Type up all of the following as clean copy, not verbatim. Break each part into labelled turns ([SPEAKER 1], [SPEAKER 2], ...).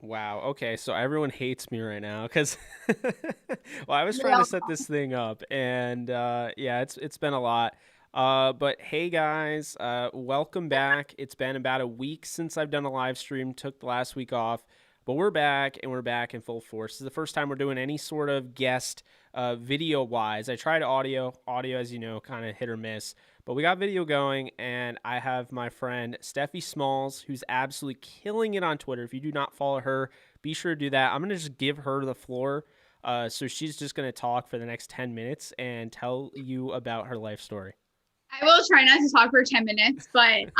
[SPEAKER 1] Wow. Okay. So everyone hates me right now because, well, I was trying
[SPEAKER 2] Yeah.
[SPEAKER 1] to set this thing up, and yeah, it's been a lot. But hey guys, welcome back. It's been about a week since I've done a live stream. Took the last week off, but we're back and we're back in full force. This is the first time we're doing any sort of guest, video wise. I tried audio as you know, kind of hit or miss. But we got video going, and I have my friend Stephie Smalls, who's absolutely killing it on Twitter. If you do not follow her, be sure to do that. I'm going to just give her the floor. So she's just going to talk for the next 10 minutes and tell you about her life story.
[SPEAKER 2] I will try not to talk for 10 minutes, but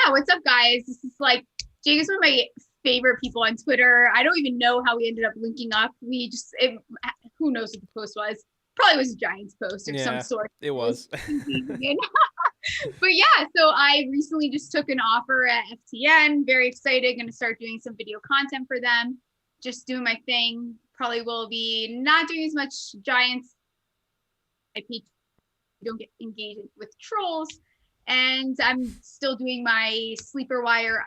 [SPEAKER 2] what's up, guys? This is like, Jake is one of my favorite people on Twitter. I don't even know how we ended up linking up. Who knows what the post was? Probably was a Giants post of some
[SPEAKER 1] Yeah,
[SPEAKER 2] sort.
[SPEAKER 1] it was.
[SPEAKER 2] But yeah, so I recently just took an offer at FTN. Very excited. Going to start doing some video content for them. Just doing my thing. Probably will be not doing as much Giants. I don't get engaged with trolls. And I'm still doing my Sleeper Wire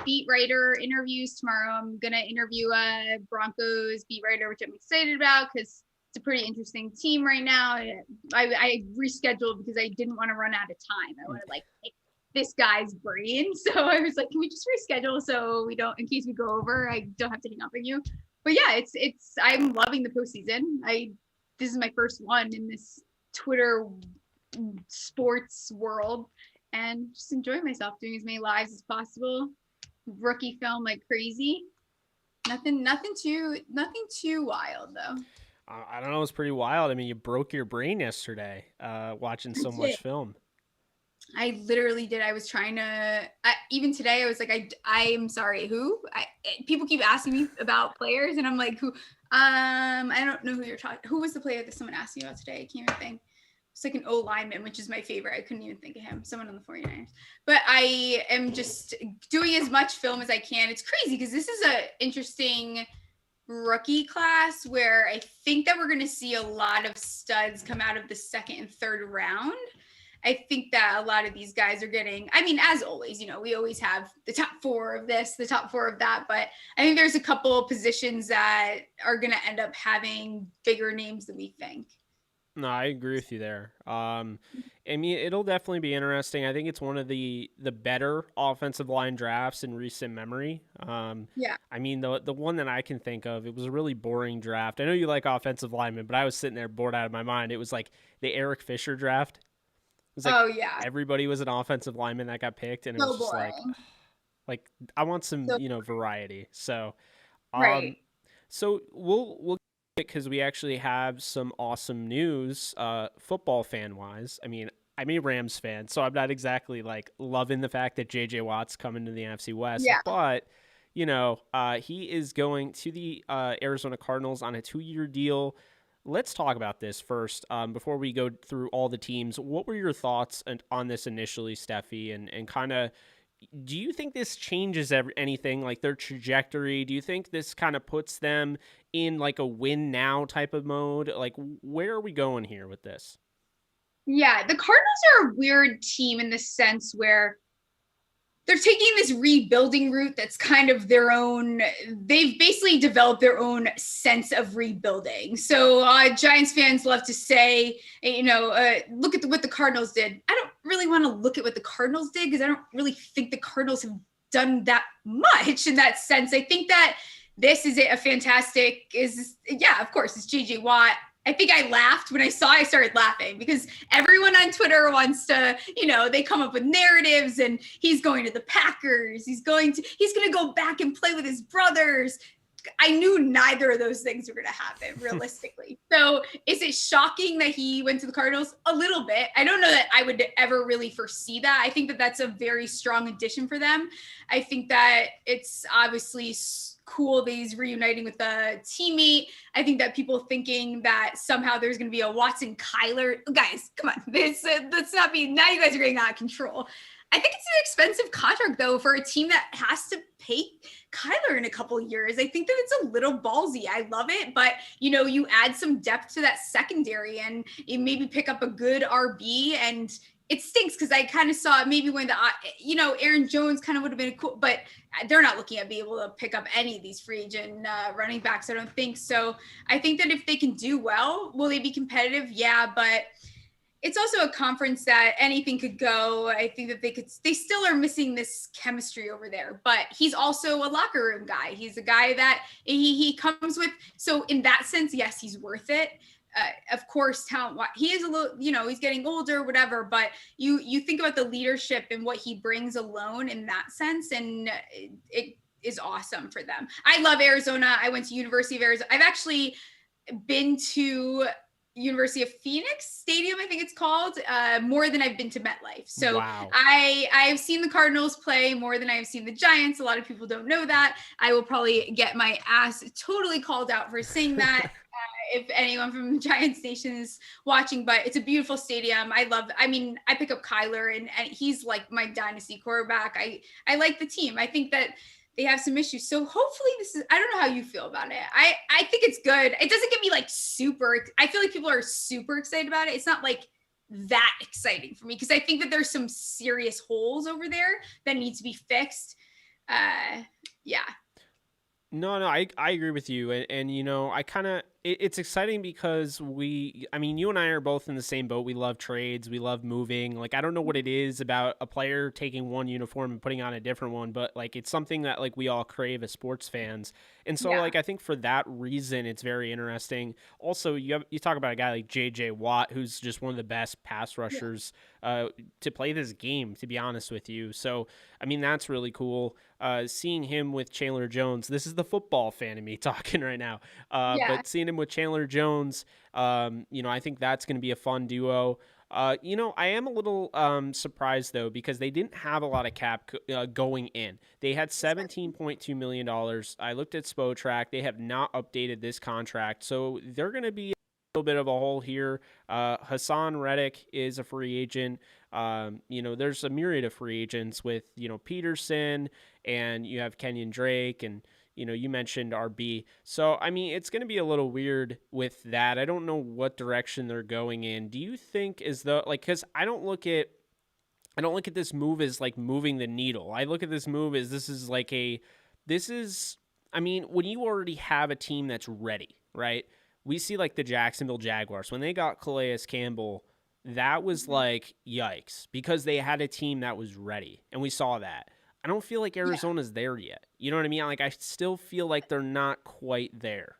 [SPEAKER 2] beat writer interviews. Tomorrow I'm going to interview a Broncos beat writer, which I'm excited about because it's a pretty interesting team right now. I rescheduled because I didn't want to run out of time. I want to pick this guy's brain. So I was like, can we just reschedule so we don't, in case we go over, I don't have to hang up on you. But yeah, I'm loving the postseason. This is my first one in this Twitter sports world and just enjoying myself, doing as many lives as possible. Rookie film like crazy. Nothing too wild though.
[SPEAKER 1] I don't know. It was pretty wild. I mean, you broke your brain yesterday watching so much film.
[SPEAKER 2] I literally did. I was trying to, even today, I was like, I'm sorry, who? People keep asking me about players, and I'm like, who? I don't know who you're talking. Who was the player that someone asked me about today? I can't even think. It's like an O lineman, which is my favorite. I couldn't even think of him. Someone on the 49ers. But I am just doing as much film as I can. It's crazy because this is an interesting rookie class where I think that we're going to see a lot of studs come out of the second and third round. I think that a lot of these guys are getting, I mean, as always, we always have the top four of this, the top four of that, but I think there's a couple of positions that are going to end up having bigger names than we think.
[SPEAKER 1] No, I agree with you there. I mean, it'll definitely be interesting. I think it's one of the better offensive line drafts in recent memory.
[SPEAKER 2] Yeah.
[SPEAKER 1] I mean, the one that I can think of, it was a really boring draft. I know you like offensive linemen, but I was sitting there bored out of my mind. It was like the Eric Fisher draft. It was like,
[SPEAKER 2] oh yeah,
[SPEAKER 1] everybody was an offensive lineman that got picked, and it
[SPEAKER 2] so
[SPEAKER 1] was just
[SPEAKER 2] boring.
[SPEAKER 1] like I want some,
[SPEAKER 2] So,
[SPEAKER 1] variety. So, um,
[SPEAKER 2] right.
[SPEAKER 1] so we'll because we actually have some awesome news, football fan wise. I mean, I'm a Rams fan, so I'm not exactly like loving the fact that JJ Watt's coming to the NFC West,
[SPEAKER 2] Yeah.
[SPEAKER 1] but he is going to the Arizona Cardinals on a 2-year deal. Let's talk about this first, before we go through all the teams. What were your thoughts on this initially, Stephie, and kind of, do you think this changes anything, like their trajectory? Do you think this kind of puts them in like a win now type of mode? Like, where are we going here with this?
[SPEAKER 2] Yeah, the Cardinals are a weird team in the sense where they're taking this rebuilding route that's kind of their own. They've basically developed their own sense of rebuilding. So Giants fans love to say, look at what the Cardinals did. I don't really want to look at what the Cardinals did because I don't really think the Cardinals have done that much in that sense. I think that this is of course, it's JJ Watt. I think I laughed when I started laughing because everyone on Twitter wants to, they come up with narratives and he's going to the Packers. He's going to go back and play with his brothers. I knew neither of those things were going to happen realistically. So is it shocking that he went to the Cardinals? A little bit. I don't know that I would ever really foresee that. I think that that's a very strong addition for them. I think that it's obviously cool that he's reuniting with a teammate. I think that people thinking that somehow there's going to be a Watson Kyler, guys, come on, let's not be, now you guys are getting out of control. I think it's an expensive contract though for a team that has to pay Kyler in a couple of years. I think that it's a little ballsy. I love it, but you add some depth to that secondary and you maybe pick up a good RB and it stinks because I kind of saw maybe when Aaron Jones kind of would have been cool, but they're not looking at being able to pick up any of these free agent running backs. I don't think so. I think that if they can do well, will they be competitive? Yeah, but it's also a conference that anything could go. I think that they still are missing this chemistry over there, but he's also a locker room guy. He's a guy that he comes with. So in that sense, yes, he's worth it. Of course, talent. He is a little, he's getting older, whatever. But you think about the leadership and what he brings alone in that sense, and it is awesome for them. I love Arizona. I went to University of Arizona. I've actually been to University of Phoenix Stadium, I think it's called, more than I've been to MetLife. So
[SPEAKER 1] Wow.
[SPEAKER 2] I've seen the Cardinals play more than I've seen the Giants. A lot of people don't know that. I will probably get my ass totally called out for saying that. If anyone from Giants Nation is watching, but it's a beautiful stadium. I pick up Kyler and he's like my dynasty quarterback. I like the team. I think that they have some issues. So hopefully I don't know how you feel about it. I think it's good. It doesn't get me like I feel like people are super excited about it. It's not like that exciting for me because I think that there's some serious holes over there that need to be fixed. Yeah.
[SPEAKER 1] No, I agree with you. And I kind of, it's exciting because you and I are both in the same boat. We love trades. We love moving. Like, I don't know what it is about a player taking one uniform and putting on a different one, but like, it's something that like we all crave as sports fans. And so like, I think for that reason, it's very interesting. Also, you talk about a guy like JJ Watt, who's just one of the best pass rushers to play this game, to be honest with you. So, that's really cool. Seeing him with Chandler Jones, this is the football fan in me talking right now. But seeing him with Chandler Jones, I think that's going to be a fun duo. I am a little surprised, though, because they didn't have a lot of cap going in. They had $17.2 million. I looked at Spotrac. They have not updated this contract. So they're going to be a little bit of a hole here. Hassan Reddick is a free agent. There's a myriad of free agents with, Peterson, and you have Kenyon Drake, and you mentioned RB. So, it's going to be a little weird with that. I don't know what direction they're going in. Do you think because I don't look at this move as like moving the needle. I look at this move as when you already have a team that's ready, right? We see like the Jacksonville Jaguars, when they got Calais Campbell, that was like, yikes, because they had a team that was ready. And we saw that. I don't feel like Arizona's there yet. You know what I mean? Like, I still feel like they're not quite there.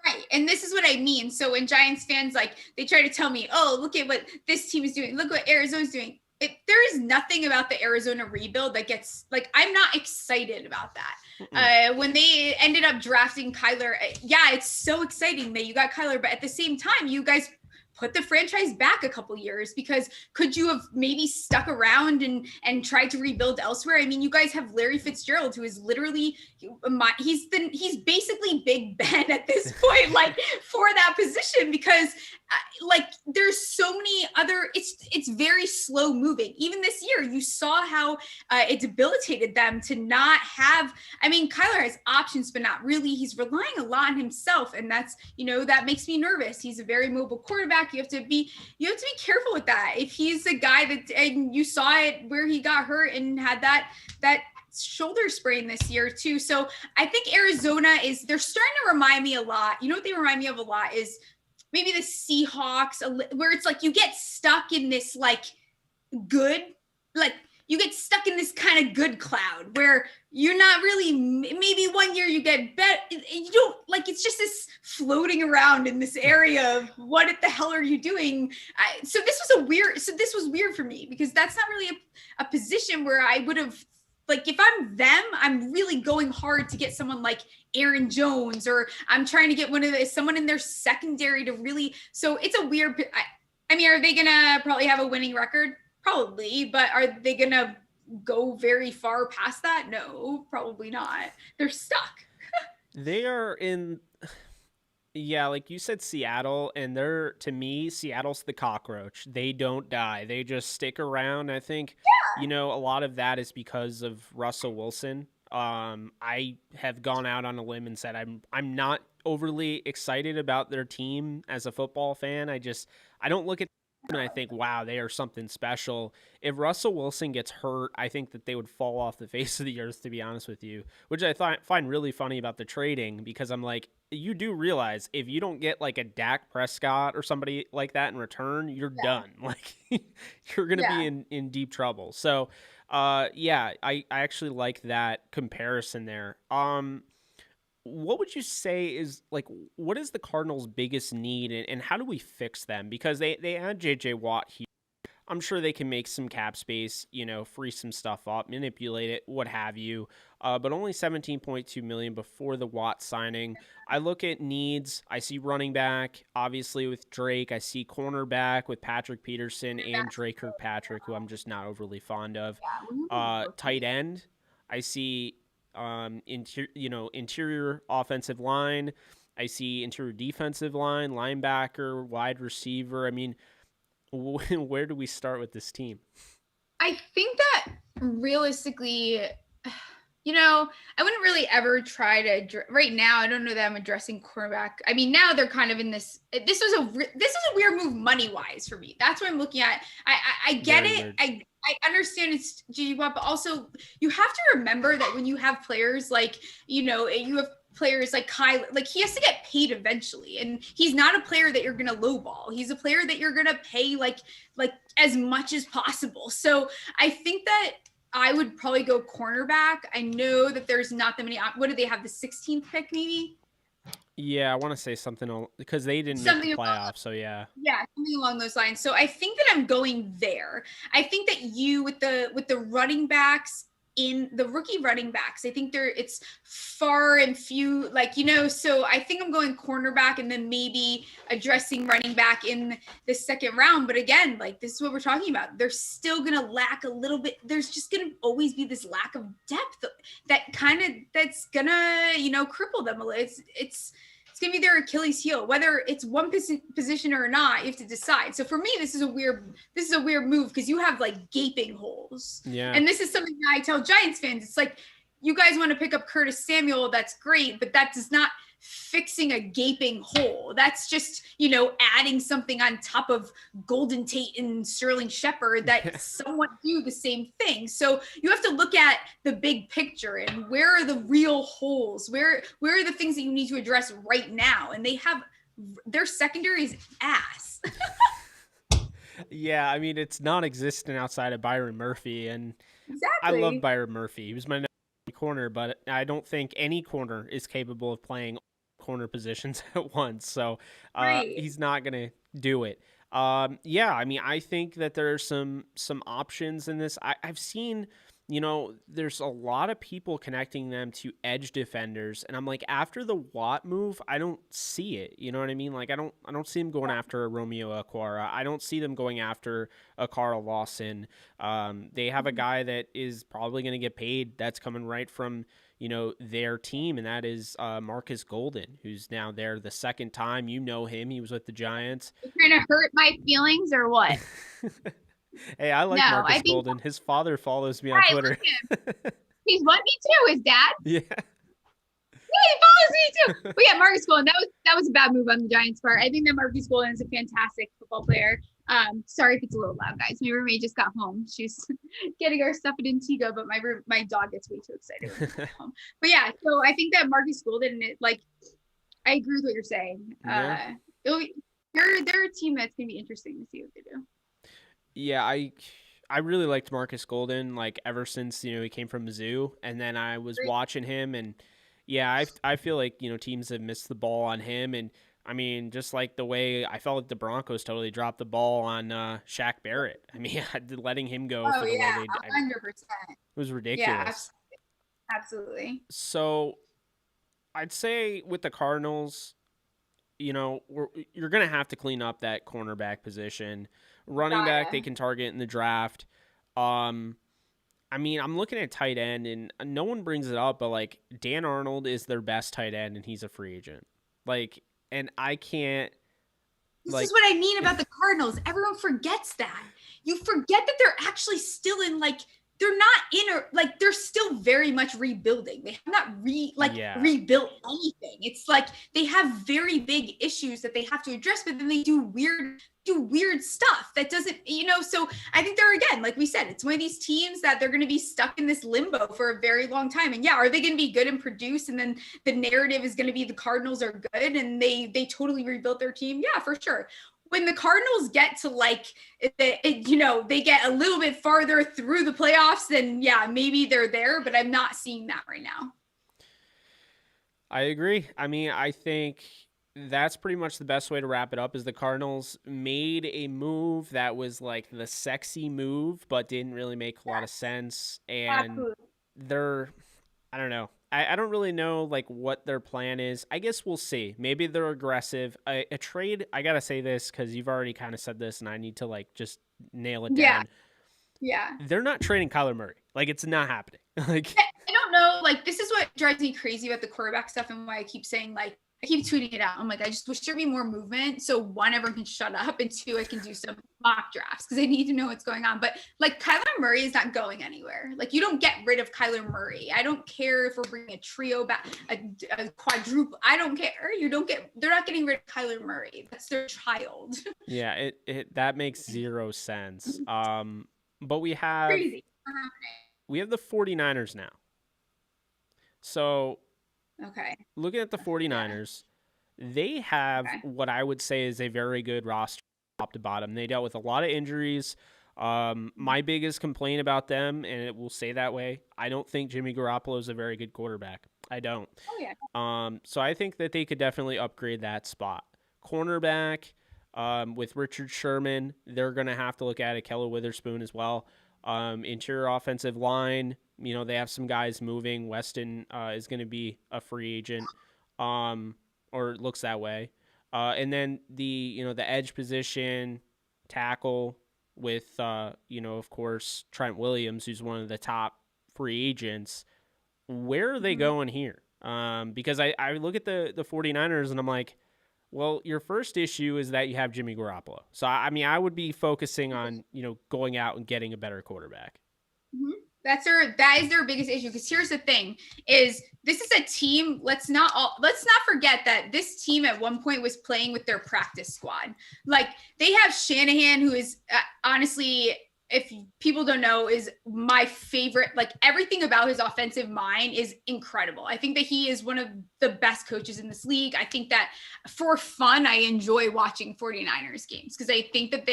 [SPEAKER 2] Right. And this is what I mean. So when Giants fans, they try to tell me, oh, look at what this team is doing. Look what Arizona's doing. There is nothing about the Arizona rebuild that gets, I'm not excited about that. When they ended up drafting Kyler, it's so exciting that you got Kyler. But at the same time, you guys put the franchise back a couple years, because could you have maybe stuck around and tried to rebuild elsewhere? You guys have Larry Fitzgerald, who is literally he's basically Big Ben at this point, for that position, because there's so many other, it's very slow moving. Even this year, you saw how it debilitated them to not have, Kyler has options, but not really. He's relying a lot on himself. And that's, that makes me nervous. He's a very mobile quarterback. You have to be careful with that. If he's a guy and you saw it where he got hurt and had that shoulder sprain this year too. So I think Arizona they're starting to remind me a lot. You know what they remind me of a lot is maybe the Seahawks, where it's like you get stuck in this you get stuck in this kind of good cloud where you're not really, maybe one year you get better. You don't it's just this floating around in this area of what the hell are you doing? So this was weird for me, because that's not really a position where I would have, if I'm them, I'm really going hard to get someone like Aaron Jones, or I'm trying to get someone in their secondary to really, so it's a weird, are they going to probably have a winning record? Probably, but are they going to go very far past that? No, probably not. They're stuck.
[SPEAKER 1] They are in, like you said, Seattle, and to me, Seattle's the cockroach. They don't die. They just stick around. I think, a lot of that is because of Russell Wilson. I have gone out on a limb and said I'm not overly excited about their team as a football fan. I don't look at and I think, wow, they are something special. If Russell Wilson gets hurt, I think that they would fall off the face of the earth, to be honest with you, which I find really funny about the trading, because I'm like, you do realize if you don't get like a Dak Prescott or somebody like that in return, you're
[SPEAKER 2] Yeah.
[SPEAKER 1] done. Like you're going to be
[SPEAKER 2] Yeah.
[SPEAKER 1] in deep trouble. So, yeah, I actually like that comparison there. What would you say is like, what is the Cardinals' biggest need, and how do we fix them? Because they add JJ Watt here. I'm sure they can make some cap space, free some stuff up, manipulate it, what have you. But only 17.2 million before the Watt signing. I look at needs. I see running back, obviously with Drake. I see cornerback with Patrick Peterson and Drake Kirkpatrick, who I'm just not overly fond of. Tight end, I see interior offensive line. I see interior defensive line, linebacker, wide receiver. I mean, where do we start with this team?
[SPEAKER 2] I think that realistically, I wouldn't really ever try to right now. I don't know that I'm addressing cornerback. I mean, now they're kind of in this. This was a weird move money wise for me. That's what I'm looking at. I get
[SPEAKER 1] Very
[SPEAKER 2] it.
[SPEAKER 1] weird.
[SPEAKER 2] I understand it's GG Watt, but also you have to remember that when you have players like you have players like Kyle, like he has to get paid eventually, and he's not a player that you're gonna lowball. He's a player that you're gonna pay like as much as possible. So I think that I would probably go cornerback. I know that there's not that many. What do they have? The 16th pick, maybe?
[SPEAKER 1] Yeah, I want to say something because they didn't
[SPEAKER 2] Something
[SPEAKER 1] make the playoffs. So yeah.
[SPEAKER 2] Yeah, something along those lines. So I think that I'm going there. I think that you with the running backs in the rookie running backs, I think it's far and few, so I think I'm going cornerback and then maybe addressing running back in the second round. But again, like this is what we're talking about. They're still gonna lack a little bit. There's just gonna always be this lack of depth that's gonna, cripple them a little. It's going to be their Achilles heel, whether it's one position or not. You have to decide. So for me, this is a weird move because you have like gaping holes.
[SPEAKER 1] Yeah.
[SPEAKER 2] And this is something that I tell Giants fans. It's like, you guys want to pick up Curtis Samuel. That's great, but that does not fixing a gaping hole. That's just, adding something on top of Golden Tate and Sterling Shepard that somewhat do the same thing. So you have to look at the big picture and where are the real holes? Where are the things that you need to address right now? And their secondary is ass.
[SPEAKER 1] Yeah, I mean, it's non-existent outside of Byron Murphy, and
[SPEAKER 2] exactly.
[SPEAKER 1] I love Byron Murphy. He was my corner, but I don't think any corner is capable of playing corner positions at once. So he's not going to do it. Yeah, I mean, I think that there are some options in this. I've seen, there's a lot of people connecting them to edge defenders, and I'm like, after the Watt move, I don't see it. You know what I mean? Like, I don't see them going after a Romeo Aquara. I don't see them going after a Carl Lawson. They have a guy that is probably going to get paid. That's coming right from their team, and that is Marcus Golden, who's now there the second time. You know him. He was with the Giants.
[SPEAKER 2] You're trying to hurt my feelings or what?
[SPEAKER 1] Hey, I like Marcus Golden. His father follows me on Twitter.
[SPEAKER 2] He's what? Me too. His dad?
[SPEAKER 1] Yeah.
[SPEAKER 2] Yeah, he follows me too. But yeah, Marcus Golden. That was a bad move on the Giants' part. I think that Marcus Golden is a fantastic football player. Sorry if it's a little loud, guys. My roommate just got home. She's getting our stuff at Antigua, but my dog gets way too excited when she gets home. But yeah, so I think that Marcus Golden, I agree with what you're saying.
[SPEAKER 1] Yeah.
[SPEAKER 2] They're a team that's gonna be interesting to see what they do.
[SPEAKER 1] Yeah, I really liked Marcus Golden, like ever since he came from Mizzou, and then I was watching him, and yeah, I feel like teams have missed the ball on him, and I mean, just like the way I felt like the Broncos totally dropped the ball on Shaq Barrett. I mean, letting him go for the way they
[SPEAKER 2] 100%.
[SPEAKER 1] It was ridiculous.
[SPEAKER 2] Yeah, absolutely.
[SPEAKER 1] So I'd say with the Cardinals, you're going to have to clean up that cornerback position. Running back, they can target in the draft. I mean, I'm looking at tight end, and no one brings it up, but like Dan Arnold is their best tight end, and he's a free agent. Like, and I can't.
[SPEAKER 2] This is what I mean about the Cardinals. Everyone forgets that. You forget that they're actually still in they're not like they're still very much rebuilding. They have not rebuilt anything. It's like they have very big issues that they have to address, but then they do weird stuff that doesn't, so I think they're, again, like we said, it's one of these teams that they're going to be stuck in this limbo for a very long time. And yeah, are they going to be good and produce? And then the narrative is going to be the Cardinals are good and they totally rebuilt their team. Yeah, for sure. When the Cardinals get to they get a little bit farther through the playoffs, then yeah, maybe they're there, but I'm not seeing that right now.
[SPEAKER 1] I agree. I mean, I think that's pretty much the best way to wrap it up is the Cardinals made a move that was like the sexy move, but didn't really make a lot of sense. And they're, I don't know. I don't really know like what their plan is. I guess we'll see. Maybe they're aggressive. A trade, I got to say this because you've already kind of said this and I need to like just nail it down.
[SPEAKER 2] Yeah.
[SPEAKER 1] They're not trading Kyler Murray. Like it's not happening. Like
[SPEAKER 2] I don't know. Like this is what drives me crazy about the quarterback stuff and why I keep saying like, I keep tweeting it out. I'm like, I just wish there'd be more movement. So one, everyone can shut up. And two, I can do some mock drafts because I need to know what's going on. But like Kyler Murray is not going anywhere. Like you don't get rid of Kyler Murray. I don't care if we're bringing a trio back, a quadruple. I don't care. They're not getting rid of Kyler Murray. That's their child.
[SPEAKER 1] Yeah, that makes zero sense. But we have
[SPEAKER 2] Crazy.
[SPEAKER 1] We have the 49ers now. So
[SPEAKER 2] okay.
[SPEAKER 1] Looking at the 49ers, they have what I would say is a very good roster top to bottom. They dealt with a lot of injuries. My biggest complaint about them, and it will say that way, I don't think Jimmy Garoppolo is a very good quarterback. I don't.
[SPEAKER 2] Oh, yeah.
[SPEAKER 1] So I think that they could definitely upgrade that spot. Cornerback, with Richard Sherman, they're going to have to look at Ahkello Witherspoon as well. Interior offensive line, they have some guys moving. Weston is going to be a free agent, or it looks that way. And then the edge position, tackle with, of course, Trent Williams, who's one of the top free agents. Where are they going here? Because I look at the 49ers and I'm like, well, your first issue is that you have Jimmy Garoppolo. So, I mean, I would be focusing on, going out and getting a better quarterback.
[SPEAKER 2] Mm-hmm. That is their biggest issue. Because here's the thing is this is a team. Let's not forget that this team at one point was playing with their practice squad. Like they have Shanahan, who is honestly, if people don't know, is my favorite. Like everything about his offensive mind is incredible. I think that he is one of the best coaches in this league. I think that for fun, I enjoy watching 49ers games because I think that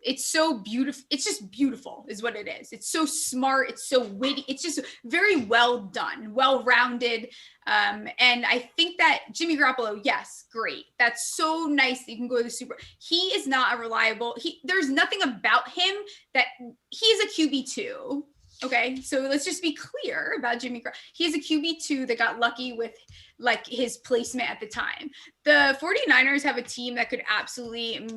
[SPEAKER 2] it's so beautiful. It's just beautiful is what it is. It's so smart. It's so witty. It's just very well done, well-rounded. And I think that Jimmy Garoppolo, yes, great. That's so nice that you can go to the Super. He is not a reliable. There's nothing about him that he's a QB2. Okay, so let's just be clear about Jimmy Garoppolo. He's a QB2 that got lucky with like his placement at the time. The 49ers have a team that could absolutely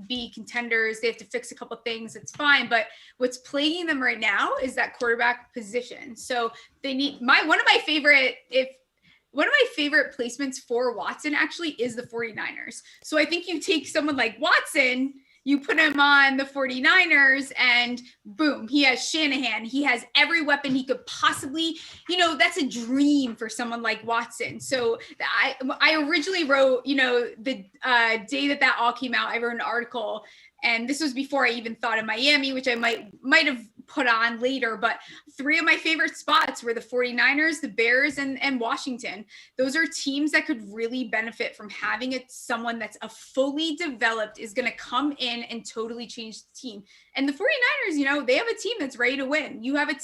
[SPEAKER 2] be contenders. They have to fix a couple things. It's fine. But what's plaguing them right now is that quarterback position. So they need one of my favorite placements for Watson actually is the 49ers. So I think you take someone like Watson, you put him on the 49ers and boom, he has Shanahan. He has every weapon he could possibly, that's a dream for someone like Watson. So I originally wrote, the day that all came out, I wrote an article, and this was before I even thought of Miami, which I might have put on later, but 3 of my favorite spots were the 49ers, the Bears, and Washington. Those are teams that could really benefit from having someone that's a fully developed is going to come in and totally change the team. And the 49ers, they have a team that's ready to win. You have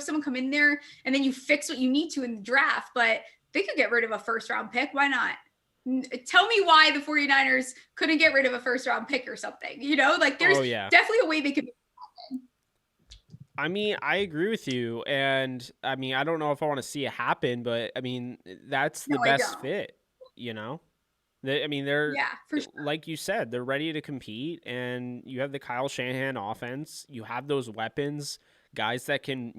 [SPEAKER 2] someone come in there and then you fix what you need to in the draft, but they could get rid of a first round pick. Why not? Tell me why the 49ers couldn't get rid of a first round pick or something, there's definitely a way they could make it happen.
[SPEAKER 1] I mean, I agree with you. And I mean, I don't know if I want to see it happen, but I mean, that's the best fit, they're,
[SPEAKER 2] for sure.
[SPEAKER 1] Like you said, they're ready to compete, and you have the Kyle Shanahan offense. You have those weapons, guys that can,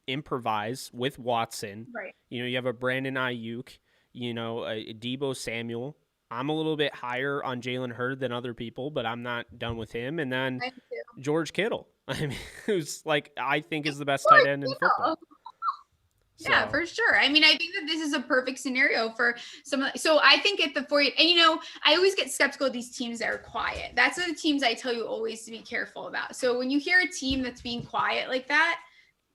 [SPEAKER 1] improvise with Watson.
[SPEAKER 2] Right.
[SPEAKER 1] You have a Brandon Ayuk, a Deebo Samuel. I'm a little bit higher on Jalen Hurd than other people, but I'm not done with him. And then George Kittle. I mean, who's like I think is the best tight end in football.
[SPEAKER 2] Yeah, for sure. I mean, I think that this is a perfect scenario for so I think at the 40, and I always get skeptical of these teams that are quiet. That's the teams I tell you always to be careful about. So when you hear a team that's being quiet like that,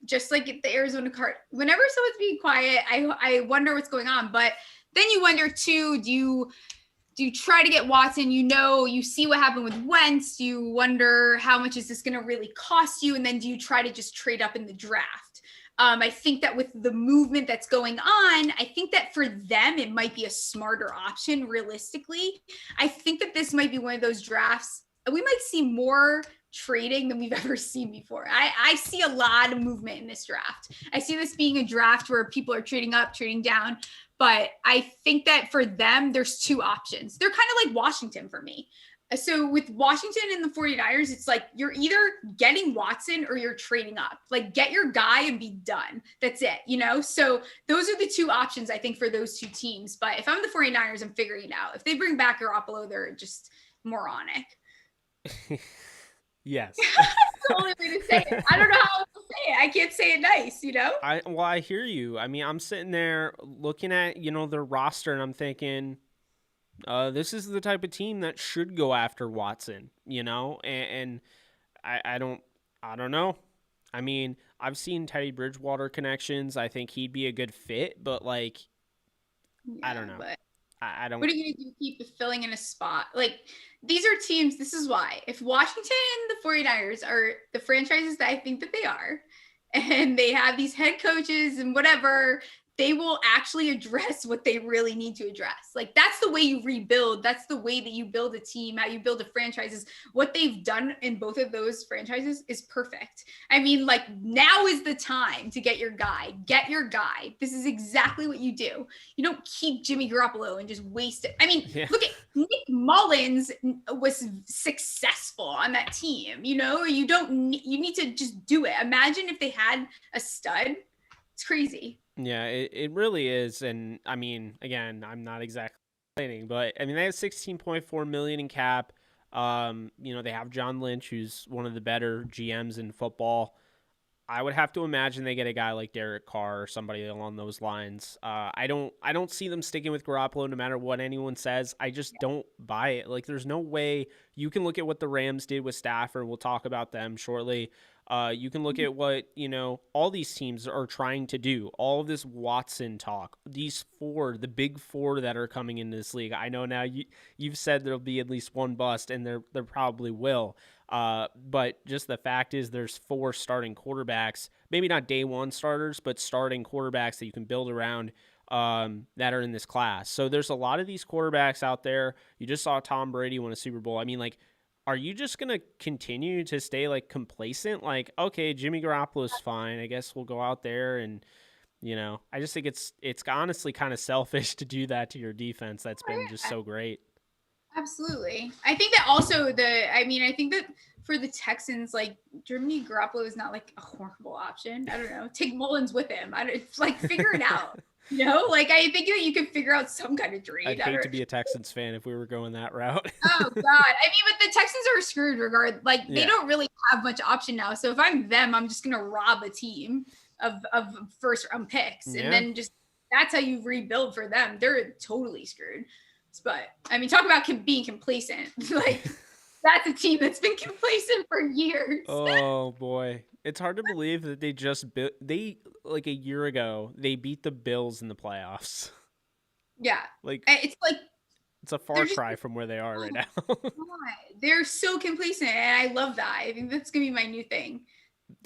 [SPEAKER 2] just like at the Arizona Cardinals, whenever someone's being quiet, I wonder what's going on. But then you wonder too, do you try to get Watson? You see what happened with Wentz. You wonder how much is this going to really cost you? And then do you try to just trade up in the draft? I think that with the movement that's going on, I think that for them, it might be a smarter option realistically. I think that this might be one of those drafts. We might see more trading than we've ever seen before. I see a lot of movement in this draft. I see this being a draft where people are trading up, trading down. But I think that for them, there's two options. They're kind of like Washington for me. So with Washington and the 49ers, it's like you're either getting Watson or you're trading up. Like get your guy and be done. That's it, So those are the two options, I think, for those two teams. But if I'm the 49ers, I'm figuring it out. If they bring back Garoppolo, they're just moronic.
[SPEAKER 1] Yes.
[SPEAKER 2] That's the only way to say it. I don't know how else to say it. I can't say it nice,
[SPEAKER 1] I hear you. I mean, I'm sitting there looking at, their roster and I'm thinking, this is the type of team that should go after Watson, and I don't know. I mean, I've seen Teddy Bridgewater connections. I think he'd be a good fit, but I don't know. I don't.
[SPEAKER 2] What are you going to do? Keep filling in a spot? Like these are teams. This is why if Washington and the 49ers are the franchises that I think that they are, and they have these head coaches and whatever, they will actually address what they really need to address. Like that's the way you rebuild. That's the way that you build a team, how you build a franchise. Is what they've done in both of those franchises is perfect. I mean, like now is the time to get your guy. Get your guy. This is exactly what you do. You don't keep Jimmy Garoppolo and just waste it. I mean, Look at Nick Mullins was successful on that team. You need to just do it. Imagine if they had a stud. It's crazy.
[SPEAKER 1] Yeah, it really is. And I mean, again, I'm not exactly complaining, but I mean, they have $16.4 million in cap. They have John Lynch, who's one of the better GMs in football. I would have to imagine they get a guy like Derek Carr or somebody along those lines. I don't see them sticking with Garoppolo no matter what anyone says. I just don't buy it. Like, there's no way. You can look at what the Rams did with Stafford. We'll talk about them shortly. You can look at what, all these teams are trying to do. All of this Watson talk, the big four that are coming into this league. I know now you've said there'll be at least one bust, and there probably will. But just the fact is there's 4 starting quarterbacks, maybe not day one starters, but starting quarterbacks that you can build around that are in this class. So there's a lot of these quarterbacks out there. You just saw Tom Brady win a Super Bowl. I mean, are you just going to continue to stay complacent? Okay, Jimmy Garoppolo's fine. I guess we'll go out there and, I just think it's honestly kind of selfish to do that to your defense. That's been just so great.
[SPEAKER 2] Absolutely. I think that also I think that for the Texans, Jimmy Garoppolo is not a horrible option. I don't know. Take Mullins with him. Figure it out. I think that you could figure out some kind of trade.
[SPEAKER 1] I'd hate to be a Texans fan if we were going that route.
[SPEAKER 2] Oh God. I mean, but the Texans are screwed they don't really have much option now. So if I'm them, I'm just going to rob a team of first round picks. And then that's how you rebuild for them. They're totally screwed. But I mean, talk about being complacent. That's a team that's been complacent for years.
[SPEAKER 1] Oh boy. It's hard to believe that they just a year ago, they beat the Bills in the playoffs.
[SPEAKER 2] Yeah. It's
[SPEAKER 1] a far cry from where they are right now.
[SPEAKER 2] They're so complacent, and I love that. I think that's going to be my new thing.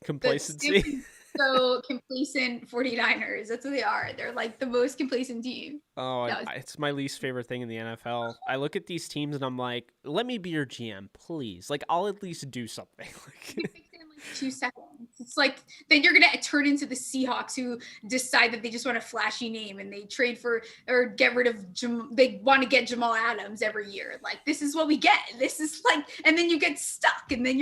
[SPEAKER 1] Complacency.
[SPEAKER 2] So complacent 49ers. That's what they are. They're the most complacent team.
[SPEAKER 1] Oh, it's my least favorite thing in the NFL. I look at these teams and I'm like, let me be your GM, please. I'll at least do something.
[SPEAKER 2] You fix it in 2 seconds. It's then you're going to turn into the Seahawks who decide that they just want a flashy name and they trade for or get rid of they want to get Jamal Adams every year. This is what we get. This is and then you get stuck and then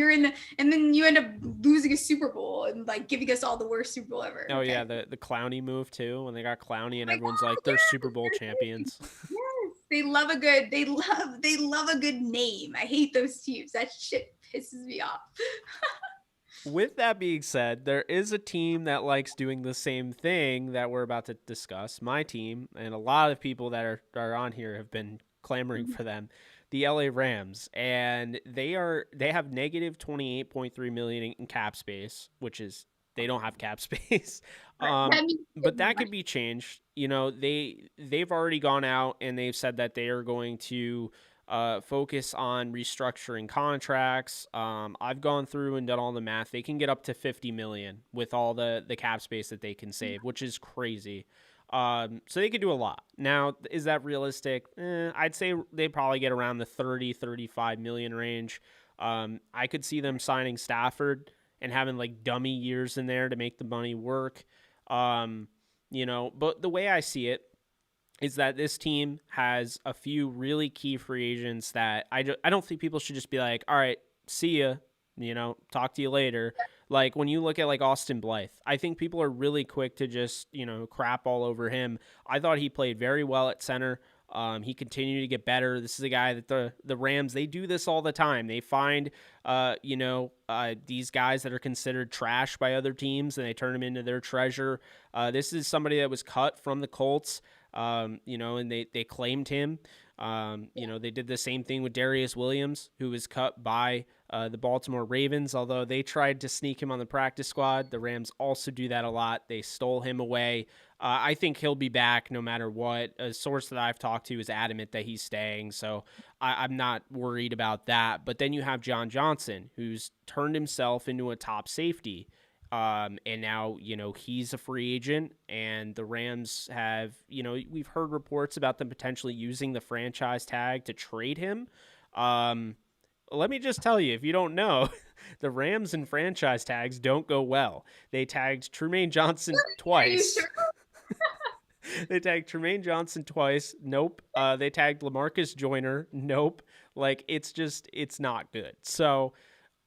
[SPEAKER 2] and then you end up losing a Super Bowl and giving us all the worst Super Bowl ever.
[SPEAKER 1] Oh, okay. Yeah. The Clowney move too, when they got Clowney and everyone's they're Super Bowl champions.
[SPEAKER 2] Yes. They love a good name. I hate those teams. That shit pisses me off.
[SPEAKER 1] With that being said, there is a team that likes doing the same thing that we're about to discuss. My team, and a lot of people that are on here have been clamoring
[SPEAKER 2] Mhm.
[SPEAKER 1] for them, the LA Rams, and they have negative 28.3 million in cap space, which is they don't have cap space.
[SPEAKER 2] That means
[SPEAKER 1] But that
[SPEAKER 2] money.
[SPEAKER 1] could be changed. They've already gone out and they've said that they are going to focus on restructuring contracts. I've gone through and done all the math. They can get up to 50 million with all the cap space that they can save, which is crazy. So they could do a lot. Now, is that realistic? I'd say they probably get around the 30-35 million range. I could see them signing Stafford and having like dummy years in there to make the money work. Um, but the way I see it is that this team has a few really key free agents that I don't think people should just be like, all right, see ya, talk to you later. Like when you look at like Austin Blythe, I think people are really quick to just, crap all over him. I thought he played very well at center. He continued to get better. This is a guy that the Rams, they do this all the time. They find, these guys that are considered trash by other teams and they turn them into their treasure. This is somebody that was cut from the Colts, and they claimed him. They did the same thing with Darius Williams, who was cut by the Baltimore Ravens, although they tried to sneak him on the practice squad. The Rams also do that a lot. They stole him away. I think he'll be back no matter what. A source that I've talked to is adamant that he's staying, so I'm not worried about that. But then you have John Johnson, who's turned himself into a top safety. And now, he's a free agent, and the Rams have, we've heard reports about them potentially using the franchise tag to trade him. Let me just tell you, if you don't know, the Rams and franchise tags don't go well. They tagged Trumaine Johnson
[SPEAKER 2] Are you
[SPEAKER 1] twice.
[SPEAKER 2] sure?
[SPEAKER 1] They tagged Trumaine Johnson twice. Nope. They tagged LaMarcus Joyner. Nope. Like it's not good. So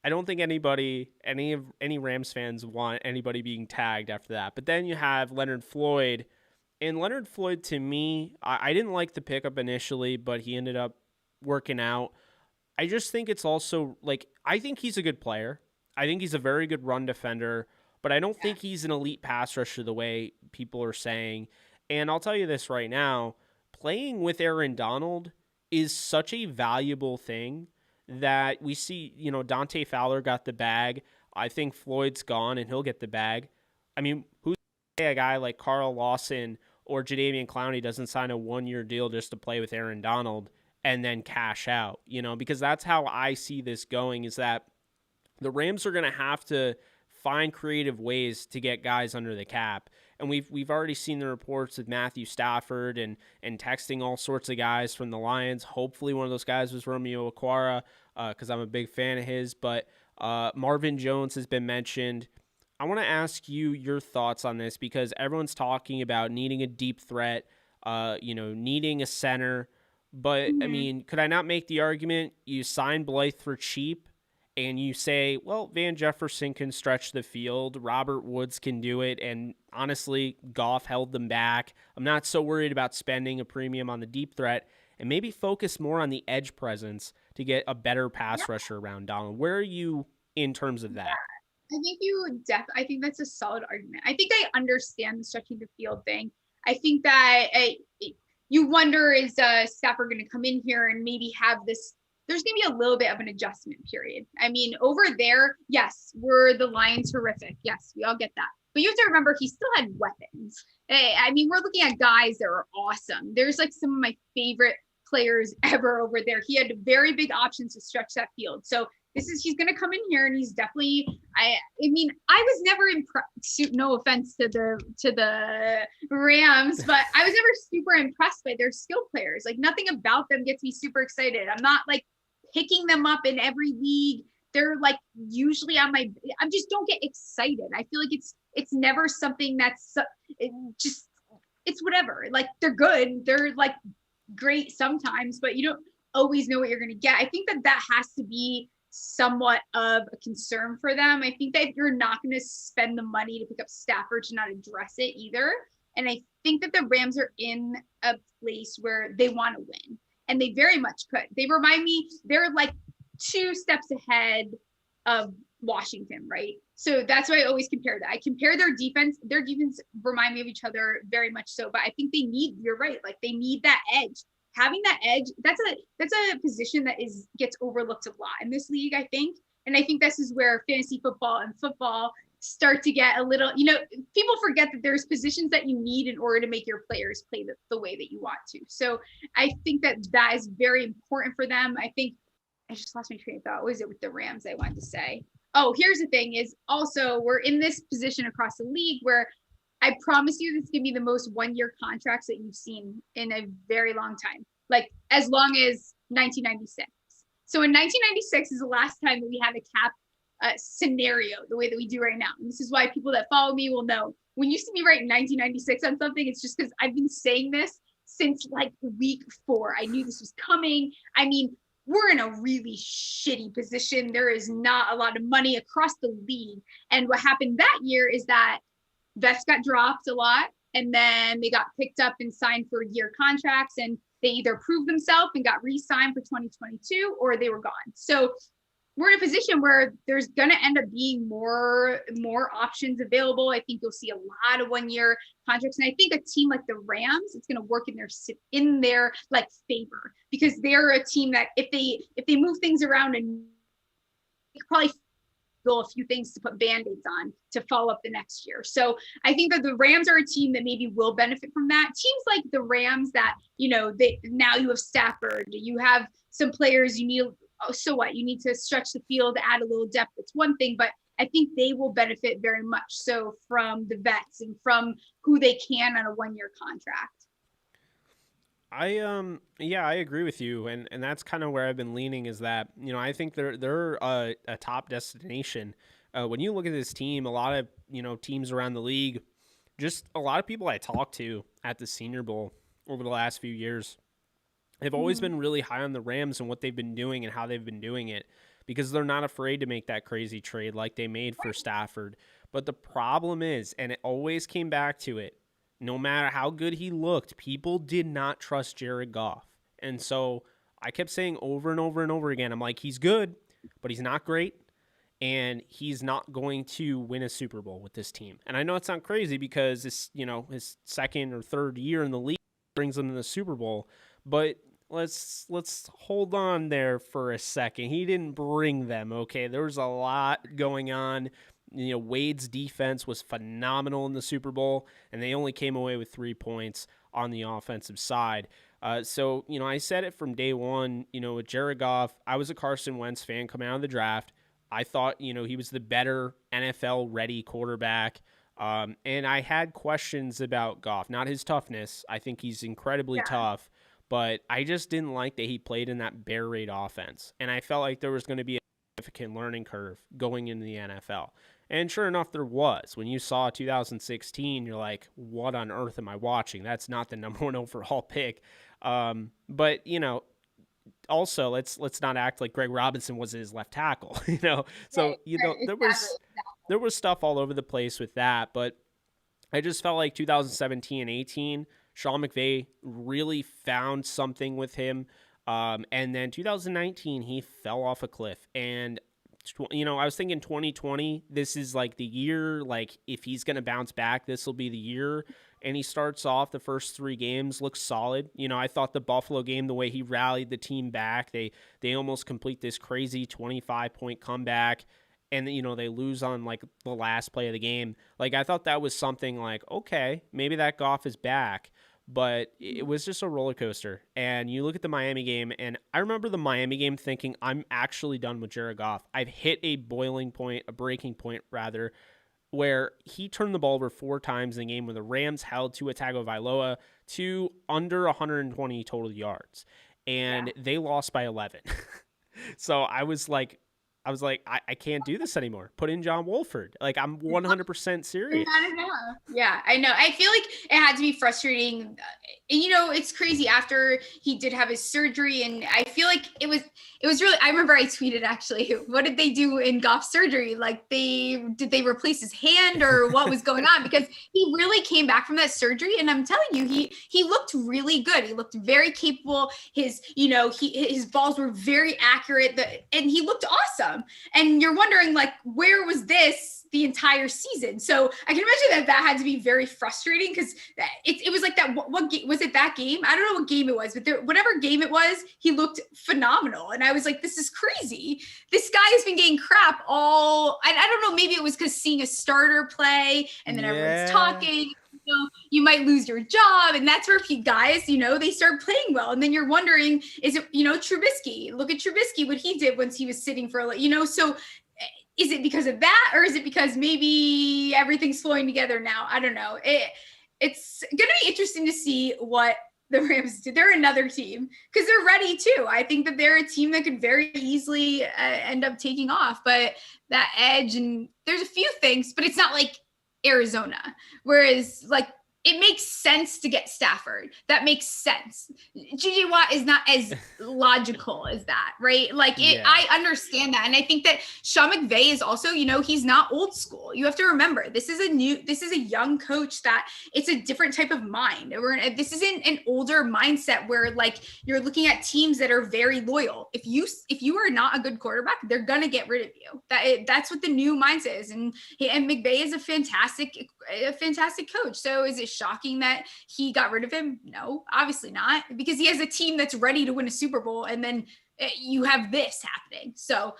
[SPEAKER 1] I don't think any Rams fans want anybody being tagged after that. But then you have Leonard Floyd, and Leonard Floyd to me, I didn't like the pickup initially, but he ended up working out. I just think it's also like I think he's a good player. I think he's a very good run defender, but I don't think he's an elite pass rusher the way people are saying. And I'll tell you this right now, playing with Aaron Donald is such a valuable thing that we see, Dante Fowler got the bag. I think Floyd's gone and he'll get the bag. I mean, who's a guy like Carl Lawson or Jadeveon Clowney doesn't sign a 1-year deal just to play with Aaron Donald and then cash out, because that's how I see this going is that the Rams are going to have to find creative ways to get guys under the cap. And we've already seen the reports of Matthew Stafford and texting all sorts of guys from the Lions. Hopefully one of those guys was Romeo Okwara, because I'm a big fan of his. But Marvin Jones has been mentioned. I want to ask you your thoughts on this because everyone's talking about needing a deep threat, needing a center. But, I
[SPEAKER 2] Mhm.
[SPEAKER 1] mean, could I not make the argument you sign Blythe for cheap and you say, well, Van Jefferson can stretch the field, Robert Woods can do it, and honestly, Goff held them back. I'm not so worried about spending a premium on the deep threat and maybe focus more on the edge presence to get a better
[SPEAKER 2] Yeah,
[SPEAKER 1] pass rusher around Donald. Where are you in terms of that?
[SPEAKER 2] I think that's a solid argument. I think I understand the stretching the field thing. I think that you wonder is Stafford going to come in here and maybe have this. There's going to be a little bit of an adjustment period. I mean, over there, yes, were the Lions horrific? Yes, we all get that. But you have to remember he still had weapons. I mean, we're looking at guys that are awesome. There's like some of my favorite players ever over there. He had very big options to stretch that field. So he's going to come in here and he's definitely I mean I was never impressed, no offense to the Rams, but I was never super impressed by their skill players. Like nothing about them gets me super excited. I'm not like picking them up in every league. They're like usually on my I just don't get excited. I feel like it's never something that's just it's whatever. Like they're good. They're like great sometimes, but you don't always know what you're going to get. I think that has to be somewhat of a concern for them. I think that you're not going to spend the money to pick up Stafford to not address it either. And I think that the Rams are in a place where they want to win, and they very much could. They remind me, they're like 2 steps ahead of Washington, right? So that's why I always compare that. I compare their defense. Their defense remind me of each other very much so, but I think they need, you're right, like they need that edge. Having that edge, that's a position that gets overlooked a lot in this league, I think. And I think this is where fantasy football and football start to get a little, people forget that there's positions that you need in order to make your players play the way that you want to. So I think that is very important for them. I think I just lost my train of thought. What was it with the Rams I wanted to say? Oh, here's the thing is also we're in this position across the league where I promise you this is going to be the most one-year contracts that you've seen in a very long time, like as long as 1996. So in 1996 is the last time that we had a cap scenario the way that we do right now. And this is why people that follow me will know when you see me write 1996 on something, it's just because I've been saying this since like week 4. I knew this was coming. I mean, we're in a really shitty position. There is not a lot of money across the league. And what happened that year is that vets got dropped a lot, and then they got picked up and signed for year contracts, and they either proved themselves and got re-signed for 2022 or they were gone. So we're in a position where there's going to end up being more options available. I think you'll see a lot of one-year contracts. And I think a team like the Rams, it's going to work in their like favor, because they're a team that if they move things around and probably go a few things to put band-aids on to follow up the next year. So I think that the Rams are a team that maybe will benefit from that. Teams like the Rams that, now you have Stafford, you have some players you need. So what? You need to stretch the field, add a little depth. It's one thing, but I think they will benefit very much so from the vets and from who they can on a one-year contract.
[SPEAKER 1] I agree with you, and that's kind of where I've been leaning, is that I think they're a top destination. When you look at this team, a lot of teams around the league, just a lot of people I talked to at the Senior Bowl over the last few years, they've always been really high on the Rams and what they've been doing and how they've been doing it, because they're not afraid to make that crazy trade like they made for Stafford. But the problem is, and it always came back to it, no matter how good he looked, people did not trust Jared Goff. And so I kept saying over and over and over again, I'm like, he's good, but he's not great, and he's not going to win a Super Bowl with this team. And I know it's not crazy because this, his second or third year in the league brings him to the Super Bowl, but let's hold on there for a second. He didn't bring them, okay? There was a lot going on. Wade's defense was phenomenal in the Super Bowl, and they only came away with 3 points on the offensive side. So I said it from day one, with Jared Goff, I was a Carson Wentz fan coming out of the draft. I thought, he was the better NFL-ready quarterback. And I had questions about Goff, not his toughness. I think he's incredibly tough, but I just didn't like that he played in that bear raid offense. And I felt like there was going to be a significant learning curve going into the NFL. And sure enough, there was. When you saw 2016, you're like, what on earth am I watching? That's not the number 1 overall pick. But, also let's not act like Greg Robinson was his left tackle, So, there was stuff all over the place with that, but I just felt like 2017 and 18, Sean McVay really found something with him. And then 2019, he fell off a cliff. And, I was thinking 2020, this is like the year, like if he's going to bounce back, this will be the year. And he starts off the first 3 games, looks solid. I thought the Buffalo game, the way he rallied the team back, they almost complete this crazy 25-point comeback. And, they lose on, like, the last play of the game. Like, I thought that was something like, okay, maybe that Goff is back. But it was just a roller coaster. And you look at the Miami game, and I remember the Miami game thinking, I'm actually done with Jared Goff. I've hit a breaking point, where he turned the ball over 4 times in the game, where the Rams held Tua Tagovailoa to under 120 total yards. And they lost by 11. So I was like, I can't do this anymore. Put in John Wolford. Like, I'm 100% serious.
[SPEAKER 2] Yeah, I know. I feel like it had to be frustrating. And, it's crazy after he did have his surgery. And I feel like it was really, I remember I tweeted actually, what did they do in Goff's surgery? Like did they replace his hand or what was going on? Because he really came back from that surgery. And I'm telling you, he looked really good. He looked very capable. His balls were very accurate and he looked awesome. awesome. And you're wondering, like, where was this the entire season? So I can imagine that had to be very frustrating, because it was like that. What game was it? That game? I don't know what game it was, but whatever game it was, he looked phenomenal. And I was like, this is crazy. This guy has been getting crap all, I don't know, maybe it was because seeing a starter play and then everyone's talking. You might lose your job, and that's where guys, they start playing well, and then you're wondering, is it, Trubisky? Look at Trubisky, what he did once he was sitting for so is it because of that, or is it because maybe everything's flowing together now? I don't know. It's gonna be interesting to see what the Rams do. They're another team because they're ready too. I think that they're a team that could very easily end up taking off, but that edge, and there's a few things, but it's not like Arizona. Whereas, like, it makes sense to get Stafford. That makes sense. JJ Watt is not as logical as that, right? Like, I understand that. And I think that Sean McVay is also, he's not old school. You have to remember, this is a young coach that it's a different type of mind. This isn't an older mindset where, like, you're looking at teams that are very loyal. If you are not a good quarterback, they're going to get rid of you. That's what the new mindset is. And McVay is a fantastic coach. So is it shocking that he got rid of him? No, obviously not, because he has a team that's ready to win a Super Bowl, and then you have this happening. So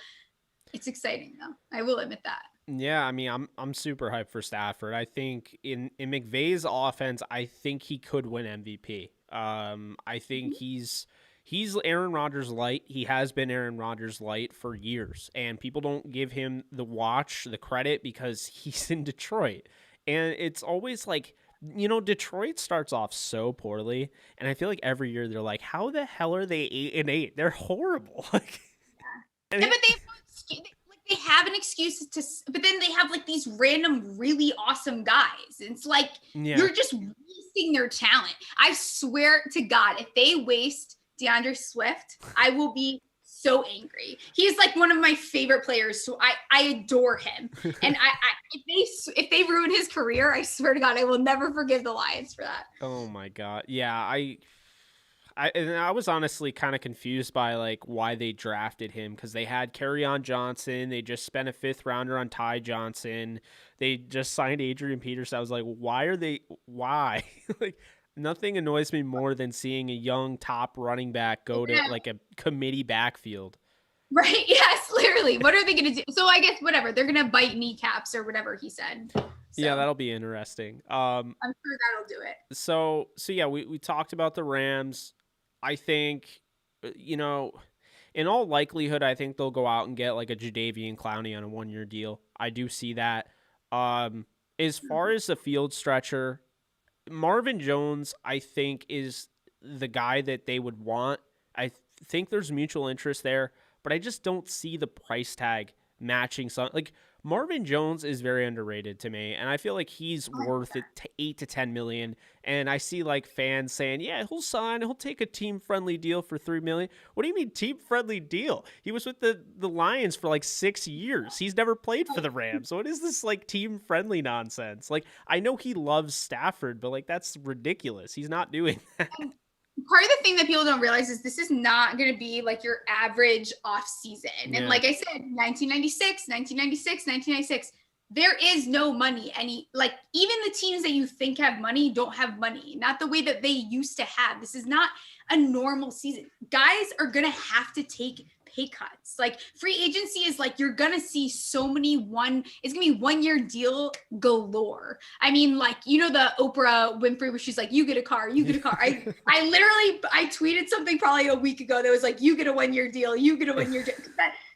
[SPEAKER 2] it's exciting, though. I will admit that.
[SPEAKER 1] Yeah, I mean, I'm super hyped for Stafford. I think in McVay's offense, I think he could win MVP. I think he's Aaron Rodgers light. He has been Aaron Rodgers light for years, and people don't give him the credit because he's in Detroit. And it's always like, Detroit starts off so poorly, and I feel like every year they're like, how the hell are they 8-8? They're horrible.
[SPEAKER 2] But they have an excuse but then they have, like, these random really awesome guys. It's like, you're just wasting their talent. I swear to God, if they waste DeAndre Swift, I will be so angry. He's like one of my favorite players, so I adore him. And if they ruin his career, I swear to God, I will never forgive the Lions for that.
[SPEAKER 1] Oh my God. Yeah, I was honestly kind of confused by, like, why they drafted him, because they had Kerryon Johnson. They just spent a 5th rounder on Ty Johnson. They just signed Adrian Peterson. I was like, why? Like, nothing annoys me more than seeing a young top running back go to, like, a committee backfield.
[SPEAKER 2] Right. Yes, literally. What are they going to do? So I guess whatever. They're going to bite kneecaps or whatever he said. So,
[SPEAKER 1] yeah, that'll be interesting.
[SPEAKER 2] I'm sure that'll do it.
[SPEAKER 1] So yeah, we talked about the Rams. I think, in all likelihood, I think they'll go out and get, like, a Jadeveon Clowney on a 1-year deal. I do see that. As far as the field stretcher, Marvin Jones, I think, is the guy that they would want. I think there's mutual interest there, but I just don't see the price tag matching something. Like, Marvin Jones is very underrated to me, and I feel like he's worth it to $8 to $10 million. And I see, like, fans saying, yeah, he'll take a team-friendly deal for $3 million. What do you mean team-friendly deal? He was with the Lions for, like, 6 years. He's never played for the Rams. So what is this, like, team-friendly nonsense? Like, I know he loves Stafford, but, like, that's ridiculous. He's not doing that.
[SPEAKER 2] Part of the thing that people don't realize is this is not going to be like your average off season. Yeah. And like I said, 1996, there is no money. Like, even the teams that you think have money don't have money, not the way that they used to have. This is not a normal season. Guys are going to have to take pay cuts. Like, free agency is like, you're going to see so many it's going to be 1-year deal galore. I mean, like, the Oprah Winfrey where she's like, you get a car. I tweeted something probably a week ago that was like, you get a 1-year deal. You get a 1-year deal.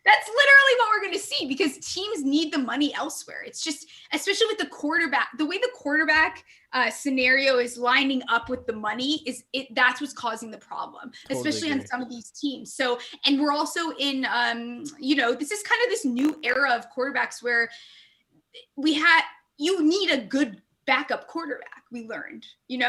[SPEAKER 2] That's literally what we're going to see, because teams need the money elsewhere. It's just, especially with the quarterback, the way the quarterback scenario is lining up with the money that's what's causing the problem, especially on some of these teams. So, and we're also in, this is kind of this new era of quarterbacks where you need a good backup quarterback. we learned,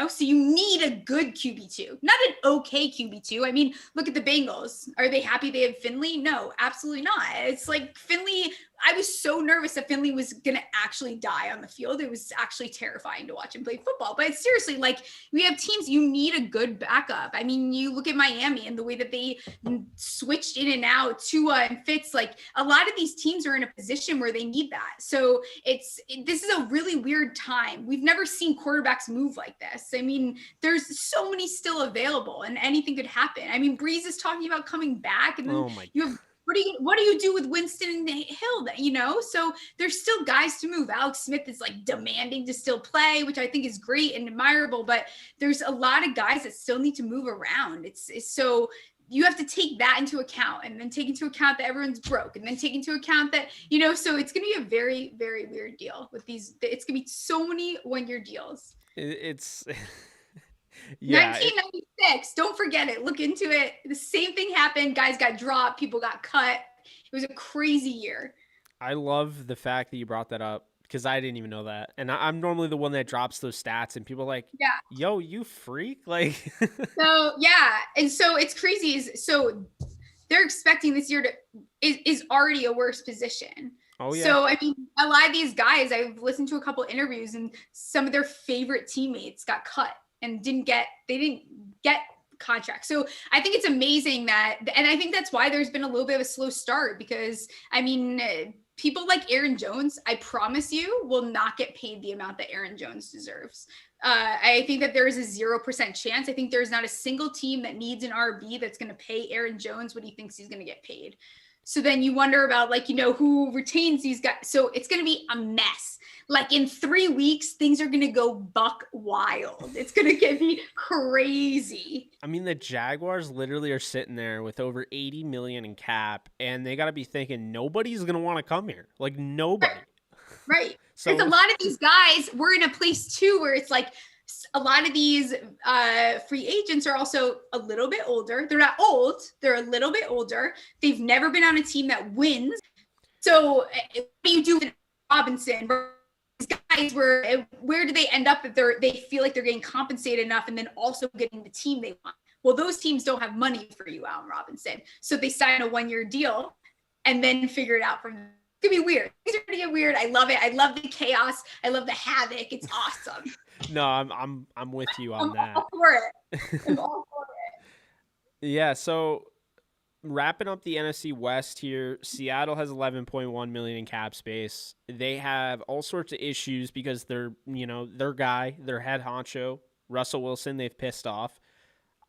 [SPEAKER 2] so you need a good QB2, not an okay QB2. I mean, look at the Bengals. Are they happy they have Finley? No, absolutely not. It's like Finley, I was so nervous that Finley was going to actually die on the field. It was actually terrifying to watch him play football. But seriously, like, we have teams, you need a good backup. I mean, you look at Miami and the way that they switched in and out, Tua and Fitz, like, a lot of these teams are in a position where they need that. So this is a really weird time. We've never seen quarterbacks move like this. I mean, there's so many still available and anything could happen. I mean, Breeze is talking about coming back, and then you have, what do you do with Winston and Hill? So there's still guys to move. Alex Smith is like demanding to still play, which I think is great and admirable, but there's a lot of guys that still need to move around. It's so you have to take that into account, and then take into account that everyone's broke, and then take into account that, so it's going to be a very, very weird deal with these. It's going to be so many 1-year deals.
[SPEAKER 1] It's yeah.
[SPEAKER 2] 1996. Don't forget it. Look into it. The same thing happened. Guys got dropped. People got cut. It was a crazy year.
[SPEAKER 1] I love the fact that you brought that up, because I didn't even know that. And I'm normally the one that drops those stats, and people are like,
[SPEAKER 2] yeah,
[SPEAKER 1] yo, you freak. Like,
[SPEAKER 2] so yeah. And so it's crazy. So they're expecting this year is already a worse position.
[SPEAKER 1] Oh, yeah.
[SPEAKER 2] So, I mean, a lot of these guys, I've listened to a couple of interviews, and some of their favorite teammates got cut and didn't get contracts. So I think it's amazing that, and I think that's why there's been a little bit of a slow start, because I mean, people like Aaron Jones, I promise you, will not get paid the amount that Aaron Jones deserves. I think that there is a 0% chance. I think there's not a single team that needs an RB that's going to pay Aaron Jones what he thinks he's going to get paid. So then you wonder about, like, who retains these guys. So it's going to be a mess. Like, in 3 weeks, things are going to go buck wild. It's going to be crazy.
[SPEAKER 1] I mean, the Jaguars literally are sitting there with over $80 million in cap, and they got to be thinking nobody's going to want to come here. Like, nobody.
[SPEAKER 2] Right. So a lot of these guys, we're in a place too where it's like, a lot of these free agents are also a little bit older. They're not old. They're a little bit older. They've never been on a team that wins. So what do you do with Robinson? These guys, where do they end up if they feel like they're getting compensated enough and then also getting the team they want? Well, those teams don't have money for you, Allen Robinson. So they sign a 1-year deal and then figure it out from there. It's going to be weird. Things are going to get weird. I love it. I love the chaos. I love the havoc. It's awesome.
[SPEAKER 1] No, I'm with you on that.
[SPEAKER 2] I'm all for it. I'm all for it.
[SPEAKER 1] Yeah, so wrapping up the NFC West here, Seattle has 11.1 million in cap space. They have all sorts of issues because their guy, their head honcho, Russell Wilson, they've pissed off.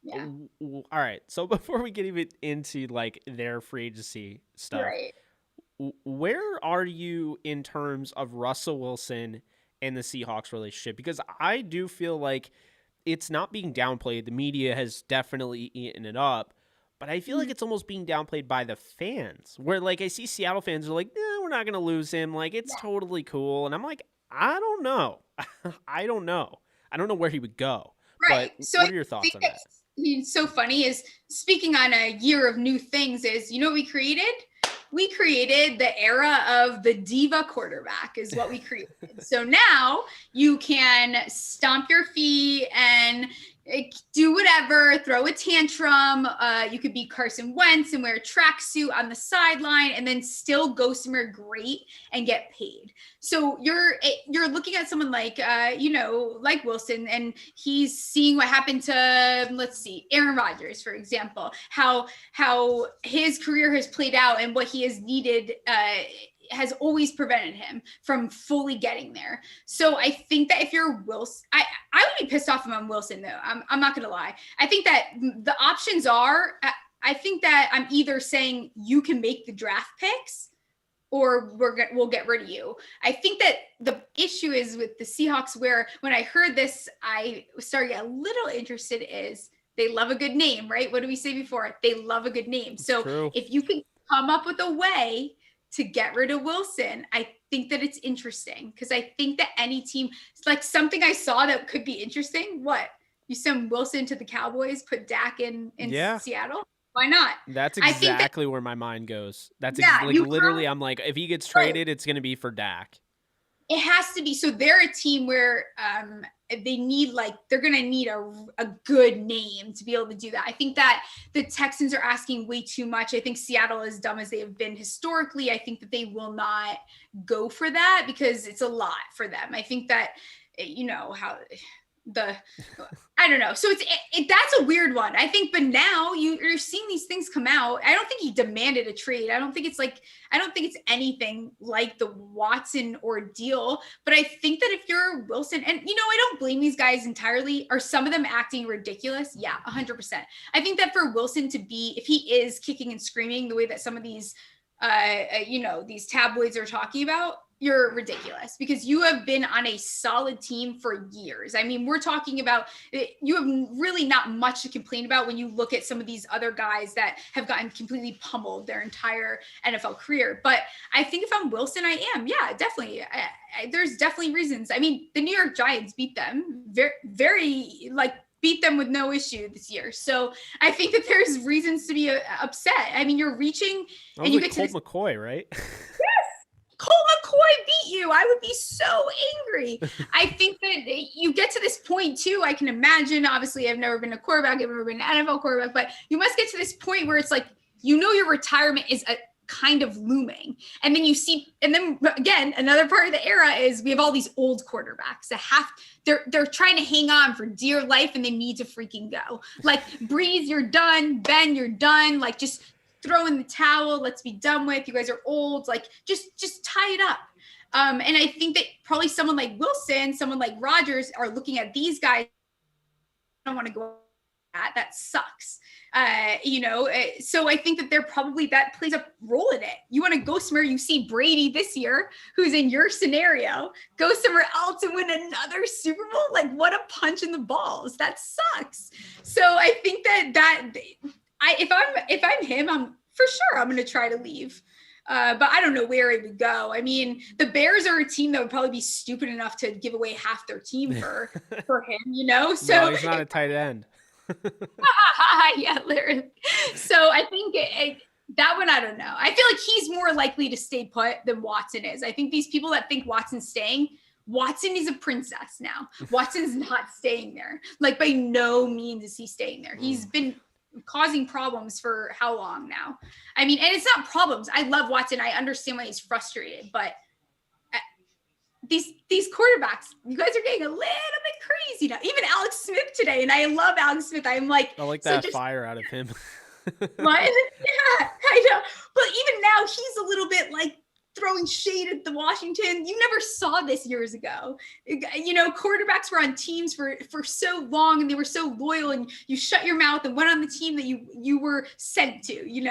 [SPEAKER 2] Yeah.
[SPEAKER 1] All right. So before we get even into like their free agency stuff,
[SPEAKER 2] right,
[SPEAKER 1] where are you in terms of Russell Wilson and the Seahawks relationship? Because I do feel like it's not being downplayed. The media has definitely eaten it up, but I feel like it's almost being downplayed by the fans, where like I see Seattle fans are like, we're not going to lose him. Like, it's totally cool. And I'm like, I don't know. I don't know where he would go.
[SPEAKER 2] Right.
[SPEAKER 1] But
[SPEAKER 2] so
[SPEAKER 1] what are your thoughts on that?
[SPEAKER 2] It's so funny is, speaking on a year of new things, is, what we created? We created the era of the diva quarterback is what we created. So now you can stomp your feet and do whatever, throw a tantrum. You could be Carson Wentz and wear a tracksuit on the sideline and then still go somewhere great and get paid. So you're looking at someone like, like Wilson, and he's seeing what happened to, let's see, Aaron Rodgers, for example, how his career has played out and what he has needed has always prevented him from fully getting there. So I think that if you're Wilson, I would be pissed off if I'm Wilson, though. I'm not going to lie. I think that the options are, I think that I'm either saying you can make the draft picks or we'll get rid of you. I think that the issue is with the Seahawks, where when I heard this, I started to get a little interested, is they love a good name, right? What did we say before? They love a good name. So
[SPEAKER 1] True.
[SPEAKER 2] If you can come up with a way to get rid of Wilson, I think that it's interesting, because I think that any team, it's like something I saw that could be interesting. What? You send Wilson to the Cowboys, put Dak in Seattle? Why not?
[SPEAKER 1] That's exactly where my mind goes. That's literally, I'm like, if he gets traded, it's going to be for Dak.
[SPEAKER 2] It has to be. So they're a team where they need they're going to need a good name to be able to do that. I think that the Texans are asking way too much. I think Seattle, as dumb as they have been historically, I think that they will not go for that because it's a lot for them. I think that, I don't know. So that's a weird one, I think. But now you're seeing these things come out. I don't think he demanded a trade. I don't think it's anything like the Watson ordeal. But I think that if you're Wilson, and I don't blame these guys entirely. Are some of them acting ridiculous? Yeah, 100%. I think that for Wilson to be, if he is kicking and screaming the way that some of these, these tabloids are talking about, you're ridiculous because you have been on a solid team for years. I mean, we're talking about, you have really not much to complain about when you look at some of these other guys that have gotten completely pummeled their entire NFL career. But I think if I'm Wilson, I am. Yeah, definitely. There's definitely reasons. I mean, the New York Giants beat them very beat them with no issue this year. So I think that there's reasons to be upset. I mean, you're reaching
[SPEAKER 1] and you get Colt McCoy, right?
[SPEAKER 2] Colt McCoy beat you. I would be so angry. I think that you get to this point too. I can imagine, obviously I've never been a quarterback, I've never been an NFL quarterback, but you must get to this point where it's like, your retirement is a kind of looming. And then and then again, another part of the era is we have all these old quarterbacks that they're trying to hang on for dear life and they need to freaking go. Like Breeze, you're done. Ben, you're done. Like just throw in the towel. Let's be done with. You guys are old. Like just tie it up. And I think that probably someone like Wilson, someone like Rodgers are looking at these guys. I don't want to go at that sucks. So I think that that plays a role in it. You want to go somewhere, you see Brady this year, who's in your scenario, go somewhere else and win another Super Bowl. Like what a punch in the balls. That sucks. So I think if I'm him, I'm for sure I'm going to try to leave. But I don't know where he would go. I mean, the Bears are a team that would probably be stupid enough to give away half their team for him, So
[SPEAKER 1] no, he's not a tight end.
[SPEAKER 2] Yeah, literally. So I think that one, I don't know. I feel like he's more likely to stay put than Watson is. I think these people that think Watson's staying, Watson is a princess now. Watson's not staying there. Like by no means is he staying there. He's been causing problems for how long now? I mean, and it's not problems. I love Watson. I understand why he's frustrated, but these quarterbacks, you guys are getting a little bit crazy now. Even Alex Smith today, and I love Alex Smith. I like
[SPEAKER 1] that fire out of him.
[SPEAKER 2] What? Yeah, I know. But even now, he's a little bit like throwing shade at the Washington. You never saw this years ago. Quarterbacks were on teams for so long and they were so loyal, and you shut your mouth and went on the team that you were sent to. You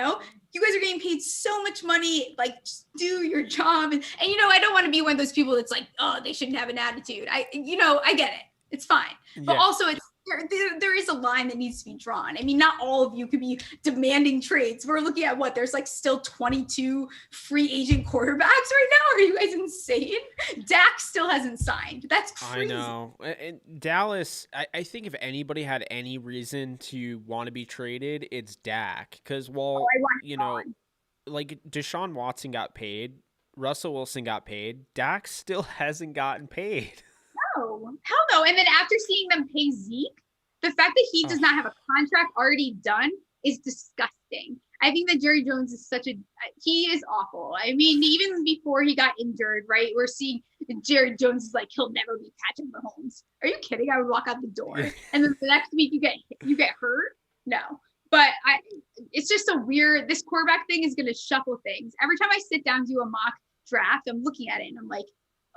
[SPEAKER 2] guys are getting paid so much money. Like, just do your job. And I don't want to be one of those people that's like, oh, they shouldn't have an attitude. I get it. It's fine. But also there is a line that needs to be drawn. I mean, not all of you could be demanding trades. We're looking at what? There's still 22 free agent quarterbacks right now. Are you guys insane? Dak still hasn't signed. That's crazy.
[SPEAKER 1] I know. And Dallas, I think if anybody had any reason to want to be traded, it's Dak. Because, like Deshaun Watson got paid, Russell Wilson got paid, Dak still hasn't gotten paid.
[SPEAKER 2] Hell no. And then after seeing them pay Zeke, the fact that he does not have a contract already done is disgusting. I think that Jerry Jones is he is awful. I mean, even before he got injured, right? We're seeing Jerry Jones is like, he'll never be Patrick Mahomes. Are you kidding? I would walk out the door. And then the next week you get hurt. No. But it's just a weird, this quarterback thing is going to shuffle things. Every time I sit down to do a mock draft, I'm looking at it and I'm like,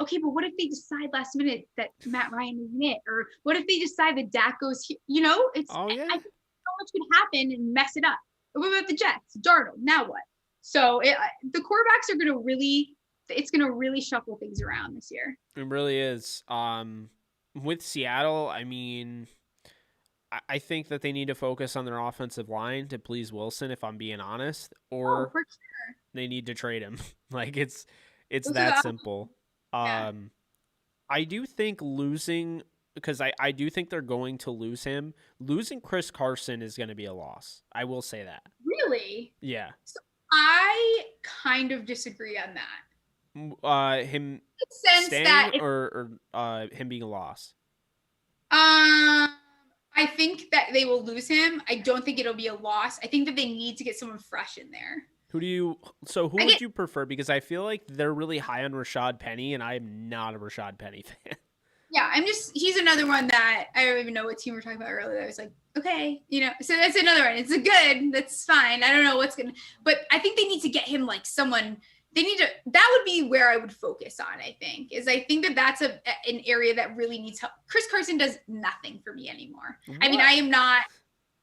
[SPEAKER 2] okay, but what if they decide last minute that Matt Ryan isn't it? Or what if they decide that Dak goes here? I think so much could happen and mess it up. What about the Jets? Darnold, now what? So the quarterbacks are going to really shuffle things around this year.
[SPEAKER 1] It really is. With Seattle, I mean, I think that they need to focus on their offensive line to please Wilson, if I'm being honest, or
[SPEAKER 2] for sure.
[SPEAKER 1] They need to trade him. Like it's that simple.
[SPEAKER 2] Yeah.
[SPEAKER 1] I do think losing, because I do think they're going to lose him. Losing Chris Carson is going to be a loss. I will say that.
[SPEAKER 2] Really?
[SPEAKER 1] Yeah.
[SPEAKER 2] So I kind of disagree on that.
[SPEAKER 1] Him
[SPEAKER 2] Sense
[SPEAKER 1] staying
[SPEAKER 2] that if,
[SPEAKER 1] or him being a loss?
[SPEAKER 2] I think that they will lose him. I don't think it'll be a loss. I think that they need to get someone fresh in there.
[SPEAKER 1] Who
[SPEAKER 2] I
[SPEAKER 1] would
[SPEAKER 2] get
[SPEAKER 1] you prefer? Because I feel like they're really high on Rashad Penny, and I am not a Rashad Penny fan.
[SPEAKER 2] Yeah, he's another one that I don't even know what team we're talking about earlier. I was like, okay, so that's another one. It's a good, that's fine. I don't know what's gonna, but I think they need to get him like someone. That would be where I would focus on. I think that that's an area that really needs help. Chris Carson does nothing for me anymore.
[SPEAKER 1] What?
[SPEAKER 2] I mean, I am not.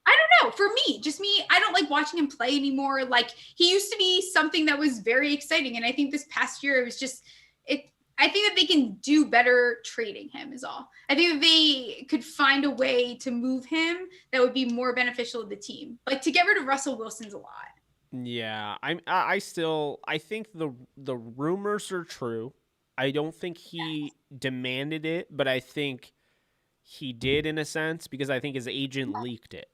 [SPEAKER 2] I don't know. For me, just me, I don't like watching him play anymore. Like he used to be something that was very exciting, and I think this past year it was just it. I think that they can do better trading him is all. I think that they could find a way to move him that would be more beneficial to the team. Like to get rid of Russell Wilson's a lot.
[SPEAKER 1] Yeah, I think the rumors are true. I don't think he demanded it, but I think he did in a sense because I think his agent leaked it.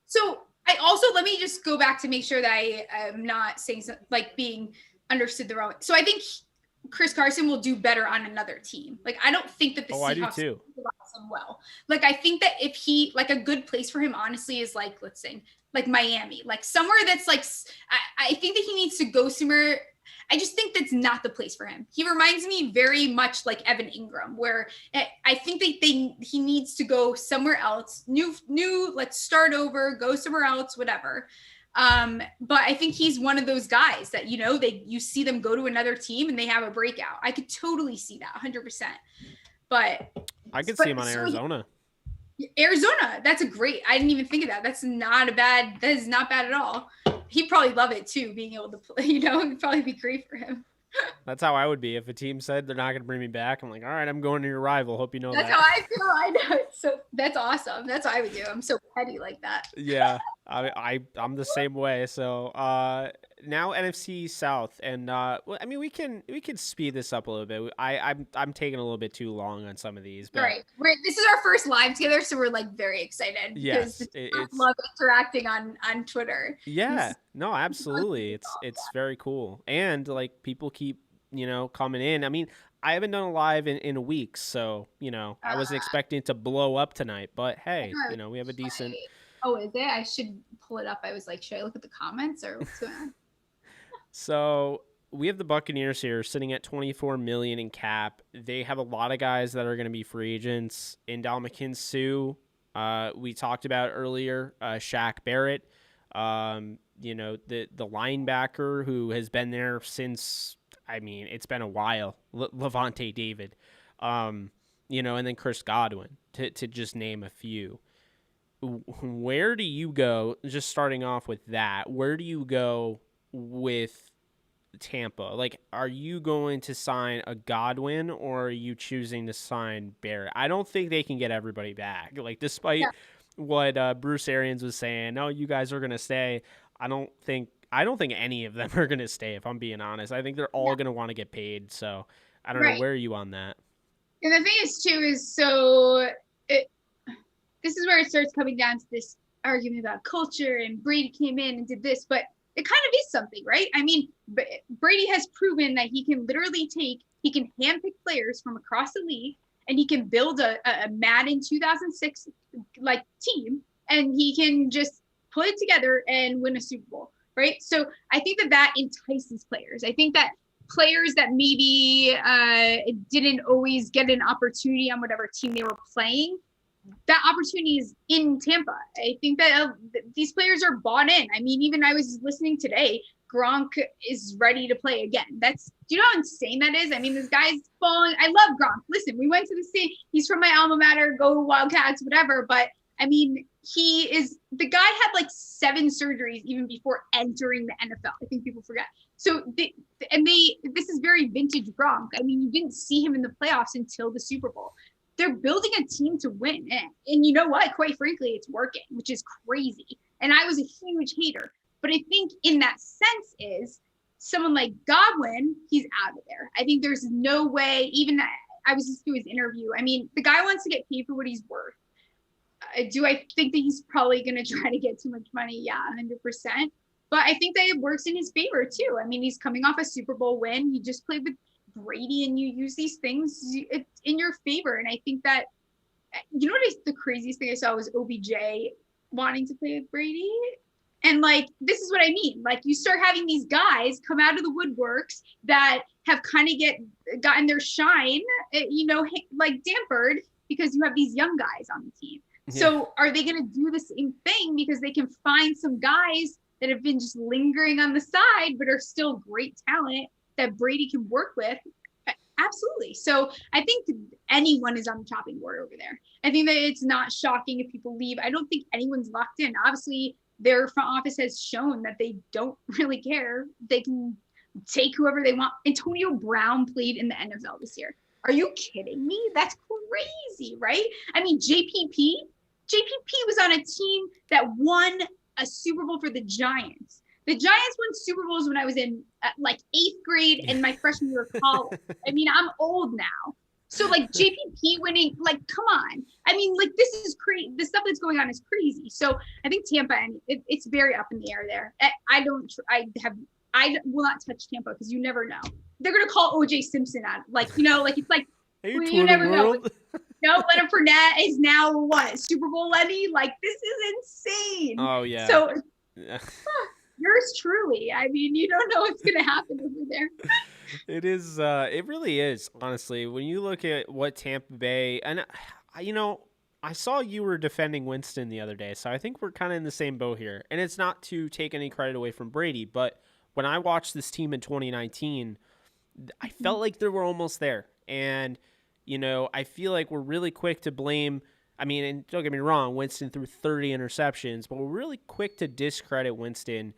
[SPEAKER 2] So I also let me just go back to make sure that I am not saying like being understood the wrong way. So I think Chris Carson will do better on another team. Like I don't think that the Seahawks
[SPEAKER 1] do too.
[SPEAKER 2] Him well. Like I think that if he like a good place for him honestly is like let's say like Miami, like somewhere that's like I think that he needs to go somewhere. I just think that's not the place for him. He reminds me very much like Evan Ingram, where I think that he needs to go somewhere else, new, let's start over, go somewhere else, whatever. But I think he's one of those guys that you see them go to another team and they have a breakout. I could totally see that 100%. But
[SPEAKER 1] I could see him on Arizona.
[SPEAKER 2] Arizona, that's a great. I didn't even think of that. That is not bad at all. He'd probably love it too, being able to play. It'd probably be great for him.
[SPEAKER 1] That's how I would be if a team said they're not going to bring me back. I'm like, all right, I'm going to your rival. Hope you know
[SPEAKER 2] that's
[SPEAKER 1] that.
[SPEAKER 2] That's how I feel. I know. So that's awesome. That's what I would do. I'm so petty like that.
[SPEAKER 1] Yeah, I'm the same way. So now NFC South, and I mean we can speed this up a little bit. I'm taking a little bit too long on some of these. But
[SPEAKER 2] right. This is our first live together, so we're like very excited.
[SPEAKER 1] Yes,
[SPEAKER 2] I love interacting on Twitter.
[SPEAKER 1] Yeah, no, absolutely. It's very cool, and like people keep coming in. I mean, I haven't done a live in a week, so I wasn't expecting it to blow up tonight. But hey, we have a decent.
[SPEAKER 2] Oh, is it? I should pull it up. I was like, should I look at the comments or what's going on?
[SPEAKER 1] So we have the Buccaneers here sitting at $24 million in cap. They have a lot of guys that are going to be free agents. Ndamukong Suh, we talked about earlier. Shaq Barrett, the linebacker who has been there since. I mean, it's been a while. Levante David, and then Chris Godwin to just name a few. Where do you go? Just starting off with that, where do you go with Tampa? Like, are you going to sign a Godwin or are you choosing to sign Barrett? I don't think they can get everybody back. Like, despite what Bruce Arians was saying, no, you guys are going to stay. I don't think any of them are going to stay, if I'm being honest. I think they're all going to want to get paid. So I don't know. Where are you on that?
[SPEAKER 2] And the thing is, too, is so this is where it starts coming down to this argument about culture and Brady came in and did this, but it kind of is something, right? I mean, Brady has proven that he can literally he can handpick players from across the league and he can build a Madden 2006 like team and he can just put it together and win a Super Bowl, right? So I think that entices players. I think that players that maybe didn't always get an opportunity on whatever team they were playing, that opportunity is in Tampa. I think that these players are bought in. I mean, even I was listening today, Gronk is ready to play again. Do you know how insane that is? I mean, this guy's falling. I love Gronk. Listen, we went to the state. He's from my alma mater, go Wildcats, whatever. But I mean, the guy had like 7 surgeries even before entering the NFL. I think people forget. So this is very vintage Gronk. I mean, you didn't see him in the playoffs until the Super Bowl. They're building a team to win. And you know what? Quite frankly, it's working, which is crazy. And I was a huge hater. But I think in that sense is someone like Godwin, he's out of there. I think there's no way, even I was just doing his interview. I mean, the guy wants to get paid for what he's worth. Do I think that he's probably going to try to get too much money? Yeah, 100%. but I think that it works in his favor too. I mean, he's coming off a Super Bowl win. He just played with Brady, and you use these things in your favor. And I think that, you know what the craziest thing I saw was OBJ wanting to play with Brady. And like, this is what I mean. Like, you start having these guys come out of the woodworks that have kind of gotten their shine, like dampered, because you have these young guys on the team. Yeah. So are they going to do the same thing because they can find some guys that have been just lingering on the side, but are still great talent that Brady can work with? Absolutely. So I think anyone is on the chopping board over there. I think that it's not shocking if people leave. I don't think anyone's locked in. Obviously, their front office has shown that they don't really care. They can take whoever they want. Antonio Brown played in the NFL this year. Are you kidding me? That's crazy, right? I mean, JPP was on a team that won a Super Bowl for the Giants. The Giants won Super Bowls when I was in like 8th grade and my freshman year of college. I mean, I'm old now. So like JPP winning, like, come on. I mean, like, this is crazy. The stuff that's going on is crazy. So I think Tampa, and it's very up in the air there. I will not touch Tampa because you never know. They're going to call OJ Simpson out. Like, it's like,
[SPEAKER 1] hey,
[SPEAKER 2] you never know. Leonard Fournette is now what? Super Bowl Lenny? Like, this is insane.
[SPEAKER 1] Oh, yeah.
[SPEAKER 2] So yours truly. I mean, you don't know what's going to happen over there.
[SPEAKER 1] It is. It really is, honestly. When you look at what Tampa Bay, and I saw you were defending Winston the other day, so I think we're kind of in the same boat here. And it's not to take any credit away from Brady, but when I watched this team in 2019, I felt like they were almost there. And, I feel like we're really quick to blame. I mean, and don't get me wrong, Winston threw 30 interceptions, but we're really quick to discredit Winston.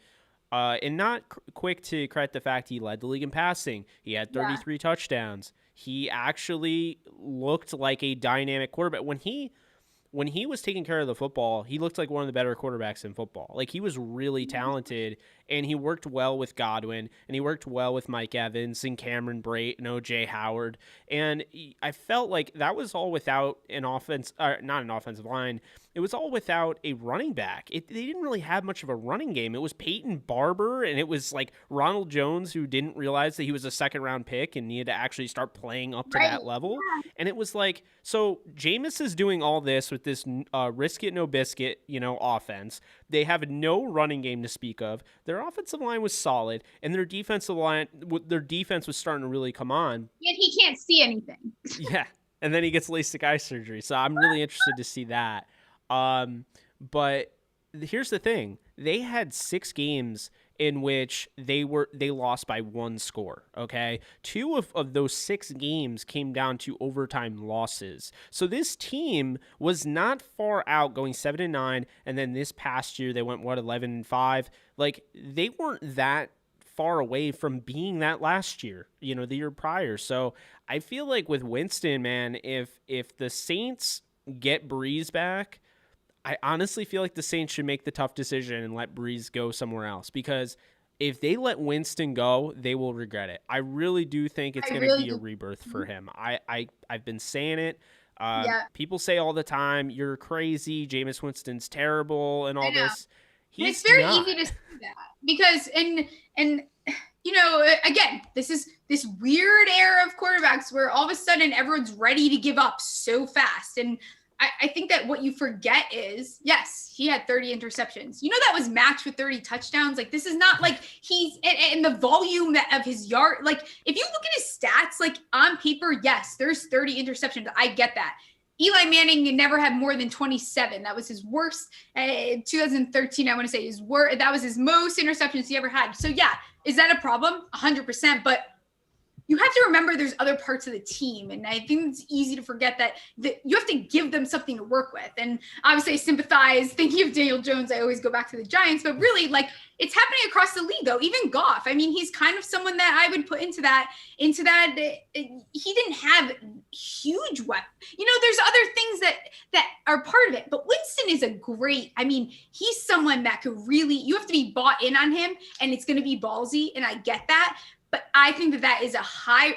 [SPEAKER 1] And not quick to credit the fact he led the league in passing. He had 33 touchdowns. He actually looked like a dynamic quarterback. When he was taking care of the football, he looked like one of the better quarterbacks in football. Like, he was really talented, and he worked well with Godwin, and he worked well with Mike Evans and Cameron Brate and O.J. Howard. And I felt like that was all without an offense, not an offensive line. It was all without a running back. They didn't really have much of a running game. It was Peyton Barber, and it was like Ronald Jones, who didn't realize that he was a second-round pick and needed to actually start playing up to that level. Yeah. And it was like, so Jameis is doing all this with this risk it, no biscuit, offense. They have no running game to speak of. Their offensive line was solid, and their defense was starting to really come on.
[SPEAKER 2] Yet he can't see anything.
[SPEAKER 1] Yeah, and then he gets LASIK eye surgery. So I'm really interested to see that. But here's the thing. They had 6 games in which they lost by 1 score, okay? 2 of those 6 games came down to overtime losses. So this team was not far out, going 7-9, and then this past year they went 11-5. Like, they weren't that far away from being that last year, the year prior. So I feel like with Winston, man, if the Saints get Breeze back, I honestly feel like the Saints should make the tough decision and let Breeze go somewhere else, because if they let Winston go, they will regret it. I really do think it's going to be a rebirth for him. I've been saying it. People say all the time, you're crazy, Jameis Winston's terrible and all this.
[SPEAKER 2] It's very easy to say that because, and again, this is this weird era of quarterbacks where all of a sudden everyone's ready to give up so fast. And I think that what you forget is, yes, he had 30 interceptions. That was matched with 30 touchdowns. Like, this is not like he's in the volume of his yard. Like, if you look at his stats, like on paper, yes, there's 30 interceptions. I get that. Eli Manning never had more than 27. That was his worst. 2013, I want to say that was his most interceptions he ever had. So yeah, is that a problem? 100%. But you have to remember there's other parts of the team. And I think it's easy to forget that you have to give them something to work with. And obviously I sympathize thinking of Daniel Jones. I always go back to the Giants, but really, like, it's happening across the league though. Even Goff. I mean, he's kind of someone that I would put into that. He didn't have huge weapons. There's other things that are part of it, but Winston is he's someone that could really, you have to be bought in on him, and it's going to be ballsy. And I get that. But I think that is a high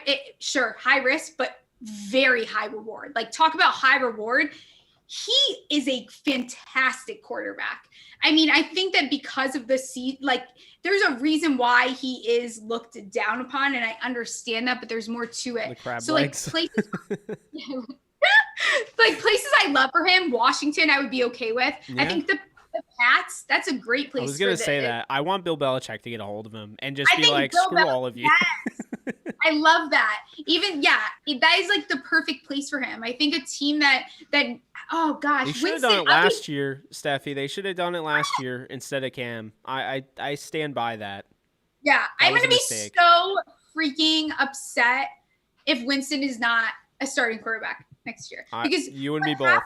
[SPEAKER 2] risk, but very high reward. Like, talk about high reward. he is a fantastic quarterback. I mean, I think that because of the seat, like there's a reason why he is looked down upon, and I understand that, but there's more to it.
[SPEAKER 1] The crab
[SPEAKER 2] So
[SPEAKER 1] legs.
[SPEAKER 2] like places I love for him, Washington, I would be okay with.
[SPEAKER 1] Yeah.
[SPEAKER 2] I think the Pats, that's a great place.
[SPEAKER 1] I was gonna say that. I want Bill Belichick to get a hold of him and just
[SPEAKER 2] I
[SPEAKER 1] be
[SPEAKER 2] think
[SPEAKER 1] like,
[SPEAKER 2] Bill
[SPEAKER 1] screw all of you.
[SPEAKER 2] Yes. I love that. Even that is like the perfect place for him. I think a team that oh gosh,
[SPEAKER 1] They should have done it last year, Stephie. They should have done it last year instead of Cam. I stand by that.
[SPEAKER 2] Yeah, I'm gonna be so freaking upset if Winston is not a starting quarterback next year. Because
[SPEAKER 1] you and me both.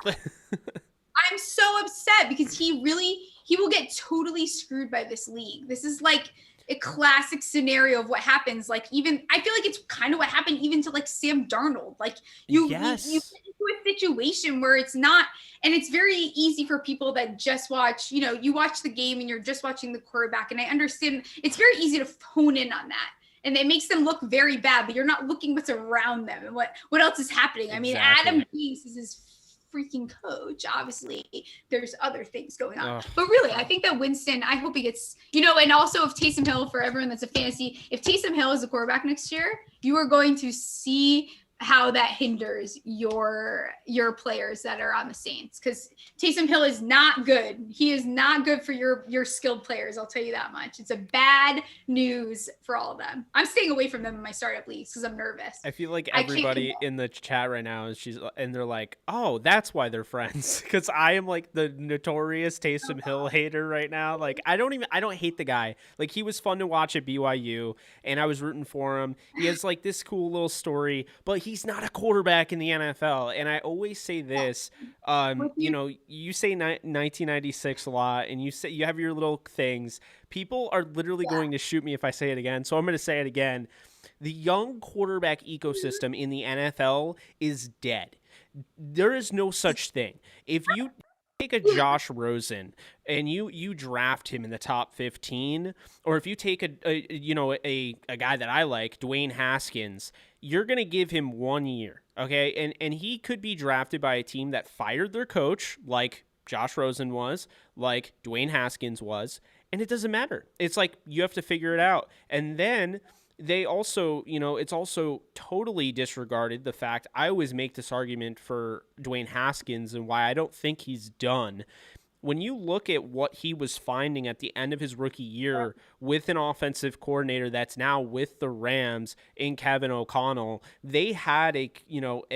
[SPEAKER 2] I'm so upset because he will get totally screwed by this league. This is like a classic scenario of what happens. Like even I feel like it's kind of what happened even to like Sam Darnold. Like you get into a situation where it's not, and it's very easy for people that just watch, you watch the game and you're just watching the quarterback. And I understand it's very easy to hone in on that. And it makes them look very bad, but you're not looking what's around them and what else is happening. Exactly. I mean, Adam Gase is his freaking coach. Obviously, there's other things going on. But really, I think that Winston, I hope he gets, and also if Taysom Hill, for everyone that's a fantasy, if Taysom Hill is the quarterback next year, you are going to see how that hinders your players that are on the Saints, because Taysom Hill is not good. He is not good for your skilled players. I'll tell you that much. It's a bad news for all of them. I'm staying away from them in my startup leagues because I'm nervous.
[SPEAKER 1] I feel like everybody in the chat right now and they're like, oh, that's why they're friends, because I am like the notorious Taysom Hill hater right now. Like I don't hate the guy. Like he was fun to watch at BYU and I was rooting for him. He has like this cool little story, but he's not a quarterback in the NFL. And I always say this, you say 1996 a lot, and you say you have your little things. People are literally going to shoot me if I say it again, so I'm going to say it again. The young quarterback ecosystem in the NFL is dead. There is no such thing. If you take a Josh Rosen and you draft him in the top 15, or if you take a guy that I like, Dwayne Haskins, you're going to give him 1 year, okay? And he could be drafted by a team that fired their coach, like Josh Rosen was, like Dwayne Haskins was, and it doesn't matter. It's like you have to figure it out. And then they also, it's also totally disregarded the fact, I always make this argument for Dwayne Haskins and why I don't think he's done. When you look at what he was finding at the end of his rookie year with an offensive coordinator that's now with the Rams in Kevin O'Connell, they had a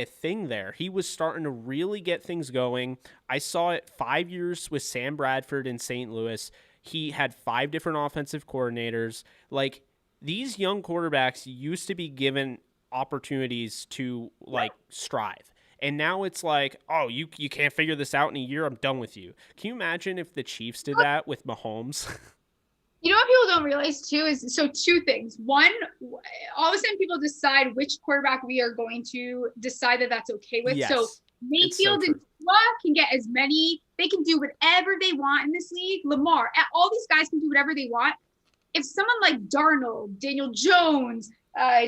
[SPEAKER 1] thing there. He was starting to really get things going. I saw it 5 years with Sam Bradford in St. Louis. He had 5 different offensive coordinators. Like, these young quarterbacks used to be given opportunities to strive. And now it's like, oh, you can't figure this out in a year. I'm done with you. Can you imagine if the Chiefs did that with Mahomes?
[SPEAKER 2] You know what people don't realize too is, so 2 things. One, all of a sudden people decide which quarterback we are going to decide that that's okay with. Yes, so Mayfield and Tua can get as many, they can do whatever they want in this league. Lamar, all these guys can do whatever they want. If someone like Darnold, Daniel Jones,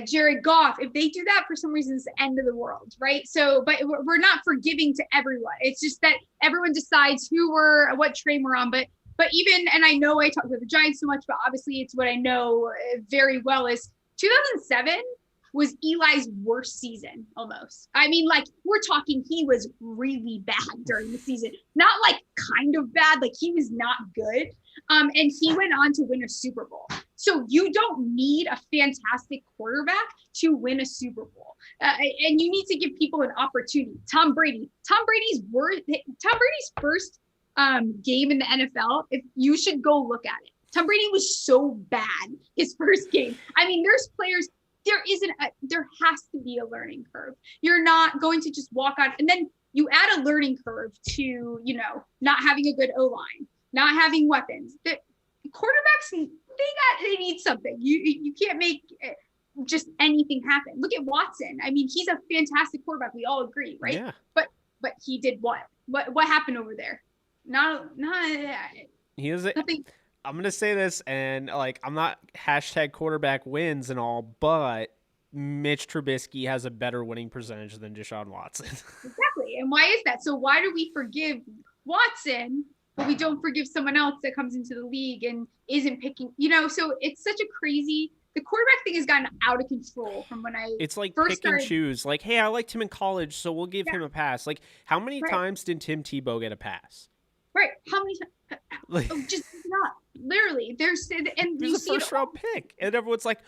[SPEAKER 2] Jared Goff, if they do that, for some reason, it's the end of the world, right? So, but we're not forgiving to everyone. It's just that everyone decides what train we're on. But even, and I know I talk about the Giants so much, but obviously it's what I know very well, is 2007 was Eli's worst season almost. I mean, like, we're talking, he was really bad during the season. Not like kind of bad, like he was not good. And he went on to win a Super Bowl. So you don't need a fantastic quarterback to win a Super Bowl. And you need to give people an opportunity. Tom Brady's first game in the NFL, if you should go look at it. Tom Brady was so bad his first game. I mean, there's players, there has to be a learning curve. You're not going to just walk on, and then you add a learning curve to, not having a good O-line, not having weapons. The quarterbacks, they need something. You can't make just anything happen. Look at Watson. I mean, he's a fantastic quarterback. We all agree, right? Yeah. But he did what? What happened over there? Not
[SPEAKER 1] he is nothing. I'm gonna say this, and I'm not #quarterback wins and all, but Mitch Trubisky has a better winning percentage than Deshaun Watson.
[SPEAKER 2] Exactly. And why is that? So why do we forgive Watson, but we don't forgive someone else that comes into the league and isn't picking, so it's such a crazy, the quarterback thing has gotten out of control from when I
[SPEAKER 1] It's like
[SPEAKER 2] first
[SPEAKER 1] pick and
[SPEAKER 2] started.
[SPEAKER 1] choose. Like, hey, I liked him in college, so we'll give him a pass. Like, how many
[SPEAKER 2] Right.
[SPEAKER 1] times did Tim Tebow get a pass?
[SPEAKER 2] Right. How many times?
[SPEAKER 1] Like,
[SPEAKER 2] Just not. Literally. And
[SPEAKER 1] he's
[SPEAKER 2] you
[SPEAKER 1] a
[SPEAKER 2] see
[SPEAKER 1] first round pick, and everyone's like,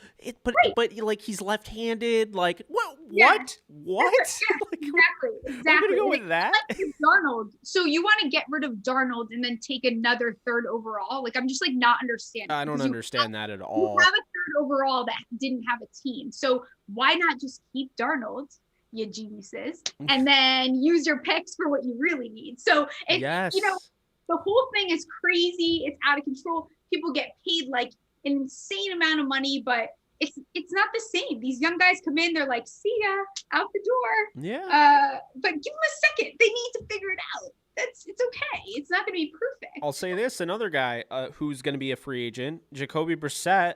[SPEAKER 1] but
[SPEAKER 2] Right.
[SPEAKER 1] but like he's left handed. Like, what?
[SPEAKER 2] Yeah.
[SPEAKER 1] What?
[SPEAKER 2] Yeah,
[SPEAKER 1] Like,
[SPEAKER 2] exactly.
[SPEAKER 1] I'm gonna go with that.
[SPEAKER 2] Like Darnold. So you want to get rid of Darnold and then take another third overall? Like, I'm just like not understanding.
[SPEAKER 1] I don't understand that at all.
[SPEAKER 2] You have a third overall that didn't have a team. So why not just keep Darnold, you geniuses, and then use your picks for what you really need? So it's,
[SPEAKER 1] Yes.
[SPEAKER 2] the whole thing is crazy. It's out of control. People get paid like an insane amount of money, but it's not the same. These young guys come in, they're like, see ya, out the door.
[SPEAKER 1] Yeah.
[SPEAKER 2] But give them a second. They need to figure it out. It's okay. It's not going to be perfect.
[SPEAKER 1] I'll say this: another guy who's going to be a free agent, Jacoby Brissett.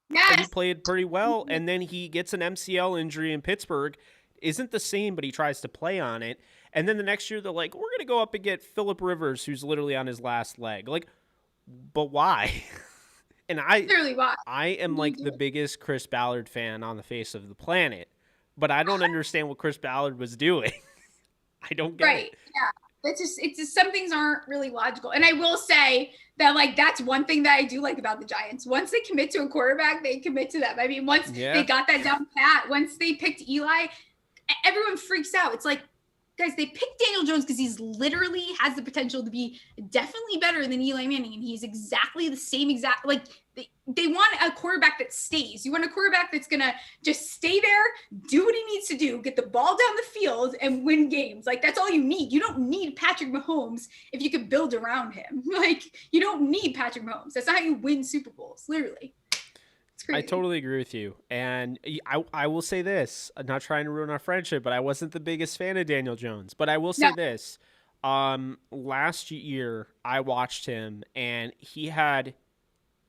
[SPEAKER 2] Yes.
[SPEAKER 1] He played pretty well, and then he gets an MCL injury in Pittsburgh. Isn't the same, but he tries to play on it. And then the next year, they're like, we're going to go up and get Phillip Rivers, who's literally on his last leg. Like, but why? And
[SPEAKER 2] Literally why?
[SPEAKER 1] I am like the biggest Chris Ballard fan on the face of the planet, but I don't understand what Chris Ballard was doing. I don't get it.
[SPEAKER 2] Yeah. It's just some things aren't really logical. And I will say that, like, that's one thing that I do like about the Giants. Once they commit to a quarterback, they commit to them. I mean, once they got that down pat, once they picked Eli, everyone freaks out. It's like, guys, they picked Daniel Jones because he's literally has the potential to be definitely better than Eli Manning. And he's exactly the same like they want a quarterback that stays. You want a quarterback that's going to just stay there, do what he needs to do, get the ball down the field and win games. Like, that's all you need. You don't need Patrick Mahomes if you could build around him. Like, you don't need Patrick Mahomes. That's not how you win Super Bowls, literally.
[SPEAKER 1] I totally agree with you. And I will say this, I'm not trying to ruin our friendship, but I wasn't the biggest fan of Daniel Jones. But I will say this. Last year, I watched him, and he had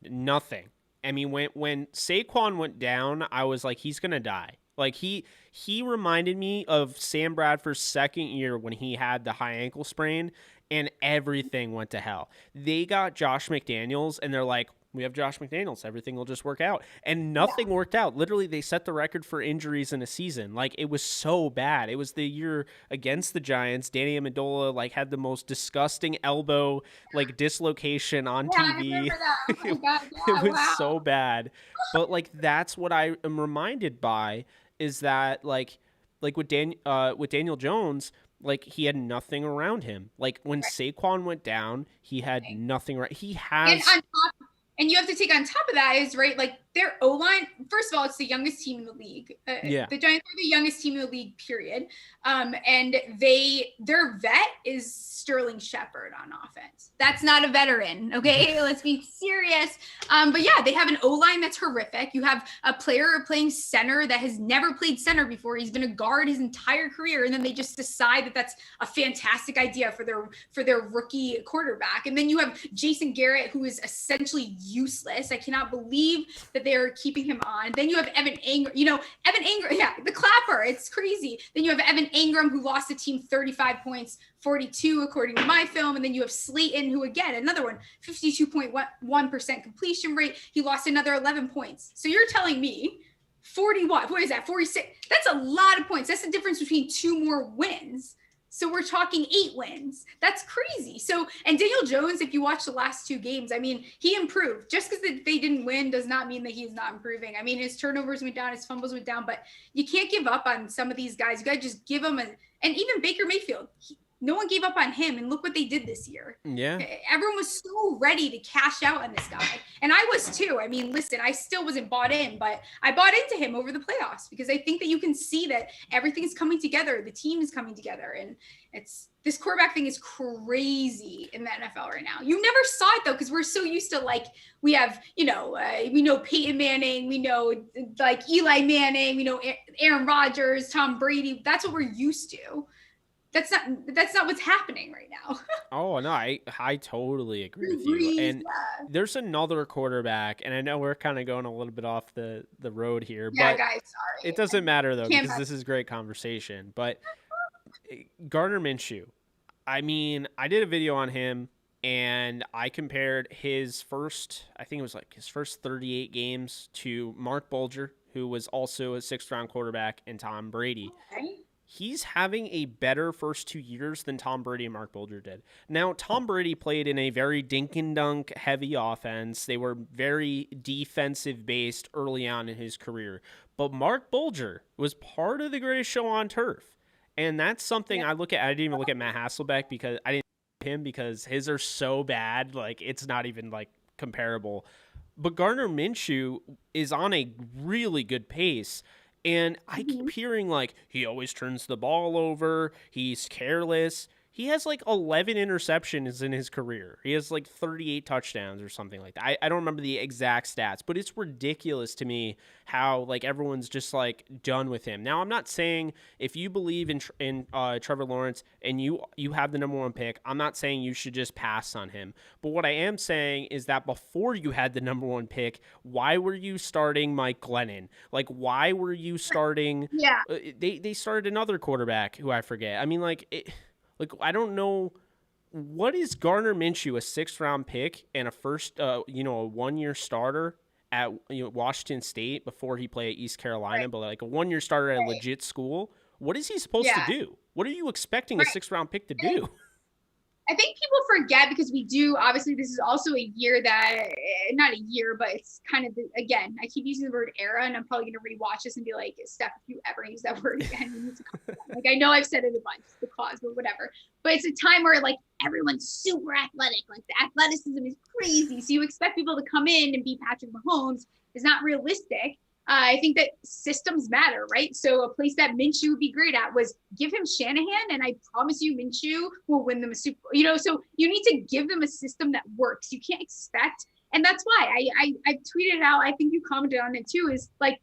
[SPEAKER 1] nothing. I mean, when Saquon went down, I was like, he's going to die. Like, he reminded me of Sam Bradford's second year when he had the high ankle sprain, and everything went to hell. They got Josh McDaniels, and they're like, we have Josh McDaniels. Everything will just work out. And nothing worked out. Literally, they set the record for injuries in a season. Like, it was so bad. It was the year against the Giants. Danny Amendola, like, had the most disgusting elbow, like, dislocation on TV.
[SPEAKER 2] I remember that. Oh my God. Yeah,
[SPEAKER 1] it was so bad. But, like, that's what I am reminded by is that, like with Daniel Jones, like, he had nothing around him. Like, when Saquon went down, he had nothing. He has...
[SPEAKER 2] And you have to take on top of that is, right, like, their O-line, first of all, it's the youngest team in the league. The Giants are the youngest team in the league, period. And their vet is Sterling Shepard on offense. That's not a veteran, okay? Let's be serious. But yeah, they have an O-line that's horrific. You have a player playing center that has never played center before. He's been a guard his entire career, and then they just decide that that's a fantastic idea for their rookie quarterback. And then you have Jason Garrett, who is essentially useless. I cannot believe that they're keeping him on. Then you have Evan Ingram, the clapper. It's crazy. Then you have Evan Ingram, who lost the team 35 points, 42 according to my film. And then you have Slayton, who, again, another one, 52.1% completion rate. He lost another 11 points. So you're telling me 41, what is that, 46? That's a lot of points. That's the difference between two more wins. So we're talking 8 wins. That's crazy. So, and Daniel Jones, if you watch the last 2 games, I mean, he improved. Just because they didn't win does not mean that he's not improving. I mean, his turnovers went down, his fumbles went down, but you can't give up on some of these guys. You got to just give them and even Baker Mayfield, no one gave up on him, and look what they did this year.
[SPEAKER 1] Yeah.
[SPEAKER 2] Everyone was so ready to cash out on this guy. And I was too. I mean, listen, I still wasn't bought in, but I bought into him over the playoffs because I think that you can see that everything's coming together. The team is coming together. And this quarterback thing is crazy in the NFL right now. You never saw it though, because we're so used to, like, we have, we know Peyton Manning, we know like Eli Manning, we know Aaron Rodgers, Tom Brady. That's what we're used to. That's not what's happening right now.
[SPEAKER 1] Oh no, I totally agree with you.
[SPEAKER 2] Breeze,
[SPEAKER 1] And
[SPEAKER 2] yeah.
[SPEAKER 1] there's another quarterback, and I know we're kind of going a little bit off the road here,
[SPEAKER 2] Yeah,
[SPEAKER 1] but
[SPEAKER 2] guys,
[SPEAKER 1] it
[SPEAKER 2] sorry.
[SPEAKER 1] doesn't matter though
[SPEAKER 2] Can't
[SPEAKER 1] because this is great conversation. But Gardner Minshew, I mean, I did a video on him and I compared his first, I think it was like his first 38 games to Mark Bulger, who was also a sixth round quarterback, and Tom Brady.
[SPEAKER 2] okay.
[SPEAKER 1] He's having a better first 2 years than Tom Brady and Mark Bulger did. Now, Tom Brady played in a very dink and dunk heavy offense. They were very defensive based early on in his career. But Mark Bulger was part of the greatest show on turf. And that's something
[SPEAKER 2] Yeah.
[SPEAKER 1] I look at. I didn't even look at Matt Hasselbeck because I didn't him because his are so bad. Like, it's not even like comparable. But Gardner Minshew is on a really good pace. And I
[SPEAKER 2] Mhm.
[SPEAKER 1] keep hearing like he always turns the ball over, he's careless. He has like 11 interceptions in his career. He has like 38 touchdowns or something like that. I don't remember the exact stats, but it's ridiculous to me how like everyone's just like done with him. Now, I'm not saying if you believe in Trevor Lawrence and you have the number one pick, I'm not saying you should just pass on him. But what I am saying is that before you had the number one pick, why were you starting Mike Glennon? Like, why were you starting?
[SPEAKER 2] Yeah.
[SPEAKER 1] They started another quarterback who I forget. I mean, like I don't know what is Gardner Minshew, a sixth round pick and a first, a 1 year starter at Washington State before he played at East Carolina,
[SPEAKER 2] Right.
[SPEAKER 1] but like a 1 year starter at a
[SPEAKER 2] Right.
[SPEAKER 1] legit school. What is he supposed to
[SPEAKER 2] Yeah.
[SPEAKER 1] do? What are you expecting a
[SPEAKER 2] Right.
[SPEAKER 1] sixth round pick to
[SPEAKER 2] And
[SPEAKER 1] do?
[SPEAKER 2] I think people forget because we do, obviously, this is also a year that, not a year, but it's kind of, again, I keep using the word era, and I'm probably going to rewatch this and be like, Steph, if you ever use that word again, you need to calm down. Like, I know I've said it a bunch, the cause, but whatever. But it's a time where, like, everyone's super athletic. Like, the athleticism is crazy. So you expect people to come in and be Patrick Mahomes is not realistic. I think that systems matter, right? So a place that Minshew would be great at was give him Shanahan, and I promise you Minshew will win them a Super Bowl. So you need to give them a system that works. You can't expect, and that's why I tweeted out, I think you commented on it too, is like,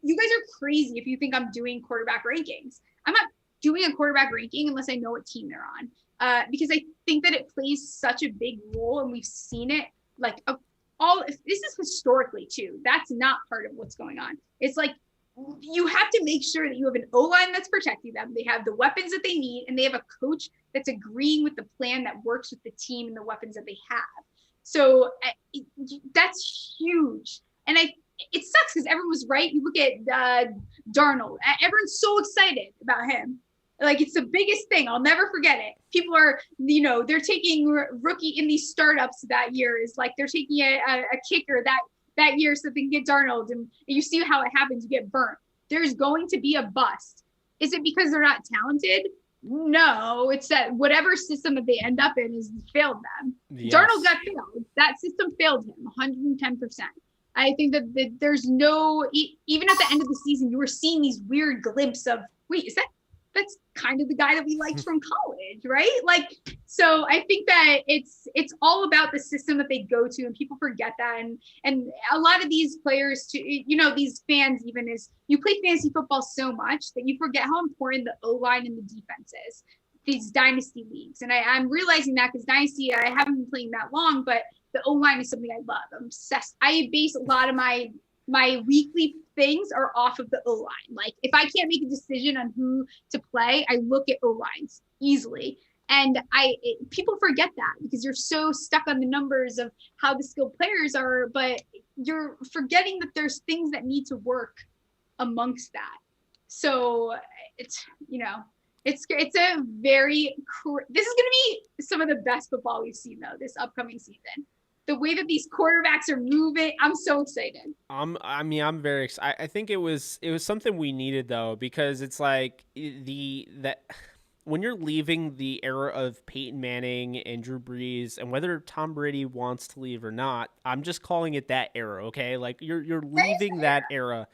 [SPEAKER 2] you guys are crazy if you think I'm doing quarterback rankings. I'm not doing a quarterback ranking unless I know what team they're on, because I think that it plays such a big role, and we've seen it like this is historically too. That's not part of what's going on. It's like you have to make sure that you have an O-line that's protecting them. They have the weapons that they need, and they have a coach that's agreeing with the plan that works with the team and the weapons that they have. So that's huge. And it sucks because everyone was right. You look at Darnold. Everyone's so excited about him. Like, it's the biggest thing. I'll never forget it. People are, they're taking rookie in these startups that year is like they're taking a kicker that year so they can get Darnold. And you see how it happens. You get burnt. There's going to be a bust. Is it because they're not talented? No, it's that whatever system that they end up in has failed them.
[SPEAKER 1] Yes.
[SPEAKER 2] Darnold got failed. That system failed him 110%. I think that there's no, even at the end of the season, you were seeing these weird glimpses of, wait, that's kind of the guy that we liked from college, right? Like, so I think that it's all about the system that they go to, and people forget that. And a lot of these players too, these fans, even is you play fantasy football so much that you forget how important the O-line and the defense is, these dynasty leagues. And I'm realizing that because dynasty, I haven't been playing that long, but the O-line is something I love. I'm obsessed. I base a lot of my weekly things are off of the O-line. Like, if I can't make a decision on who to play, I look at O-lines easily. And people forget that because you're so stuck on the numbers of how the skilled players are, but you're forgetting that there's things that need to work amongst that. So it's a very, this is going to be some of the best football we've seen though, this upcoming season. The way that these quarterbacks are moving, I'm so excited.
[SPEAKER 1] I'm very excited. I think it was something we needed though, because it's like that when you're leaving the era of Peyton Manning and Drew Brees, and whether Tom Brady wants to leave or not, I'm just calling it that era. Okay, like you're leaving that era.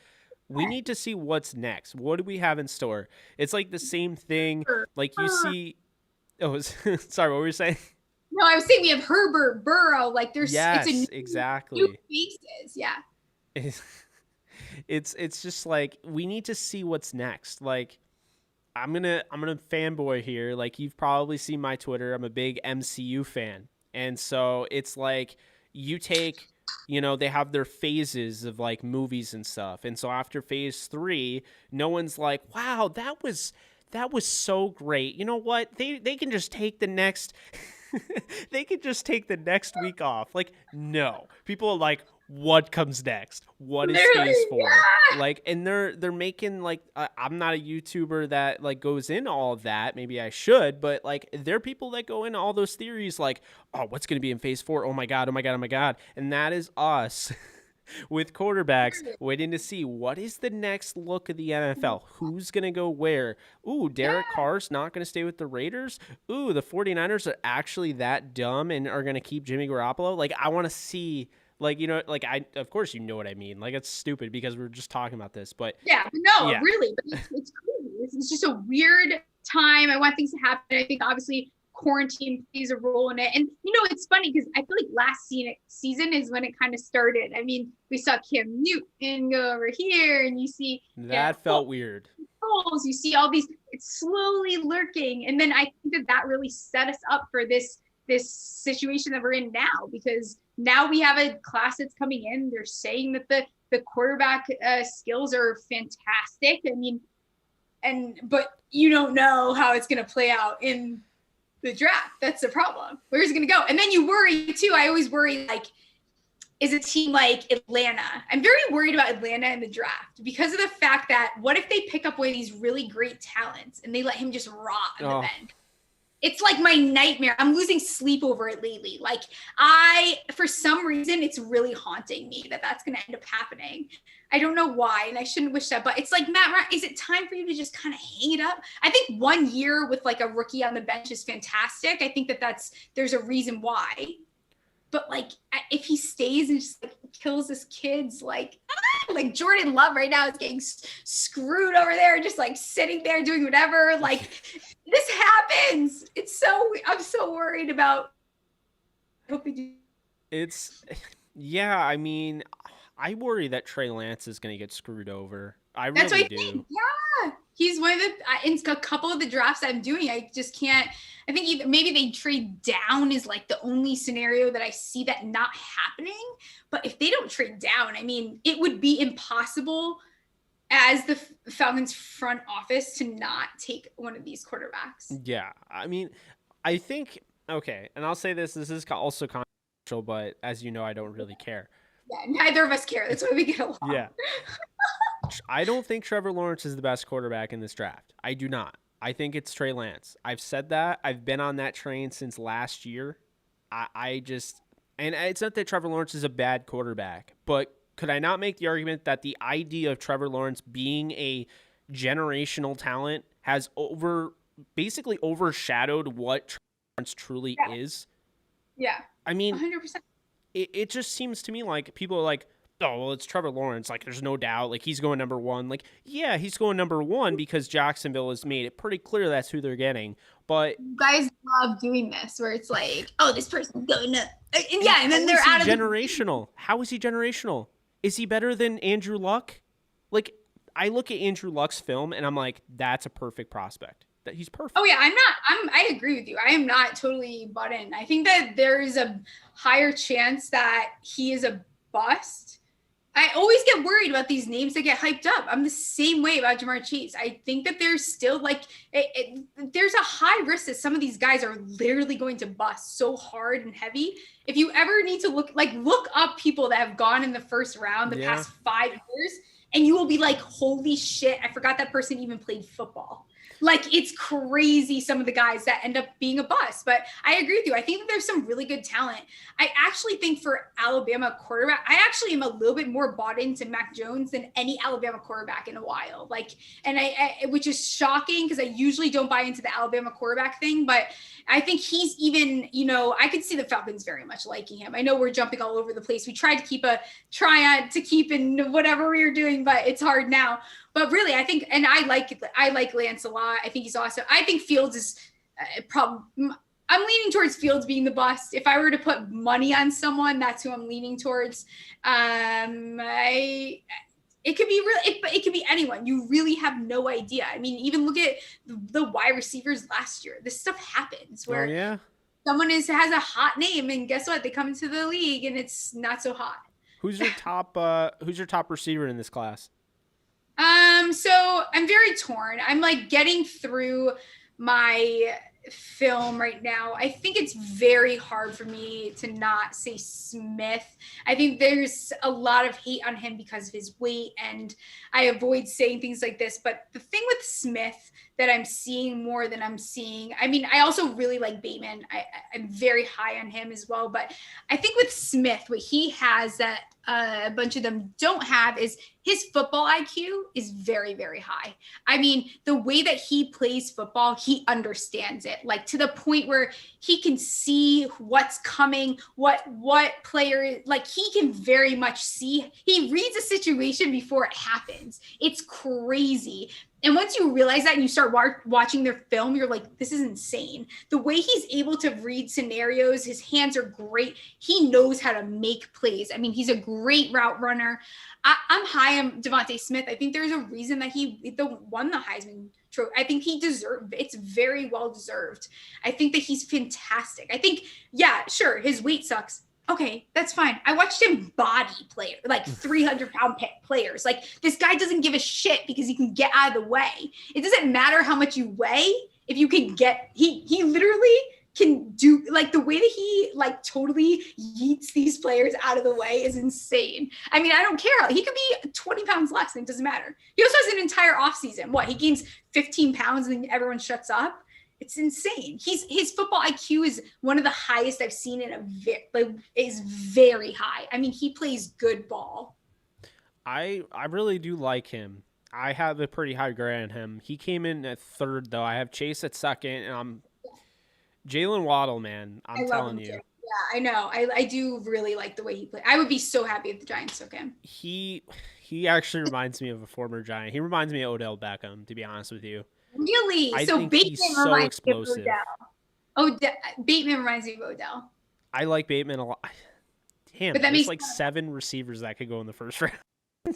[SPEAKER 1] We need to see what's next. What do we have in store? It's like the same thing. Like you see. Oh, sorry. What were you saying?
[SPEAKER 2] No, I was saying we have Herbert, Burrow. Like there's,
[SPEAKER 1] yes,
[SPEAKER 2] it's
[SPEAKER 1] exactly.
[SPEAKER 2] New faces. Yeah.
[SPEAKER 1] It's just like we need to see what's next. Like I'm gonna fanboy here. Like, you've probably seen my Twitter. I'm a big MCU fan. And so it's like you take, they have their phases of like movies and stuff. And so after phase 3, no one's like, "Wow, that was so great." You know what? They can just take the next they could just take the next week off. Like, no. People are like, what comes next? What is
[SPEAKER 2] Literally,
[SPEAKER 1] phase 4?
[SPEAKER 2] yeah.
[SPEAKER 1] Like, and they're making like I'm not a YouTuber that like goes into all of that. Maybe I should, but like there are people that go into all those theories like, oh, what's gonna be in phase 4? Oh my god, oh my god, oh my god. And that is us with quarterbacks waiting to see what is the next look of the NFL. Who's going to go where? Ooh, Derek
[SPEAKER 2] Yeah.
[SPEAKER 1] Carr's not going to stay with the Raiders. Ooh, the 49ers are actually that dumb and are going to keep Jimmy Garoppolo. Like, I want to see, like, like, of course, you know what I mean. Like, it's stupid because we are just talking about this, but
[SPEAKER 2] Yeah, but no,
[SPEAKER 1] yeah.
[SPEAKER 2] really, but it's crazy. It's just a weird time. I want things to happen. I think obviously quarantine plays a role in it. And it's funny because I feel like last season is when it kind of started. I mean, we saw Cam Newton go over here, and you see
[SPEAKER 1] That felt weird.
[SPEAKER 2] Foles, you see all these. It's slowly lurking, and then I think that really set us up for this situation that we're in now, because now we have a class that's coming in. They're saying that the quarterback skills are fantastic. I mean, but you don't know how it's going to play out in the draft. That's the problem. Where's it going to go? And then you worry too. I always worry, like, is a team like Atlanta. I'm very worried about Atlanta in the draft because of the fact that what if they pick up one of these really great talents and they let him just rot on the bench? It's like my nightmare. I'm losing sleep over it lately. Like, for some reason, it's really haunting me that that's going to end up happening. I don't know why, and I shouldn't wish that, but it's like, Matt, is it time for you to just kind of hang it up? I think 1 year with like a rookie on the bench is fantastic. I think there's a reason why. But like, if he stays and just like kills his kids, like Jordan Love right now is getting screwed over there, just like sitting there doing whatever. Like, this happens. I'm so worried about. I hope we do.
[SPEAKER 1] Yeah. I mean, I worry that Trey Lance is going to get screwed over.
[SPEAKER 2] That's
[SPEAKER 1] really
[SPEAKER 2] what I
[SPEAKER 1] do.
[SPEAKER 2] think. Yeah, he's one of in a couple of the drafts I'm doing. I just can't. I think maybe they trade down is like the only scenario that I see that not happening. But if they don't trade down, I mean, it would be impossible as the Falcons front office to not take one of these quarterbacks.
[SPEAKER 1] Yeah, I mean, I think, okay, and I'll say this is also controversial, but as you know, I don't really care.
[SPEAKER 2] Yeah, neither of us care. That's why we get along.
[SPEAKER 1] Yeah. I don't think Trevor Lawrence is the best quarterback in this draft. I do not. I think it's Trey Lance. I've said that. I've been on that train since last year. I just, and it's not that Trevor Lawrence is a bad quarterback, but could I not make the argument that the idea of Trevor Lawrence being a generational talent has basically overshadowed what Trevor Lawrence truly is?
[SPEAKER 2] Yeah.
[SPEAKER 1] I mean,
[SPEAKER 2] 100%.
[SPEAKER 1] It just seems to me like people are like, oh, well, it's Trevor Lawrence. Like, there's no doubt. Like, he's going number 1. Like, yeah, he's going number 1 because Jacksonville has made it pretty clear that's who they're getting. But
[SPEAKER 2] you guys love doing this, where it's like, oh, this person's going up. And then they're out of
[SPEAKER 1] generational. How is he generational? Is he better than Andrew Luck? Like, I look at Andrew Luck's film and I'm like, that's a perfect prospect. That he's perfect.
[SPEAKER 2] Oh yeah, I agree with you. I am not totally bought in. I think that there is a higher chance that he is a bust. I always get worried about these names that get hyped up. I'm the same way about Ja'Marr Chase. I think that there's still like, there's a high risk that some of these guys are literally going to bust so hard and heavy. If you ever need to look up people that have gone in the first round the past 5 years, and you will be like, holy shit, I forgot that person even played football. Like, it's crazy, some of the guys that end up being a bust. But I agree with you. I think that there's some really good talent. I actually think for Alabama quarterback, I actually am a little bit more bought into Mac Jones than any Alabama quarterback in a while. Like, and I which is shocking because I usually don't buy into the Alabama quarterback thing. But I think he's even, I could see the Falcons very much liking him. I know we're jumping all over the place. We tried to keep in whatever we were doing, but it's hard now. But really, I think, and I like Lance a lot. I think he's awesome. I think Fields is I'm leaning towards Fields being the bust. If I were to put money on someone, that's who I'm leaning towards. It's It could be it could be anyone. You really have no idea. I mean, even look at the wide receivers last year. This stuff happens where someone has a hot name, and guess what? They come into the league and it's not so hot.
[SPEAKER 1] Who's your top receiver in this class?
[SPEAKER 2] So I'm very torn. I'm like getting through my film right now. I think it's very hard for me to not say Smith. I think there's a lot of hate on him because of his weight, and I avoid saying things like this. But the thing with Smith that I'm seeing more than I'm seeing, I mean, I also really like Bateman. I'm very high on him as well. But I think with Smith, what he has that a bunch of them don't have is his football IQ is very, very high. I mean, the way that he plays football, he understands it, like to the point where he can see what's coming, what player, like he can very much see. He reads a situation before it happens. It's crazy. And once you realize that and you start watching their film, you're like, this is insane. The way he's able to read scenarios, his hands are great. He knows how to make plays. I mean, he's a great route runner. I'm high on Devontae Smith. I think there's a reason that he won the Heisman Trophy. I think he deserved it. It's very well deserved. I think that he's fantastic. I think, yeah, sure, his weight sucks. Okay, that's fine. I watched him body player, like 300-pound players. Like, this guy doesn't give a shit because he can get out of the way. It doesn't matter how much you weigh. If you can get, he literally can do, like, the way that he, like, totally yeets these players out of the way is insane. I mean, I don't care. He could be 20 pounds less, and it doesn't matter. He also has an entire offseason. What, he gains 15 pounds and then everyone shuts up? It's insane. His football IQ is one of the highest I've seen is very high. I mean, he plays good ball.
[SPEAKER 1] I really do like him. I have a pretty high grade on him. He came in at third, though. I have Chase at second, and Jalen Waddle, man. I'm telling you. Too.
[SPEAKER 2] Yeah, I know. I do really like the way he plays. I would be so happy if the Giants took him.
[SPEAKER 1] He actually reminds me of a former Giant. He reminds me of Odell Beckham, to be honest with you.
[SPEAKER 2] Really?
[SPEAKER 1] I
[SPEAKER 2] so
[SPEAKER 1] think
[SPEAKER 2] Bateman
[SPEAKER 1] he's so
[SPEAKER 2] reminds
[SPEAKER 1] explosive.
[SPEAKER 2] me of Odell. Bateman reminds me of Odell.
[SPEAKER 1] I like Bateman a lot. Damn, but there's like 7 receivers that could go in the first round.
[SPEAKER 2] Yeah,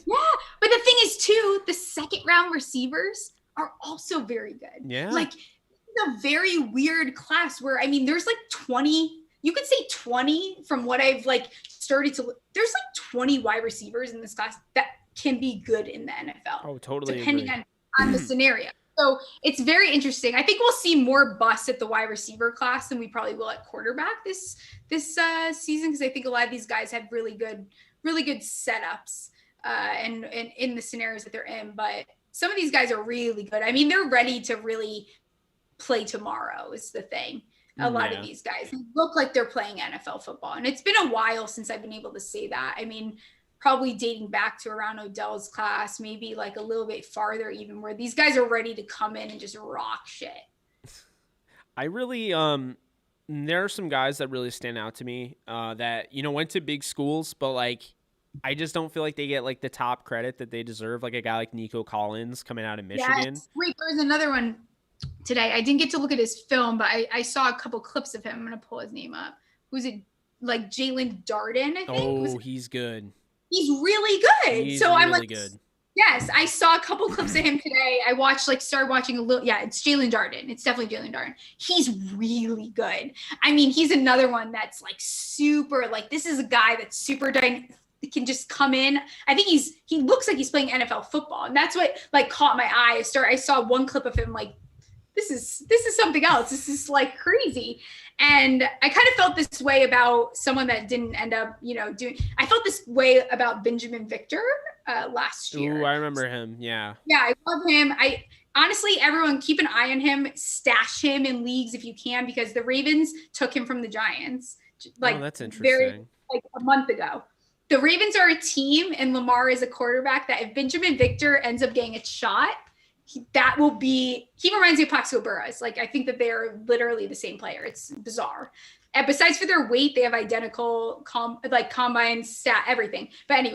[SPEAKER 2] but the thing is, too, the second round receivers are also very good.
[SPEAKER 1] Yeah.
[SPEAKER 2] Like, it's a very weird class where, I mean, there's like 20, you could say 20 from what I've like started to, there's like 20 wide receivers in this class that can be good in the NFL.
[SPEAKER 1] Oh, totally.
[SPEAKER 2] Depending on the scenario. So it's very interesting. I think we'll see more busts at the wide receiver class than we probably will at quarterback this season, because I think a lot of these guys have really good setups and in the scenarios that they're in. But some of these guys are really good. I mean, they're ready to really play tomorrow is the thing. A lot of these guys look like they're playing NFL football, and it's been a while since I've been able to say that. I mean, probably dating back to around Odell's class, maybe like a little bit farther even, where these guys are ready to come in and just rock shit.
[SPEAKER 1] I really, there are some guys that really stand out to me that, went to big schools, but like, I just don't feel like they get like the top credit that they deserve. Like a guy like Nico Collins coming out of Michigan.
[SPEAKER 2] Yes. Wait, there's another one today. I didn't get to look at his film, but I saw a couple clips of him. I'm going to pull his name up. Who's it? Like Jalen Darden, I think.
[SPEAKER 1] Oh, he's good.
[SPEAKER 2] He's really good.
[SPEAKER 1] He's
[SPEAKER 2] so
[SPEAKER 1] really
[SPEAKER 2] I'm like,
[SPEAKER 1] good.
[SPEAKER 2] Yes, I saw a couple clips of him today. I started watching a little. Yeah, it's Jalen Darden. It's definitely Jalen Darden. He's really good. I mean, he's another one that's like super, like this is a guy that's super can just come in. I think he looks like he's playing NFL football. And that's what like caught my eye. I saw one clip of him like, this is something else. This is like crazy. And I kind of felt this way about someone that didn't end up, I felt this way about Benjamin Victor last year.
[SPEAKER 1] Ooh, I remember him. Yeah.
[SPEAKER 2] Yeah, I love him. Honestly, everyone keep an eye on him, stash him in leagues if you can, because the Ravens took him from the Giants. Like,
[SPEAKER 1] that's interesting.
[SPEAKER 2] Like a month ago. The Ravens are a team and Lamar is a quarterback that if Benjamin Victor ends up getting a shot, he reminds me of Plaxico Burress. Like, I think that they are literally the same player. It's bizarre. And besides for their weight, they have identical combine stat, everything. But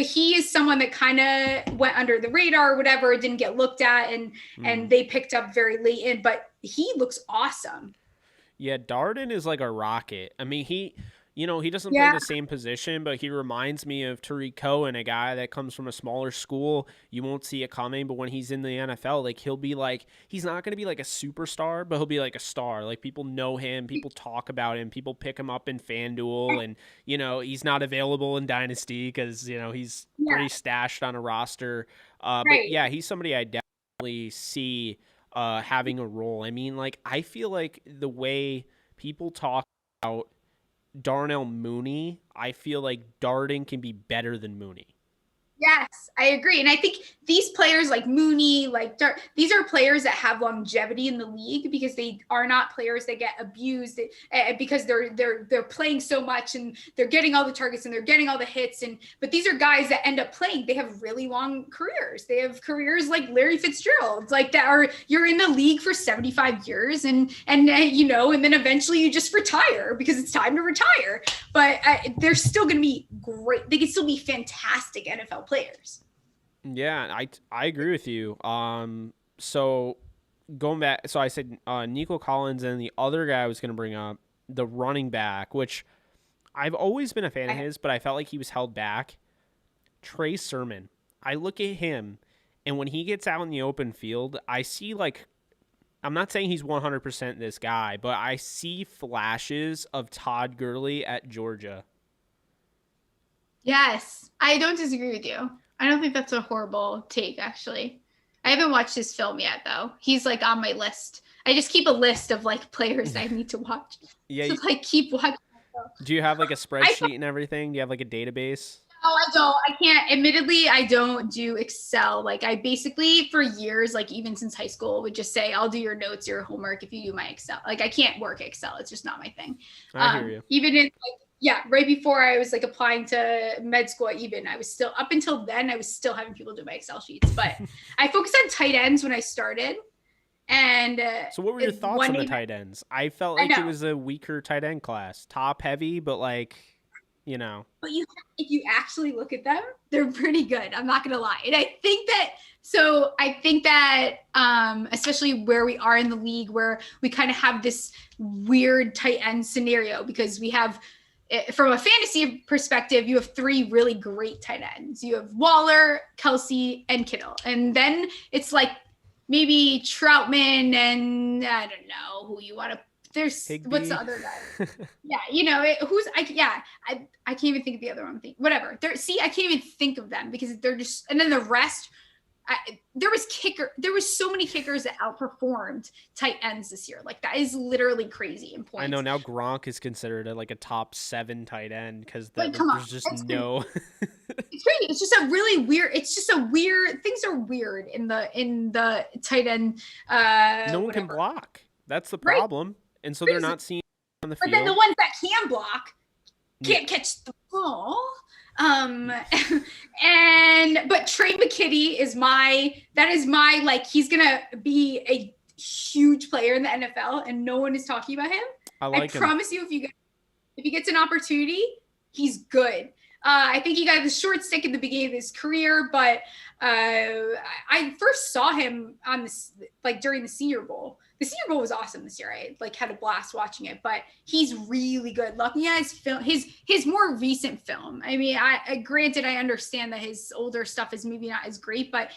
[SPEAKER 2] he is someone that kind of went under the radar or whatever, didn't get looked at, and they picked up very late in, but he looks awesome.
[SPEAKER 1] Yeah, Darden is like a rocket. I mean, He doesn't play
[SPEAKER 2] Yeah,
[SPEAKER 1] the same position, but he reminds me of Tariq Cohen, a guy that comes from a smaller school. You won't see it coming, but when he's in the NFL, like he'll be like, he's not going to be like a superstar, but he'll be like a star. Like people know him, people talk about him, people pick him up in FanDuel, and he's not available in Dynasty because he's
[SPEAKER 2] yeah,
[SPEAKER 1] pretty stashed on a roster. But
[SPEAKER 2] right.
[SPEAKER 1] yeah, he's somebody I definitely see having a role. I mean, like I feel like the way people talk about Darnell Mooney, I feel like Darden can be better than Mooney.
[SPEAKER 2] Yes, I agree. And I think these players like Mooney, these are players that have longevity in the league because they are not players that get abused because they're playing so much and they're getting all the targets and they're getting all the hits. But these are guys that end up playing. They have really long careers. They have careers like Larry Fitzgerald, like you're in the league for 75 years and then eventually you just retire because it's time to retire. But they're still going to be great. They can still be fantastic NFL players.
[SPEAKER 1] Yeah, I agree with you. So going back, so I said Nico Collins, and the other guy I was going to bring up, the running back, which I've always been a fan of his, but I felt like he was held back. Trey Sermon. I look at him, and when he gets out in the open field, I see I'm not saying he's 100% this guy, but I see flashes of Todd Gurley at Georgia.
[SPEAKER 2] Yes, I don't disagree with you. I don't think that's a horrible take, actually. I haven't watched his film yet, though. He's like on my list. I just keep a list of like players I need to watch.
[SPEAKER 1] Yeah.
[SPEAKER 2] So like keep watching.
[SPEAKER 1] Do you have like a spreadsheet and everything? Do you have like a database?
[SPEAKER 2] No, I don't. I can't. Admittedly, I don't do Excel. Like I basically for years, like even since high school, would just say, "I'll do your notes, your homework if you do my Excel." Like I can't work Excel. It's just not my thing.
[SPEAKER 1] I hear you.
[SPEAKER 2] Even in right before I was like applying to med school, I was still up until then. I was still having people do my Excel sheets, but I focused on tight ends when I started. And
[SPEAKER 1] so, what were your thoughts on the tight ends? I felt like it was a weaker tight end class, top heavy, but like.
[SPEAKER 2] But if you actually look at them, they're pretty good. I'm not gonna lie. And I think that especially where we are in the league, where we kind of have this weird tight end scenario because we have, from a fantasy perspective, you have three really great tight ends. You have Waller, Kelsey, and Kittle, and then it's like maybe Troutman and I don't know who you want to. There's
[SPEAKER 1] Higby.
[SPEAKER 2] What's the other guy? Yeah, I can't even think of the other one. Whatever. I can't even think of them because they're just. And then the rest, there was so many kickers that outperformed tight ends this year. Like that is literally crazy in points.
[SPEAKER 1] I know now Gronk is considered a top 7 tight end because there's just no.
[SPEAKER 2] It's crazy. It's just a really weird. It's just a weird. Things are weird in the tight end.
[SPEAKER 1] No one can block. That's the problem. Right. And so they're not seen on the field.
[SPEAKER 2] But then the ones that can block can't catch the ball. But Trey McKitty is my he's gonna be a huge player in the NFL, and no one is talking about him. I promise you, if he gets an opportunity, he's good. I think he got the short stick at the beginning of his career, but I first saw him on this during the Senior Bowl. The Senior Bowl was awesome this year. I had a blast watching it, but he's really good. Looking at his film, his more recent film. I mean, granted, I understand that his older stuff is maybe not as great, but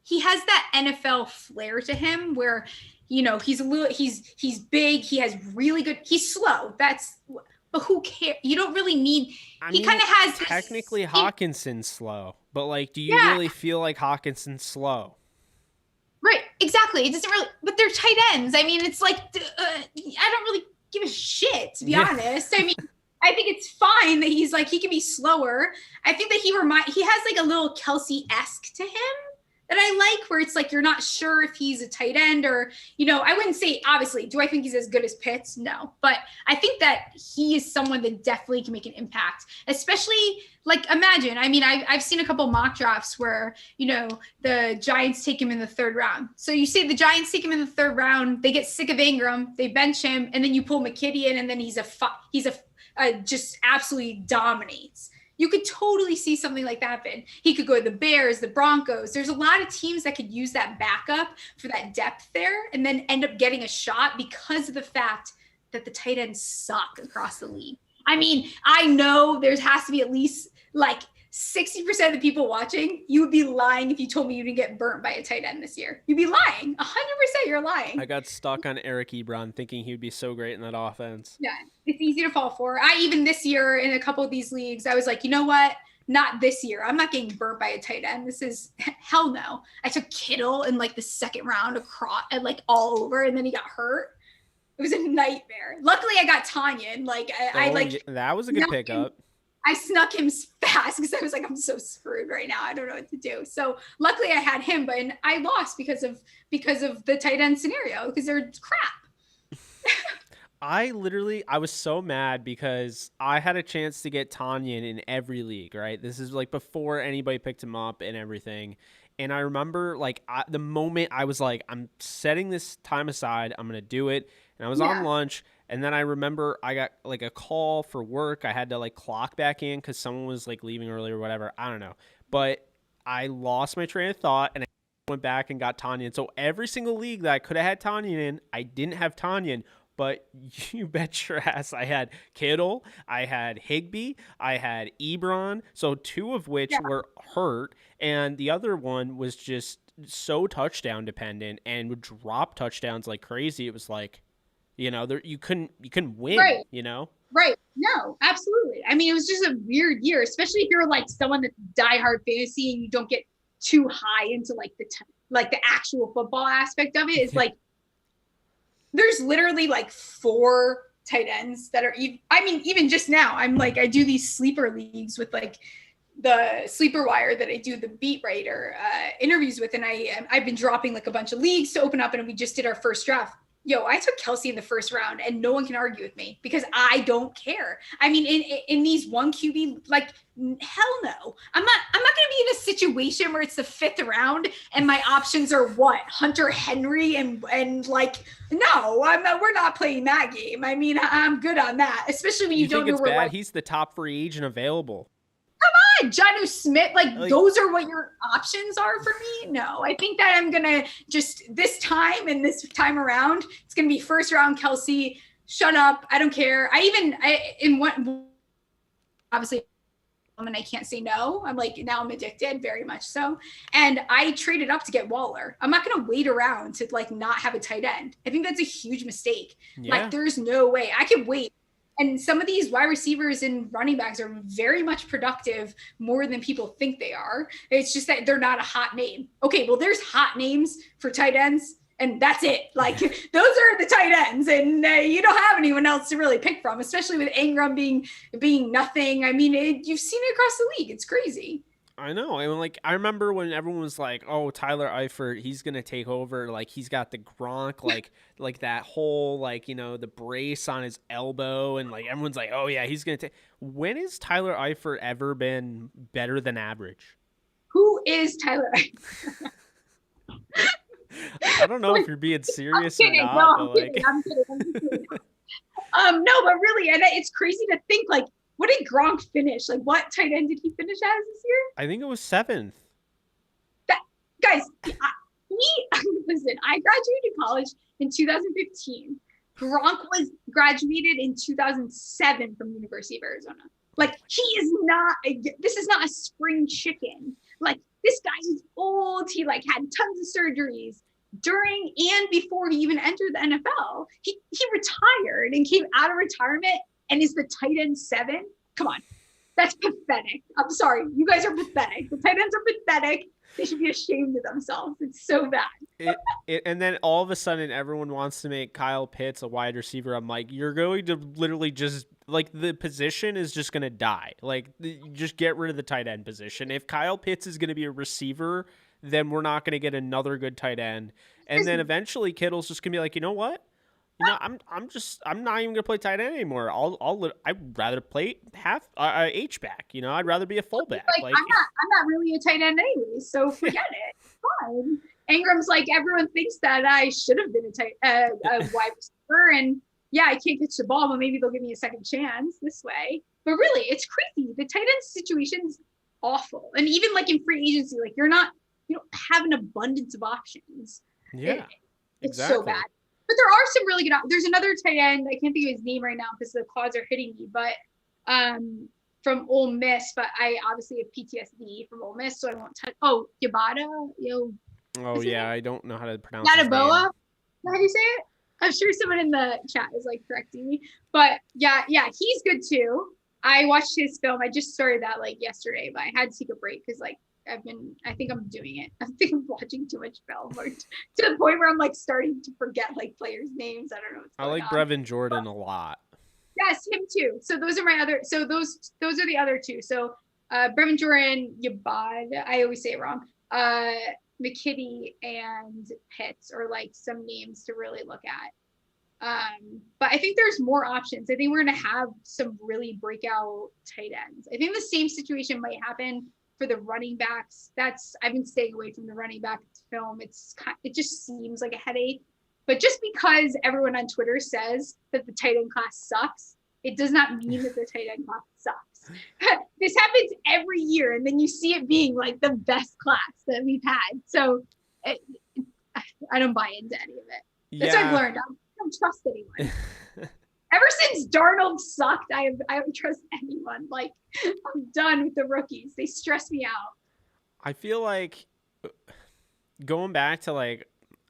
[SPEAKER 2] he has that NFL flair to him where, he's big. He has really good. He's slow. But who cares? You don't really need. He kind of has
[SPEAKER 1] technically Hawkinson's slow, but do you really feel like Hawkinson's slow?
[SPEAKER 2] Right, exactly. It doesn't really, but they're tight ends. I mean, it's I don't really give a shit, to be honest. I mean, I think it's fine that he's he can be slower. I think that he has a little Kelsey-esque to him that I like, where it's you're not sure if he's a tight end or, I wouldn't say, obviously, do I think he's as good as Pitts? No, but I think that he is someone that definitely can make an impact, especially imagine, I mean, I've seen a couple mock drafts where, the Giants take him in the 3rd round. So you say the Giants take him in the 3rd round, they get sick of Ingram, they bench him, and then you pull McKitty in, and then he's just absolutely dominates. You could totally see something like that happen. He could go to the Bears, the Broncos. There's a lot of teams that could use that backup for that depth there and then end up getting a shot because of the fact that the tight ends suck across the league. I mean, I know there has to be at least like 60% of the people watching, you would be lying if you told me you didn't get burnt by a tight end this year. You'd be lying. 100% you're lying.
[SPEAKER 1] I got stuck on Eric Ebron thinking he would be so great in that offense.
[SPEAKER 2] Yeah, it's easy to fall for. Even this year in a couple of these leagues, I was like, you know what? Not this year. I'm not getting burnt by a tight end. This is hell no. I took Kittle in like the second round across and like all over, and then he got hurt. It was a nightmare. Luckily, I got Tanyan. Like I like
[SPEAKER 1] that was a good pickup.
[SPEAKER 2] I snuck him fast because I was like, I'm so screwed right now. I don't know what to do. So luckily, I had him, but I lost because of the tight end scenario because they're crap.
[SPEAKER 1] I was so mad because I had a chance to get Tanyan in every league, right? This is like before anybody picked him up and everything. And I remember like the moment I was like, I'm setting this time aside, I'm going to do it. And I was on lunch. And then I remember I got like a call for work. I had to like clock back in because someone was like leaving early or whatever. I don't know. But I lost my train of thought and I went back and got Tanyan. So every single league that I could have had Tanyan in, I didn't have Tanyan. But you bet your ass I had Kittle, I had Higbee, I had Ebron, so two of which were hurt, and the other one was just so touchdown dependent and would drop touchdowns like crazy. It was like, you couldn't win,
[SPEAKER 2] right.
[SPEAKER 1] Right.
[SPEAKER 2] No, absolutely. I mean, it was just a weird year, especially if you're like someone that's diehard fantasy and you don't get too high into like the actual football aspect of it. It's like, there's literally like 4 tight ends that are, even just now, I'm like, I do these sleeper leagues with like the sleeper wire that I do the beat writer interviews with. And I've been dropping like a bunch of leagues to open up, and we just did our first draft. I took Kelsey in the first round, and no one can argue with me because I don't care. I mean, in these 1 QB, like, hell no. I'm not going to be in a situation where it's the 5th round and my options are what? Hunter Henry and like, no, we're not playing that game. I mean, I'm good on that, especially when you don't know
[SPEAKER 1] it's
[SPEAKER 2] where
[SPEAKER 1] bad.
[SPEAKER 2] like,
[SPEAKER 1] He's the top free agent available.
[SPEAKER 2] Jonnu Smith, like those are what your options are for me? No, I think that I'm going to just this time around, it's going to be first round Kelsey, shut up. I don't care. Obviously, and I can't say no. I'm like, now I'm addicted, very much so. And I traded up to get Waller. I'm not going to wait around to like not have a tight end. I think that's a huge mistake. Yeah. Like there's no way I could wait. And some of these wide receivers and running backs are very much productive, more than people think they are. It's just that they're not a hot name. Okay, well, there's hot names for tight ends, and that's it. Like, those are the tight ends, and you don't have anyone else to really pick from, especially with Ingram being nothing. I mean, you've seen it across the league. It's crazy.
[SPEAKER 1] I know. I mean, like, I remember when everyone was like, "Oh, Tyler Eifert, he's gonna take over." Like, he's got the Gronk, like that whole, like, the brace on his elbow, and like everyone's like, "Oh yeah, he's gonna take." When has Tyler Eifert ever been better than average?
[SPEAKER 2] Who is Tyler Eifert?
[SPEAKER 1] I don't know if you're being serious or not.
[SPEAKER 2] No, I'm kidding. No, but really, and it's crazy to think like. What did Gronk finish? Like, what tight end did he finish as this year?
[SPEAKER 1] I think it was 7th.
[SPEAKER 2] Guys, listen, I graduated college in 2015. Gronk was graduated in 2007 from University of Arizona. Like, this is not a spring chicken. Like, this guy is old. He, like, had tons of surgeries during and before he even entered the NFL. He retired and came out of retirement and is the tight end 7? Come on. That's pathetic. I'm sorry. You guys are pathetic. The tight ends are pathetic. They should be ashamed of themselves. It's so bad.
[SPEAKER 1] And then all of a sudden, everyone wants to make Kyle Pitts a wide receiver. I'm like, you're going to literally just, like, the position is just going to die. Like, just get rid of the tight end position. If Kyle Pitts is going to be a receiver, then we're not going to get another good tight end. And then eventually Kittle's just going to be like, you know what? I'm not even gonna play tight end anymore. I'd rather play half H back. I'd rather be a fullback.
[SPEAKER 2] Like I'm not really a tight end anyway, so forget it. Fine. Ingram's like everyone thinks that I should have been a wide receiver, and yeah, I can't catch the ball, but maybe they'll give me a second chance this way. But really, it's crazy. The tight end situation's awful, and even like in free agency, like you don't have an abundance of options.
[SPEAKER 1] Yeah,
[SPEAKER 2] it's so bad. But there are some really good. There's another tight end. I can't think of his name right now because the claws are hitting me. But from Ole Miss, but I obviously have PTSD from Ole Miss, so I won't touch. Oh, Yabata,
[SPEAKER 1] Oh yeah, I don't know how to pronounce his
[SPEAKER 2] Yadaboa.
[SPEAKER 1] name.
[SPEAKER 2] How do you say it? I'm sure someone in the chat is like correcting me, but yeah, he's good too. I watched his film. I just started that like yesterday, but I had to take a break because like I think I'm doing it. I think I'm watching too much film to the point where I'm like starting to forget like players' names. I don't know what's
[SPEAKER 1] I
[SPEAKER 2] going
[SPEAKER 1] like
[SPEAKER 2] on.
[SPEAKER 1] Brevin Jordan a lot.
[SPEAKER 2] Yes, him too. So those are my other. So those are the other two. So Brevin Jordan, Yabad. I always say it wrong. McKitty and Pitts are like some names to really look at. But I think there's more options. I think we're going to have some really breakout tight ends. I think the same situation might happen for the running backs. I've been staying away from the running back film. It just seems like a headache. But just because everyone on Twitter says that the tight end class sucks, it does not mean that the tight end class sucks. This happens every year, and then you see it being like the best class that we've had. So I don't buy into any of it. That's what I've learned. I don't trust anyone. Ever since Darnold sucked, I don't trust anyone. Like, I'm done with the rookies. They stress me out.
[SPEAKER 1] I feel like going back to like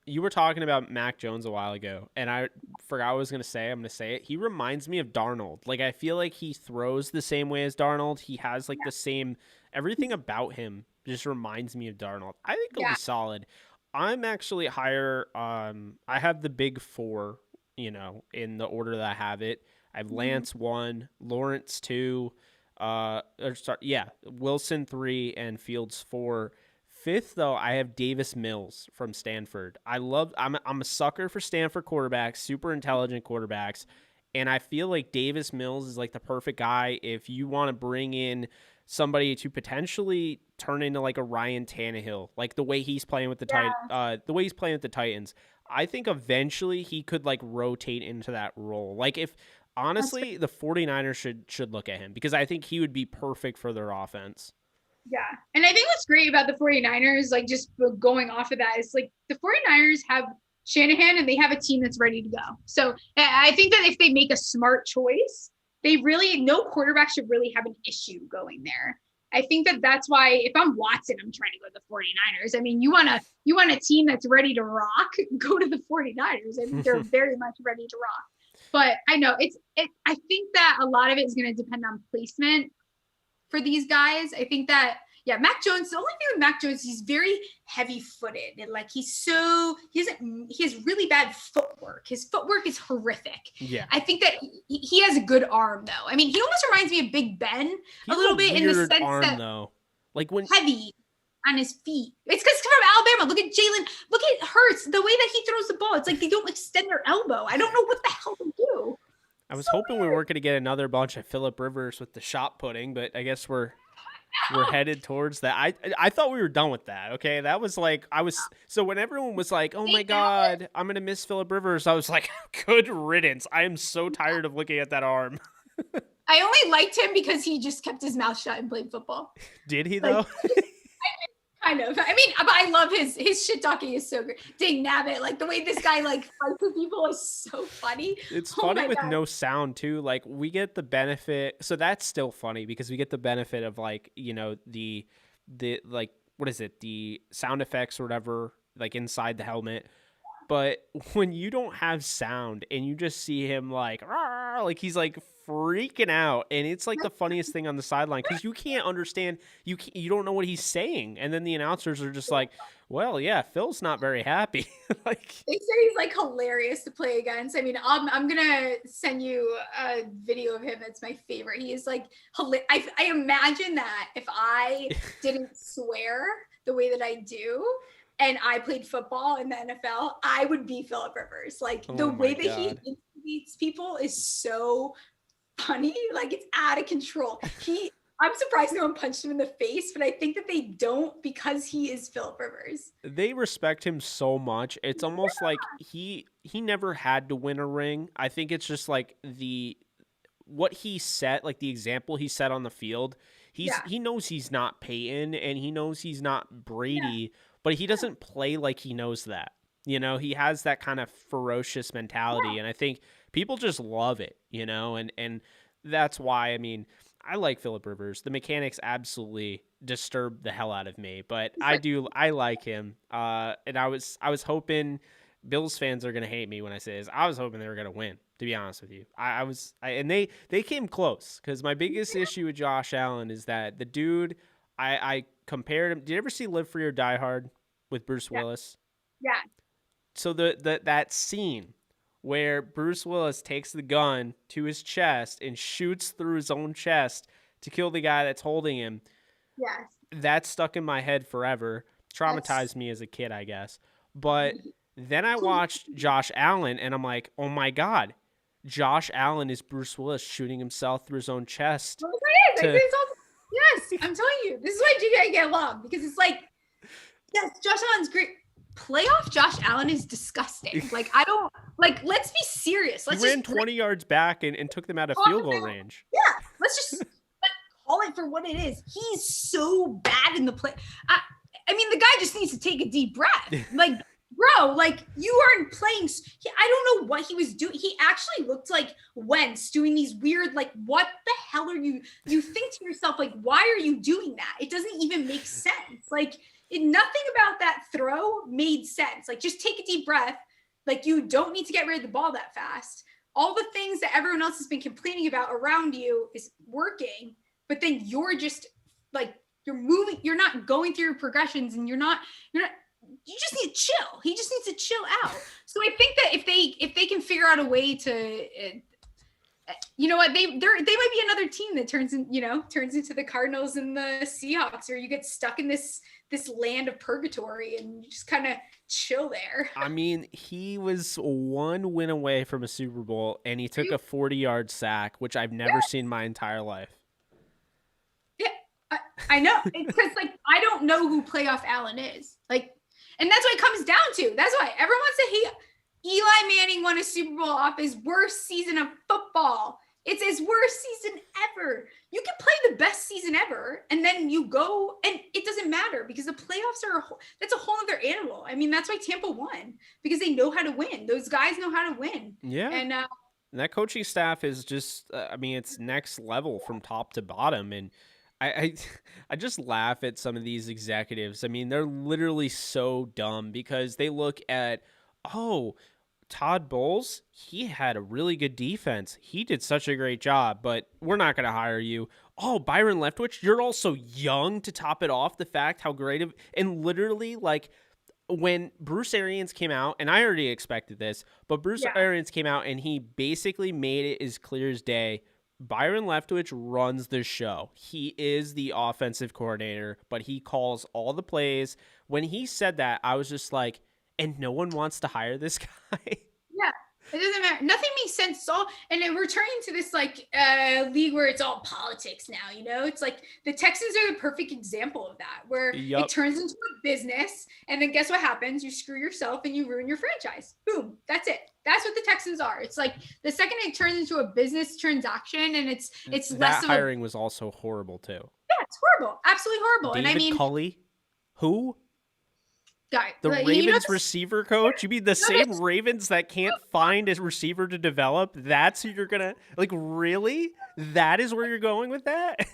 [SPEAKER 1] you were talking about Mac Jones a while ago, and I forgot what I was going to say. I'm going to say it. He reminds me of Darnold. Like, I feel like he throws the same way as Darnold. He has like the same, everything about him just reminds me of Darnold. I think he'll be solid. I'm actually higher. I have the big four, in the order that I have it. I have Lance 1, Lawrence 2, Wilson 3, and Fields 4. Fifth, though, I have Davis Mills from Stanford. I'm a sucker for Stanford quarterbacks, super intelligent quarterbacks, and I feel like Davis Mills is like the perfect guy if you want to bring in somebody to potentially turn into like a Ryan Tannehill, like the way he's playing with the Titans. I think eventually he could like rotate into that role. Like if honestly, the 49ers should look at him because I think he would be perfect for their offense.
[SPEAKER 2] Yeah. And I think what's great about the 49ers, like just going off of that, is like the 49ers have Shanahan and they have a team that's ready to go. So I think that if they make a smart choice, no quarterback should really have an issue going there. I think that that's why if I'm Watson, I'm trying to go to the 49ers. I mean, you want a team that's ready to rock, go to the 49ers. I think they're very much ready to rock. But I know I think that a lot of it is going to depend on placement for these guys. I think that, Mac Jones, the only thing with Mac Jones, he's very heavy footed. And like, he has really bad footwork. His footwork is horrific.
[SPEAKER 1] Yeah.
[SPEAKER 2] I think that he has a good arm though. I mean, he almost reminds me of Big Ben a little bit in the sense arm, that
[SPEAKER 1] though. Like when
[SPEAKER 2] heavy on his feet. It's because from Alabama. Look at Jalen. Look at Hurts. The way that he throws the ball. It's like they don't extend their elbow. I don't know what the hell they do.
[SPEAKER 1] I was hoping we weren't going to get another bunch of Phillip Rivers with the shot putting, but I guess we're headed towards that. I thought we were done with that. Okay, that was like so when everyone was like, "Oh my God, I'm gonna miss Phillip Rivers," I was like, "Good riddance." I am so tired of looking at that arm.
[SPEAKER 2] I only liked him because he just kept his mouth shut and played football.
[SPEAKER 1] Did he though?
[SPEAKER 2] Kind of. I mean, but I love his shit talking is so great. Dang nabbit, like the way this guy like fights with people is so funny.
[SPEAKER 1] It's funny with no sound too. Like we get the benefit, so that's still funny because we get the benefit of like the like what is it, the sound effects or whatever, like inside the helmet. But when you don't have sound and you just see him like he's like freaking out, and it's like the funniest thing on the sideline because you can't understand, you don't know what he's saying, and then the announcers are just like, well, yeah, Phil's not very happy. Like
[SPEAKER 2] they say he's like hilarious to play against. I mean, I'm gonna send you a video of him. That's my favorite. He is like I imagine that if I didn't swear the way that I do and I played football in the NFL, I would be Phillip Rivers. Like the way that he intimidates people is so funny. Like it's out of control. I'm surprised no one punched him in the face, but I think that they don't because he is Phillip Rivers.
[SPEAKER 1] They respect him so much. It's almost like he never had to win a ring. I think it's just like what he set, like the example he set on the field. He knows he's not Peyton and he knows he's not Brady, but he doesn't play like he knows that. He has that kind of ferocious mentality, and I think people just love it, and that's why, I mean, I like Phillip Rivers. The mechanics absolutely disturb the hell out of me, but I like him. And I was hoping Bills fans are gonna hate me when I say this. I was hoping they were gonna win, to be honest with you. And they came close, because my biggest issue with Josh Allen is that the dude, I compared him. Did you ever see Live Free or Die Hard with Bruce Willis?
[SPEAKER 2] Yeah.
[SPEAKER 1] So that scene where Bruce Willis takes the gun to his chest and shoots through his own chest to kill the guy that's holding him.
[SPEAKER 2] Yes.
[SPEAKER 1] That stuck in my head forever. Traumatized me as a kid, I guess. But then I watched Josh Allen, and I'm like, oh my God, Josh Allen is Bruce Willis shooting himself through his own chest.
[SPEAKER 2] Yes, I'm telling you, this is why Jimmy and I get along, because it's like, yes, Josh Allen's great. Playoff Josh Allen is disgusting. Like, I don't, like, let's be serious. Let's
[SPEAKER 1] he ran 20 yards back and took them out of field goal range.
[SPEAKER 2] Yeah, let's just call it for what it is. He's so bad in the play. I mean, the guy just needs to take a deep breath. Like, bro, like, you aren't playing. I don't know what he was doing. He actually looked like Wentz doing these weird, like, what the hell are you? You think to yourself, like, why are you doing that? It doesn't even make sense. Like, nothing about that throw made sense. Like, just take a deep breath. Like, you don't need to get rid of the ball that fast. All the things that everyone else has been complaining about around you is working, but then you're just like, you're moving, you're not going through your progressions, and you just need to chill. He just needs to chill out. So I think that if they can figure out a way to, you know what, they might be another team that turns into the Cardinals and the Seahawks, or you get stuck in this land of purgatory and you just kind of chill there.
[SPEAKER 1] I mean, he was one win away from a Super Bowl, and he took a 40-yard sack, which I've never seen my entire life.
[SPEAKER 2] Yeah, I know. It's because, like, I don't know who playoff Allen is. Like, and that's what it comes down to. That's why everyone wants to hate. Eli Manning won a Super Bowl off his worst season of football. It's his worst season ever. You can play the best season ever, and then you go, and it doesn't matter, because the playoffs are that's a whole other animal. I mean, that's why Tampa won, because they know how to win. Those guys know how to win.
[SPEAKER 1] Yeah. And that coaching staff is just, I mean, it's next level from top to bottom. And I just laugh at some of these executives. I mean, they're literally so dumb, because they look at, Todd Bowles, he had a really good defense. He did such a great job, but we're not going to hire you. Oh, Byron Leftwich, you're also young to top it off, the fact how great of, and literally, like, when Bruce Arians came out, and I already expected this, but Bruce Arians came out and he basically made it as clear as day. Byron Leftwich runs the show. He is the offensive coordinator, but he calls all the plays. When he said that, I was just like, and no one wants to hire this guy.
[SPEAKER 2] Yeah, it doesn't matter. Nothing makes sense. It's all, and then we're turning to this like league where it's all politics now. You know, it's like the Texans are the perfect example of that, where it turns into a business, and then guess what happens? You screw yourself and you ruin your franchise. Boom, that's it. That's what the Texans are. It's like the second it turns into a business transaction, and it's
[SPEAKER 1] that
[SPEAKER 2] less of
[SPEAKER 1] hiring was also horrible too.
[SPEAKER 2] Yeah, it's horrible, absolutely horrible.
[SPEAKER 1] David
[SPEAKER 2] and I mean,
[SPEAKER 1] Culley, who?
[SPEAKER 2] Guy,
[SPEAKER 1] the Ravens receiver coach? You mean the same Ravens that can't find a receiver to develop? That's who you're gonna, like, really? That is where you're going with that?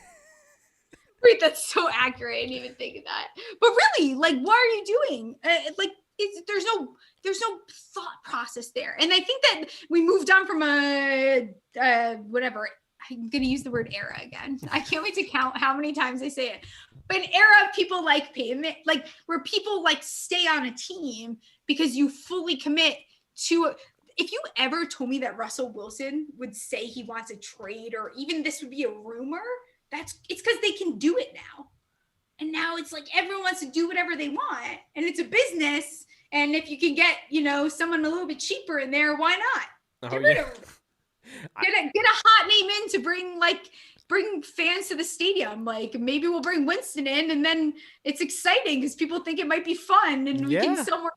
[SPEAKER 2] Wait, that's so accurate. I didn't even think of that. But really, like, what are you doing? There's no thought process there. And I think that we moved on from whatever. I'm going to use the word era again. I can't wait to count how many times I say it. But an era of people like payment, like where people like stay on a team because you fully commit to. If you ever told me that Russell Wilson would say he wants a trade, or even this would be a rumor, it's because they can do it now. And now it's like everyone wants to do whatever they want, and it's a business. And if you can get, someone a little bit cheaper in there, why not? Get rid of it. Get a hot name in to bring fans to the stadium. Like, maybe we'll bring Winston in, and then it's exciting because people think it might be fun, and we can still work.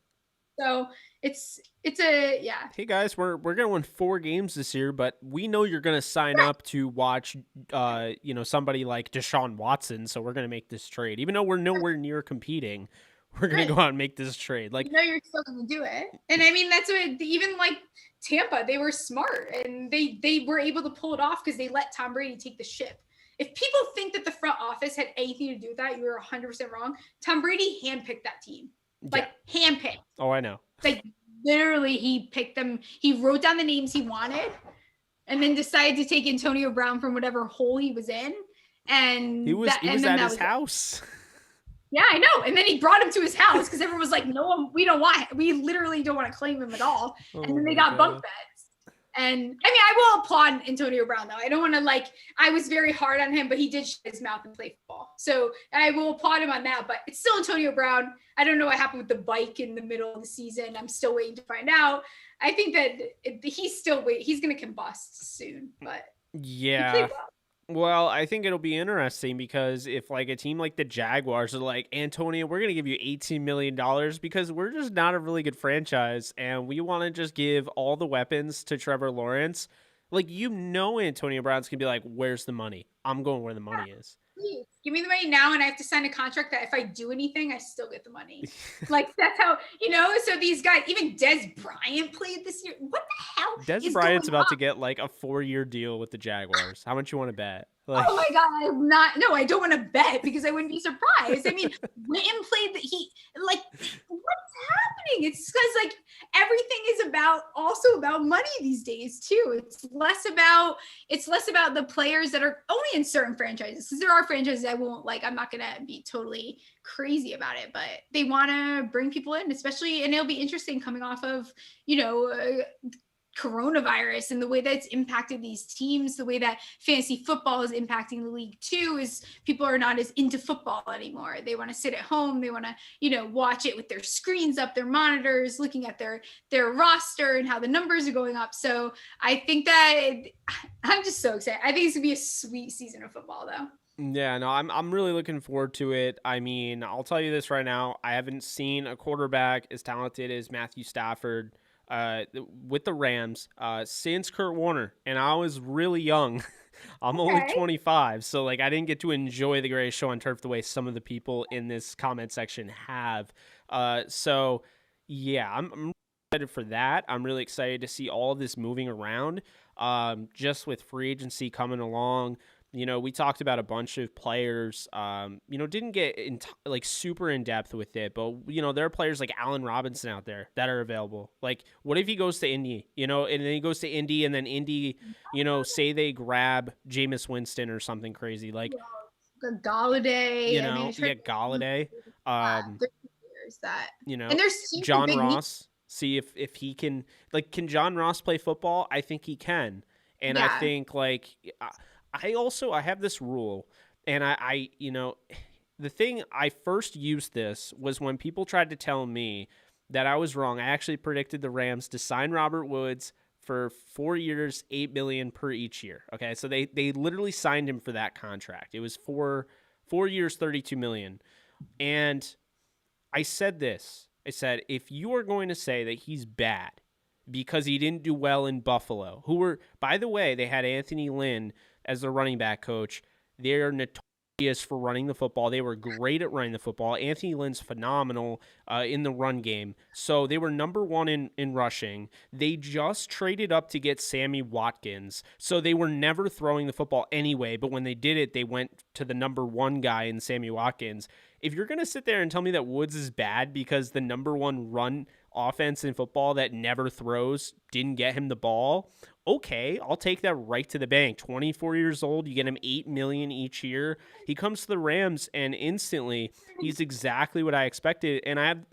[SPEAKER 2] So it's Hey
[SPEAKER 1] guys, we're gonna win 4 games this year, but we know you're gonna sign up to watch somebody like Deshaun Watson, so we're gonna make this trade, even though we're nowhere near competing. we're going to go out and make this trade. Like,
[SPEAKER 2] you're still going to do it. And I mean, that's what, even like Tampa, they were smart and they were able to pull it off because they let Tom Brady take the ship. If people think that the front office had anything to do with that, you're 100% wrong. Tom Brady handpicked that team. Like, handpicked.
[SPEAKER 1] Oh, I know.
[SPEAKER 2] Like, literally, he picked them. He wrote down the names he wanted and then decided to take Antonio Brown from whatever hole he was in. And
[SPEAKER 1] he was at his house.
[SPEAKER 2] Yeah, I know. And then he brought him to his house because everyone was like, no, we literally don't want to claim him at all. And then they got bunk beds. And I mean, I will applaud Antonio Brown, though. I don't want to I was very hard on him, but he did shut his mouth and play football. So I will applaud him on that, but it's still Antonio Brown. I don't know what happened with the bike in the middle of the season. I'm still waiting to find out. I think that he's going to combust soon, but
[SPEAKER 1] yeah. Well, I think it'll be interesting because if like a team like the Jaguars are like, Antonio, we're going to give you $18 million because we're just not a really good franchise and we want to just give all the weapons to Trevor Lawrence. Like, Antonio Brown's going to be like, where's the money? I'm going where the money is.
[SPEAKER 2] Please give me the money now, and I have to sign a contract that if I do anything, I still get the money. Like, that's how, so these guys, even Des Bryant played this year. What the hell?
[SPEAKER 1] Des Bryant's about to get like a 4-year deal with the Jaguars. How much you want to bet? Like,
[SPEAKER 2] oh my God, I don't want to bet because I wouldn't be surprised. I mean, Witten played what's happening? It's because like everything is also about money these days too. It's less about the players that are only in certain franchises, because there are franchises I'm not going to be totally crazy about it, but they want to bring people in, especially, and it'll be interesting coming off of, coronavirus and the way that it's impacted these teams, the way that fantasy football is impacting the league too, is people are not as into football anymore. They want to sit at home. They want to, watch it with their screens up, their monitors, looking at their roster and how the numbers are going up. So I think that I'm just so excited. I think it's gonna be a sweet season of football though.
[SPEAKER 1] Yeah, no, I'm really looking forward to it. I mean, I'll tell you this right now. I haven't seen a quarterback as talented as Matthew Stafford with the Rams since Kurt Warner, and I was really young. I'm only 25, so I didn't get to enjoy the greatest show on turf the way some of the people in this comment section have. So yeah, I'm excited for that. I'm really excited to see all of this moving around, just with free agency coming along. We talked about a bunch of players, didn't get super in depth with it, but, there are players like Allen Robinson out there that are available. Like, what if he goes to Indy, and then he goes to Indy and then Indy, say they grab Jameis Winston or something crazy like
[SPEAKER 2] Galladay,
[SPEAKER 1] Galladay,
[SPEAKER 2] and there's
[SPEAKER 1] John Ross, see if he can John Ross play football? I think he can. And I think I have this rule, and I the thing I first used this was when people tried to tell me that I was wrong. I actually predicted the Rams to sign Robert Woods for 4 years, $8 million per each year. Okay, so they literally signed him for that contract. It was 4 years, $32 million. And I said this. I said, if you are going to say that he's bad because he didn't do well in Buffalo, who were, by the way, they had Anthony Lynn as their running back coach. They're notorious for running the football. They were great at running the football. Anthony Lynn's phenomenal in the run game. So they were number one in rushing. They just traded up to get Sammy Watkins. So they were never throwing the football anyway, but when they did it, they went to the number one guy in Sammy Watkins. If you're going to sit there and tell me that Woods is bad because the number one run offense in football that never throws didn't get him the ball, okay, I'll take that right to the bank. 24 years old, you get him $8 million each year. He comes to the Rams, and instantly he's exactly what I expected. And I have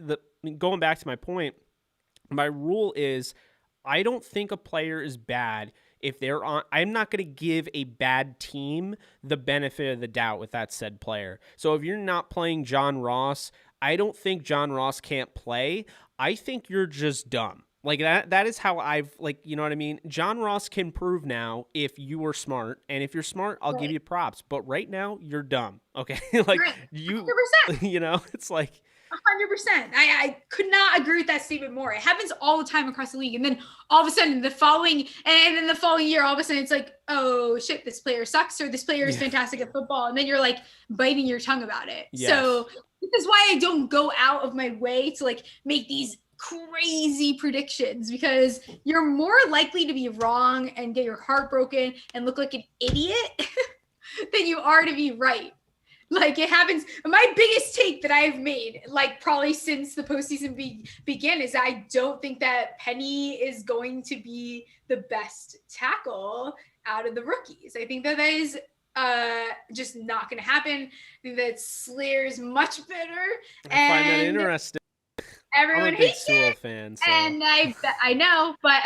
[SPEAKER 1] going back to my point, my rule is I don't think a player is bad if they're on. I'm not going to give a bad team the benefit of the doubt with that said player. So if you're not playing John Ross, I don't think John Ross can't play. I think you're just dumb. That is how I've, you know what I mean? John Ross can prove now if you were smart, and if you're smart, I'll give you props. But right now, you're dumb, okay? You, 100%. It's
[SPEAKER 2] 100%. I could not agree with that statement more. It happens all the time across the league. And then all of a sudden the following year, all of a sudden it's like, oh shit, this player sucks, or this player is fantastic at football. And then you're biting your tongue about it. Yes. So This is why I don't go out of my way to like make these crazy predictions, because you're more likely to be wrong and get your heart broken and look like an idiot than you are to be right. Like, it happens. My biggest take that I've made, like probably since the postseason began, is I don't think that Penny is going to be the best tackle out of the rookies. I think that is just not going to happen. I think that Slayer is much better.
[SPEAKER 1] I find that interesting.
[SPEAKER 2] Everyone
[SPEAKER 1] I'm a big
[SPEAKER 2] hates
[SPEAKER 1] Sewell
[SPEAKER 2] it,
[SPEAKER 1] fan, so.
[SPEAKER 2] and I know, but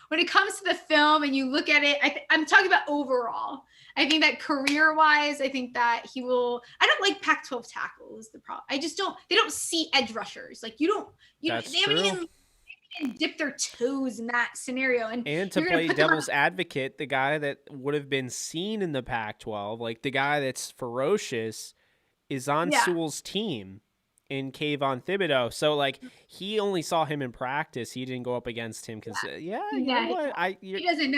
[SPEAKER 2] when it comes to the film and you look at it, I'm talking about overall. I think that career-wise, I think that he will. I don't like Pac-12 tackles. The problem, I just don't. They don't see edge rushers. Like, they haven't even dip their toes in that scenario.
[SPEAKER 1] And to play devil's advocate, the guy that would have been seen in the Pac-12, like the guy that's ferocious, is on Sewell's team in Kayvon Thibodeau. So, like, he only saw him in practice. He didn't go up against him because, he
[SPEAKER 2] doesn't know. He doesn't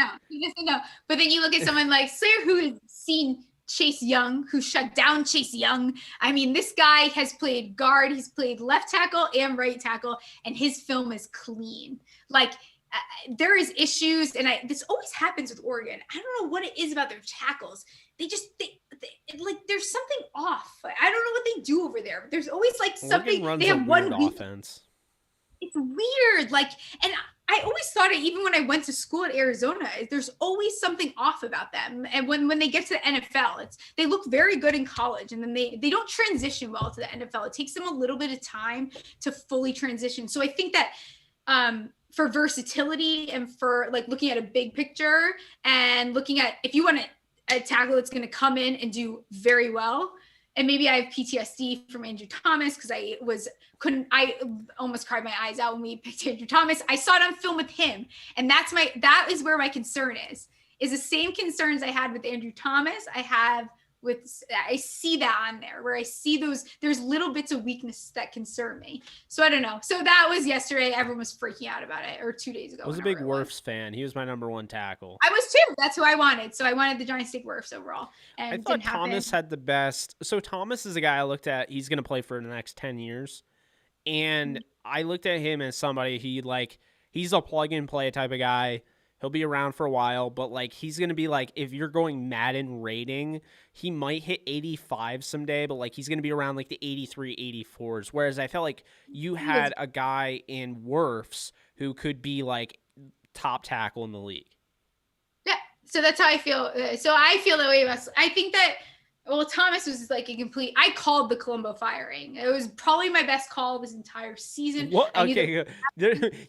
[SPEAKER 2] know. But then you look at someone like Slayer, who has seen Chase Young, who shut down Chase Young. I mean, this guy has played guard, he's played left tackle and right tackle, and his film is clean. Like, there is issues, and this always happens with Oregon. I don't know what it is about their tackles. They like, there's something off. I don't know what they do over there, but there's always like something. They have one
[SPEAKER 1] offense.
[SPEAKER 2] It's weird. Like, and I always thought it, even when I went to school at Arizona, there's always something off about them. And when they get to the NFL, they look very good in college, and then they don't transition well to the NFL. It takes them a little bit of time to fully transition. So I think that for versatility and for like looking at a big picture and looking at, if you want a tackle that's going to come in and do very well. And maybe I have PTSD from Andrew Thomas, because I almost cried my eyes out when we picked Andrew Thomas. I saw it on film with him. And that is where my concern is the same concerns I had with Andrew Thomas. I see that on there, where I see there's little bits of weakness that concern me. So I don't know. So that was yesterday. Everyone was freaking out about it, or 2 days ago.
[SPEAKER 1] I was a big Wirfs fan. He was my number one tackle.
[SPEAKER 2] I was too. That's who I wanted. So I wanted the Giants to take Wirfs overall. And
[SPEAKER 1] I thought Thomas had the best. So Thomas is a guy I looked at. He's going to play for the next 10 years. And I looked at him as somebody he's a plug and play type of guy. He'll be around for a while, but like, he's going to be like, if you're going Madden rating, he might hit 85 someday, but like, he's going to be around like the 83, 84s. Whereas I felt like you had a guy in Wirfs who could be like top tackle in the league.
[SPEAKER 2] Yeah. So that's how I feel. So I feel that way about, I think that, Thomas was like a complete. I called the Colombo firing. It was probably my best call of this entire season.
[SPEAKER 1] What? Okay,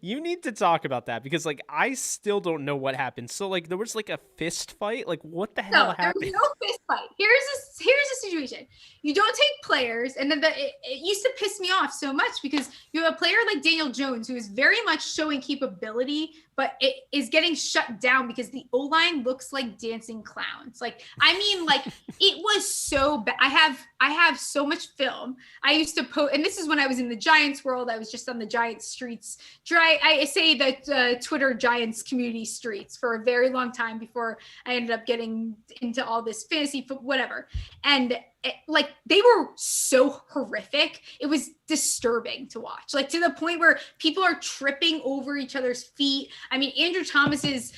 [SPEAKER 1] you need to talk about that, because like, I still don't know what happened. So like, there was like a fist fight. Like, what the hell happened?
[SPEAKER 2] There was no fist fight. Here's the situation. You don't take players, and then it used to piss me off so much, because you have a player like Daniel Jones, who is very much showing capability, but it is getting shut down because the O-line looks like dancing clowns. Like, I mean, like, it was so bad. I have so much film. I used to post, and this is when I was in the Giants world. I was just on the Giants streets. I say that Twitter Giants community streets for a very long time before I ended up getting into all this fantasy, whatever. And like, they were so horrific. It was disturbing to watch, like, to the point where people are tripping over each other's feet. I mean, Andrew Thomas's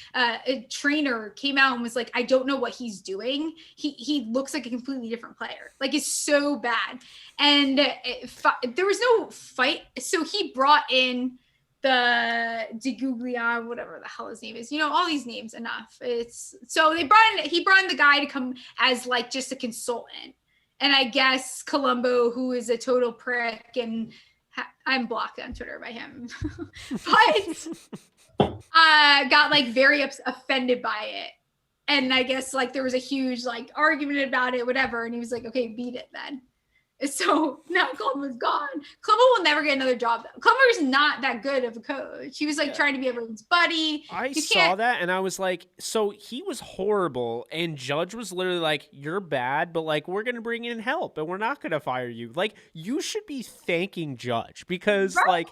[SPEAKER 2] trainer came out and was like, I don't know what he's doing. He looks like a completely different player. Like, it's so bad. And there was no fight. So he brought in the DeGuglia, whatever the hell his name is, all these names enough. He brought in the guy to come as like just a consultant. And I guess Colombo, who is a total prick, and I'm blocked on Twitter by him, but got like very offended by it. And I guess like there was a huge like argument about it, whatever. And he was like, okay, beat it then. So now Colombo's gone. Colombo will never get another job. Colombo is not that good of a coach. He was like trying to be everyone's buddy.
[SPEAKER 1] I saw that and I was like, so he was horrible, and Judge was literally like, you're bad, but like, we're going to bring in help and we're not going to fire you. Like, you should be thanking Judge, because like,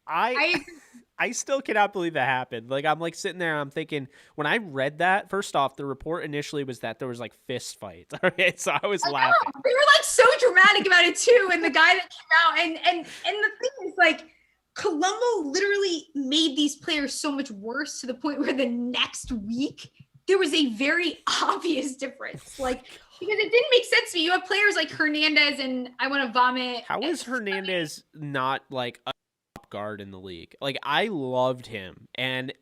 [SPEAKER 2] I agree.
[SPEAKER 1] I still cannot believe that happened. Like, I'm like sitting there, I'm thinking, when I read that, first off, the report initially was that there was like fist fights. Okay, so I was laughing.
[SPEAKER 2] They were like so dramatic about it too. And the guy that came out, and the thing is, like, Colombo literally made these players so much worse to the point where the next week there was a very obvious difference. Like, because it didn't make sense to me. You have players like Hernandez, and I want to vomit.
[SPEAKER 1] How is Hernandez not like a top guard in the league? Like, I loved him, and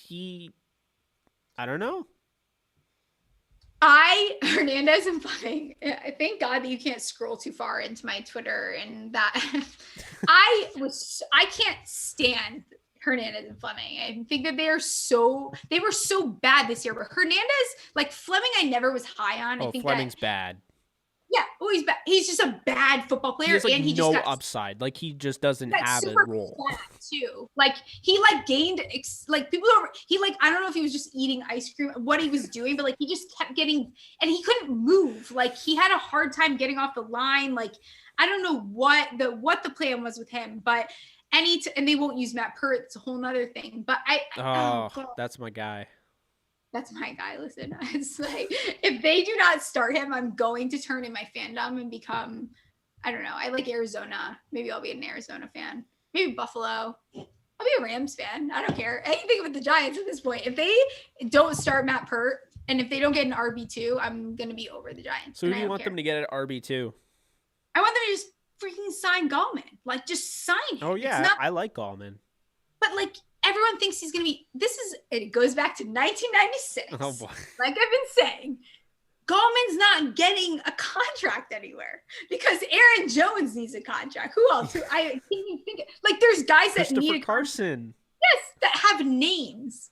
[SPEAKER 1] I don't know.
[SPEAKER 2] Hernandez and Fleming, thank God that you can't scroll too far into my Twitter, and that I can't stand Hernandez and Fleming. I think that they were so bad this year. But Hernandez, like Fleming, I never was high on. I think
[SPEAKER 1] Fleming's bad.
[SPEAKER 2] Yeah, he's bad. He's just a bad football player,
[SPEAKER 1] he has, like,
[SPEAKER 2] and he
[SPEAKER 1] no
[SPEAKER 2] just got
[SPEAKER 1] upside. Like, he just doesn't have a role
[SPEAKER 2] too. Like, he like gained like people are. He like, I don't know if he was just eating ice cream, what he was doing, but like he just kept getting, and he couldn't move. Like, he had a hard time getting off the line. Like, I don't know what the plan was with him, but and they won't use Matt Pert. It's a whole nother thing. But
[SPEAKER 1] that's my guy.
[SPEAKER 2] That's my guy. Listen, it's like, if they do not start him, I'm going to turn in my fandom and become, I don't know. I like Arizona. Maybe I'll be an Arizona fan. Maybe Buffalo. I'll be a Rams fan. I don't care. Anything with the Giants at this point. If they don't start Matt Pert, and if they don't get an RB2, I'm going to be over the Giants.
[SPEAKER 1] So who do you want them to get at RB2?
[SPEAKER 2] I want them to just freaking sign Gallman. Like, just sign him.
[SPEAKER 1] Oh, yeah. I like Gallman.
[SPEAKER 2] But, like, everyone thinks he's going to be, it goes back to 1996. Oh, boy. Like I've been saying, Gallman's not getting a contract anywhere because Aaron Jones needs a contract. Who else? I can't even think of, like, there's guys that need a
[SPEAKER 1] Carson.
[SPEAKER 2] Yes, that have names.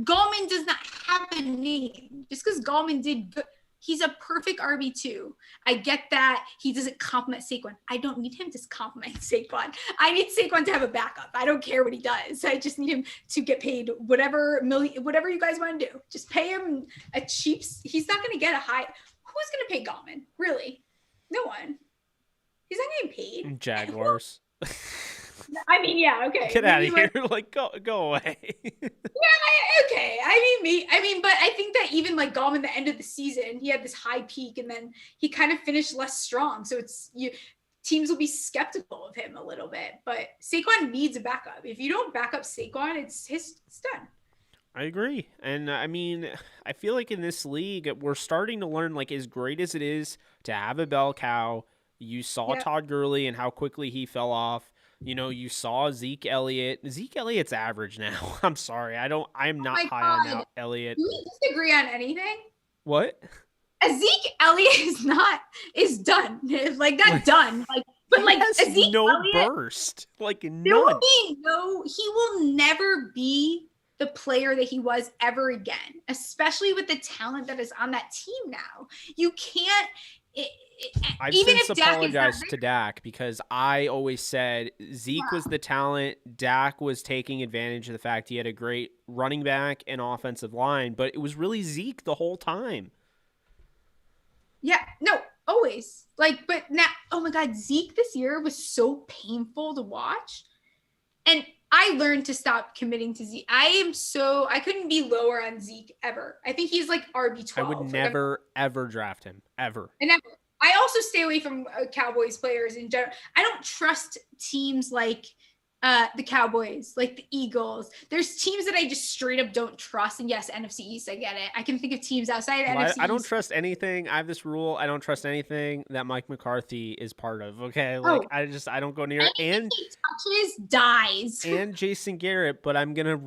[SPEAKER 2] Gallman does not have a name. Just because Gallman did good. He's a perfect RB2. I get that he doesn't compliment Saquon. I don't need him to compliment Saquon. I need Saquon to have a backup. I don't care what he does. I just need him to get paid whatever you guys want to do. Just pay him a cheap. He's not going to get a high. Who's going to pay Gallman? Really? No one. He's not getting paid.
[SPEAKER 1] Jaguars.
[SPEAKER 2] I mean, yeah, okay.
[SPEAKER 1] Get out of here. Like, go away.
[SPEAKER 2] Yeah, okay. I mean, but I think that even like Gallman, the end of the season, he had this high peak, and then he kind of finished less strong. So teams will be skeptical of him a little bit. But Saquon needs a backup. If you don't back up Saquon, it's done.
[SPEAKER 1] I agree. And I mean, I feel like in this league, we're starting to learn, like, as great as it is to have a bell cow. You saw Todd Gurley and how quickly he fell off. You know, you saw Zeke Elliott. Zeke Elliott's average now. I'm sorry. I'm not high on Elliott.
[SPEAKER 2] Do we disagree on anything?
[SPEAKER 1] What?
[SPEAKER 2] Zeke Elliott is done. Like, that's done. Like, but like, Zeke
[SPEAKER 1] no
[SPEAKER 2] Elliott,
[SPEAKER 1] burst. Like, none.
[SPEAKER 2] He will never be the player that he was ever again, especially with the talent that is on that team now. You can't.
[SPEAKER 1] I've since apologized to Dak because I always said Zeke was the talent. Dak was taking advantage of the fact he had a great running back and offensive line, but it was really Zeke the whole time.
[SPEAKER 2] Yeah, no, always. Like, but now, oh my God, Zeke this year was so painful to watch. And I learned to stop committing to Zeke. I couldn't be lower on Zeke ever. I think he's like RB12.
[SPEAKER 1] I would never, ever draft him, ever.
[SPEAKER 2] And never. I also stay away from Cowboys players in general. I don't trust teams like the Cowboys, like the Eagles. There's teams that I just straight up don't trust. And yes, NFC East, I get it. I can think of teams outside of NFC East.
[SPEAKER 1] I don't trust anything. I have this rule. I don't trust anything that Mike McCarthy is part of. Okay. Like, I don't go near it. And
[SPEAKER 2] he touches, dies.
[SPEAKER 1] And Jason Garrett, but I'm going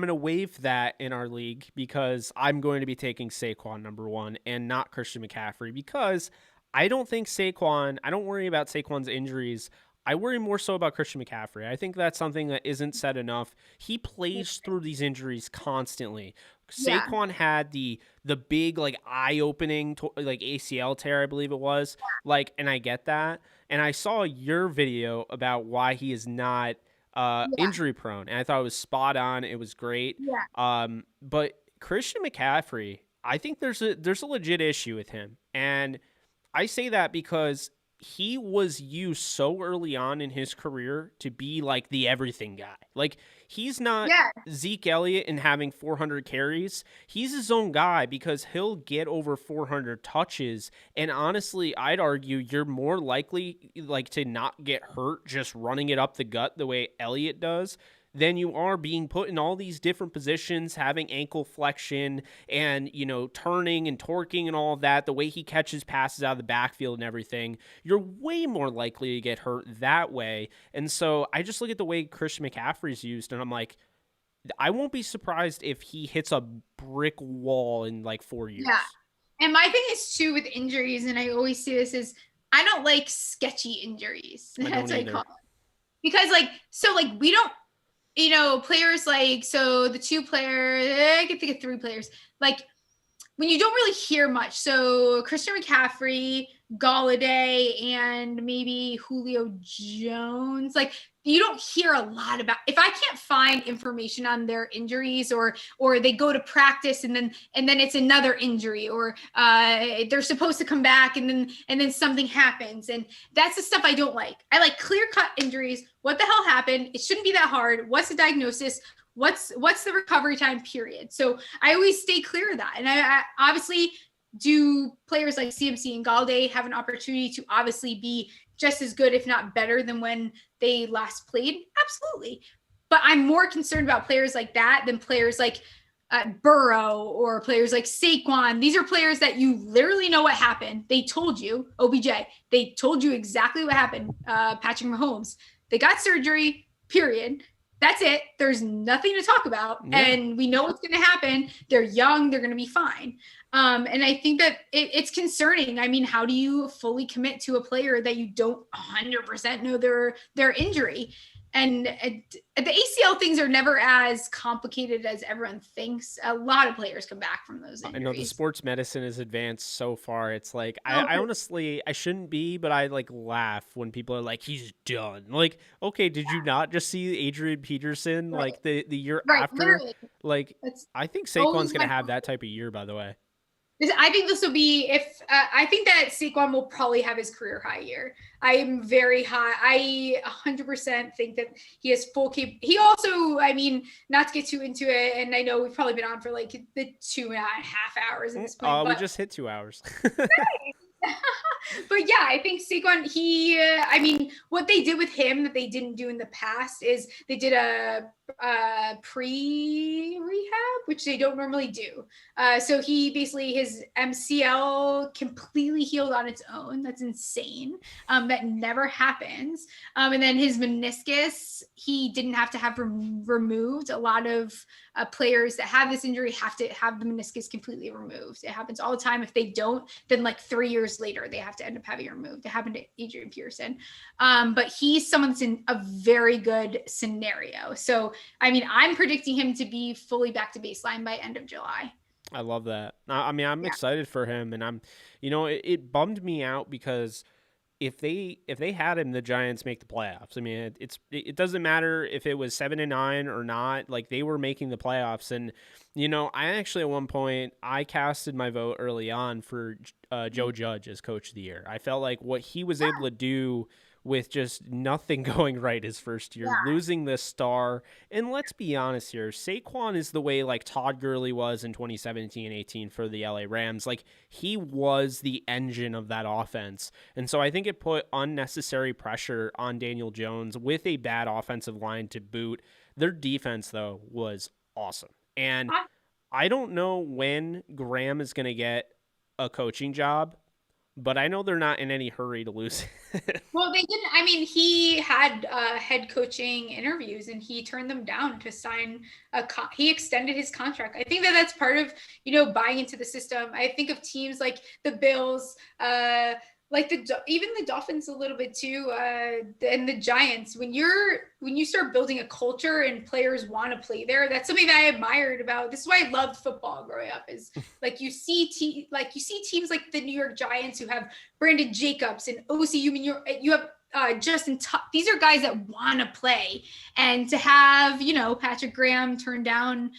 [SPEAKER 1] to waive that in our league because I'm going to be taking Saquon #1 and not Christian McCaffrey because I don't think I don't worry about Saquon's injuries. I worry more so about Christian McCaffrey. I think that's something that isn't said enough. He plays through these injuries constantly. Yeah. Saquon had the big, like, eye-opening, like, ACL tear, I believe it was. Like, and I get that. And I saw your video about why he is not injury prone, and I thought it was spot on. It was great.
[SPEAKER 2] Yeah.
[SPEAKER 1] But Christian McCaffrey, I think there's a legit issue with him, and I say that because he was used so early on in his career to be like the everything guy. Like, he's not
[SPEAKER 2] Yeah.
[SPEAKER 1] Zeke Elliott and having 400 carries. He's his own guy because he'll get over 400 touches. And honestly, I'd argue you're more likely like to not get hurt just running it up the gut the way Elliott does than you are being put in all these different positions, having ankle flexion and, turning and torquing and all of that, the way he catches passes out of the backfield and everything, you're way more likely to get hurt that way. And so I just look at the way Christian McCaffrey's used, and I'm like, I won't be surprised if he hits a brick wall in like 4 years.
[SPEAKER 2] Yeah. And my thing is too with injuries, and I always see this, is I don't like sketchy injuries. That's what I call it. Because we don't, players the two players, I can think of three players, like when you don't really hear much. So Christian McCaffrey, Galladay, and maybe Julio Jones, you don't hear a lot about. If I can't find information on their injuries, or they go to practice and then it's another injury, or they're supposed to come back and then something happens, and that's the stuff I don't like. I like clear-cut injuries. What the hell happened? It shouldn't be that hard. What's the diagnosis? What's the recovery time period? So I always stay clear of that. And I obviously, do players like CMC and Galladay have an opportunity to obviously be just as good, if not better, than when they last played? Absolutely. But I'm more concerned about players like that than players like Burrow or players like Saquon. These are players that you literally know what happened. They told you, OBJ, they told you exactly what happened. Patrick Mahomes, they got surgery, period. That's it. There's nothing to talk about. Yeah. And we know what's going to happen. They're young. They're going to be fine. And I think that it's concerning. I mean, how do you fully commit to a player that you don't 100% know their injury? And the ACL things are never as complicated as everyone thinks. A lot of players come back from those injuries.
[SPEAKER 1] I know the sports medicine is advanced so far. It's like, I honestly, I shouldn't be, but I laugh when people are like, he's done. Like, okay, did you not just see Adrian Peterson the year after?
[SPEAKER 2] Literally.
[SPEAKER 1] I think Saquon's going to have that type of year, by the way.
[SPEAKER 2] I think this will be I think that Saquon will probably have his career high year. I am very high. I 100% think that he has full He also, I mean, not to get too into it, and I know we've probably been on for the 2.5 hours at this point.
[SPEAKER 1] We just hit 2 hours.
[SPEAKER 2] But yeah, I think Saquon, I mean, what they did with him that they didn't do in the past is they did a pre-rehab, which they don't normally do. So he basically, his MCL completely healed on its own. That's insane. That never happens. And then his meniscus, he didn't have to have removed. A lot of players that have this injury have to have the meniscus completely removed. It happens all the time. If they don't, then 3 years later, they have to end up having it removed. It happened to Adrian Peterson. But he's someone that's in a very good scenario. So, I mean, I'm predicting him to be fully back to baseline by end of July.
[SPEAKER 1] I love that. I mean, I'm excited for him, and I'm, it bummed me out because if they had him, the Giants make the playoffs. I mean, it doesn't matter if it was 7-9 or not. They were making the playoffs, and I actually at one point I casted my vote early on for Joe Judge as coach of the year. I felt like what he was able to do with just nothing going right his first year, losing the star. And let's be honest here, Saquon is the way Todd Gurley was in 2017-18 for the LA Rams. He was the engine of that offense. And so I think it put unnecessary pressure on Daniel Jones with a bad offensive line to boot. Their defense, though, was awesome. And I don't know when Graham is going to get a coaching job, but I know they're not in any hurry to lose it.
[SPEAKER 2] Well, they didn't. I mean, he had head coaching interviews and he turned them down to sign he extended his contract. I think that's part of, buying into the system. I think of teams like the Bills, even the Dolphins a little bit too, and the Giants. When you start building a culture and players want to play there, that's something that I admired about. This is why I loved football growing up. Is you see teams like the New York Giants who have Brandon Jacobs and OC. You have these are guys that want to play, and to have, Patrick Graham turn down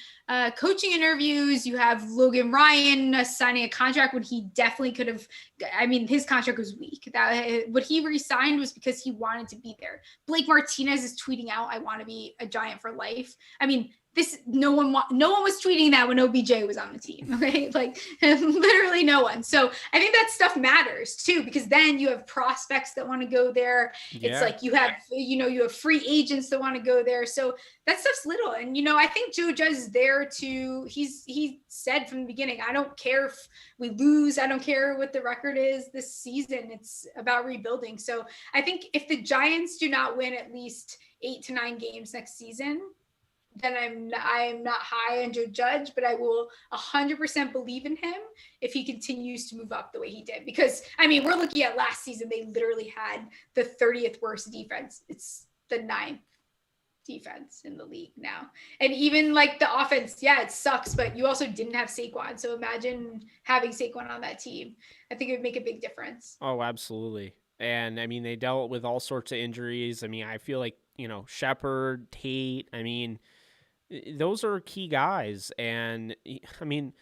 [SPEAKER 2] coaching interviews. You have Logan Ryan signing a contract when he definitely could have. I mean, his contract was weak. What he re-signed was because he wanted to be there. Blake Martinez is tweeting out, "I want to be a Giant for life." I mean, no one was tweeting that when OBJ was on the team. Okay, like literally no one. So I think that stuff matters too, because then you have prospects that want to go there.
[SPEAKER 1] Yeah.
[SPEAKER 2] It's like you have free agents that want to go there. So that stuff's little. And I think Joe Judge is there to. He said from the beginning, I don't care if we lose. I don't care what the record is this season. It's about rebuilding. So I think if the Giants do not win at least 8 to 9 games next season, then I'm not high on Joe Judge, but I will 100% believe in him if he continues to move up the way he did. Because, I mean, we're looking at last season, they literally had the 30th worst defense. It's the 9th defense in the league now. And even like the offense, yeah, it sucks, but you also didn't have Saquon. So imagine having Saquon on that team. I think it would make a big difference.
[SPEAKER 1] Oh, absolutely. And I mean, they dealt with all sorts of injuries. I mean, I feel like, Shepard, Tate, I mean, those are key guys. And I mean,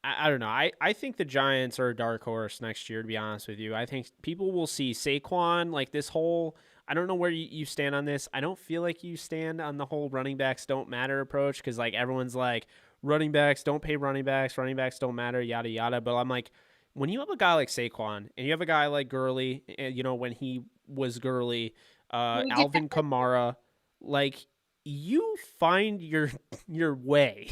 [SPEAKER 1] I don't know. I think the Giants are a dark horse next year, to be honest with you. I think people will see Saquon, like this whole, I don't know where you stand on this. I don't feel like you stand on the whole running backs don't matter approach, because like everyone's like, running backs don't pay running backs don't matter, yada, yada. But I'm like, when you have a guy like Saquon and you have a guy like Gurley, when he was Gurley, Alvin Kamara, like, you find your way.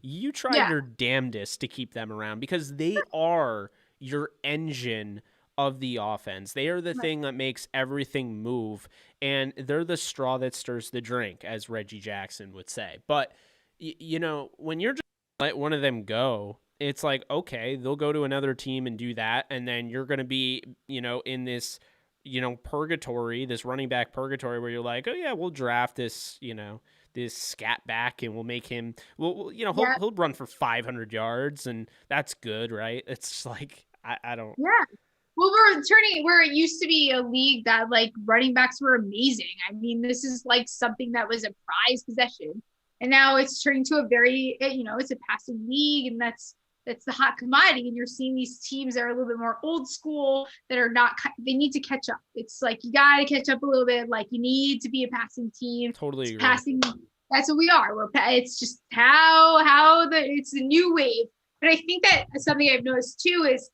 [SPEAKER 1] You try your damnedest to keep them around, because they are your engine of the offense. They are the thing that makes everything move, and they're the straw that stirs the drink, as Reggie Jackson would say. But when you're just let one of them go, it's like, okay, they'll go to another team and do that, and then you're going to be, in this purgatory, this running back purgatory, where you're like, oh yeah, we'll draft this, this scat back, and we'll make him, he'll run for 500 yards, and that's good, right? It's like, I don't.
[SPEAKER 2] Yeah. Well, we're turning where it used to be a league that like running backs were amazing. I mean, this is like something that was a prized possession, and now it's turning to a very, it's a passing league, and that's the hot commodity. And you're seeing these teams that are a little bit more old school, that are not, they need to catch up. It's like, you got to catch up a little bit. Like, you need to be a passing team.
[SPEAKER 1] Totally agree.
[SPEAKER 2] Passing. That's what we are. It's just it's the new wave. But I think that something I've noticed too is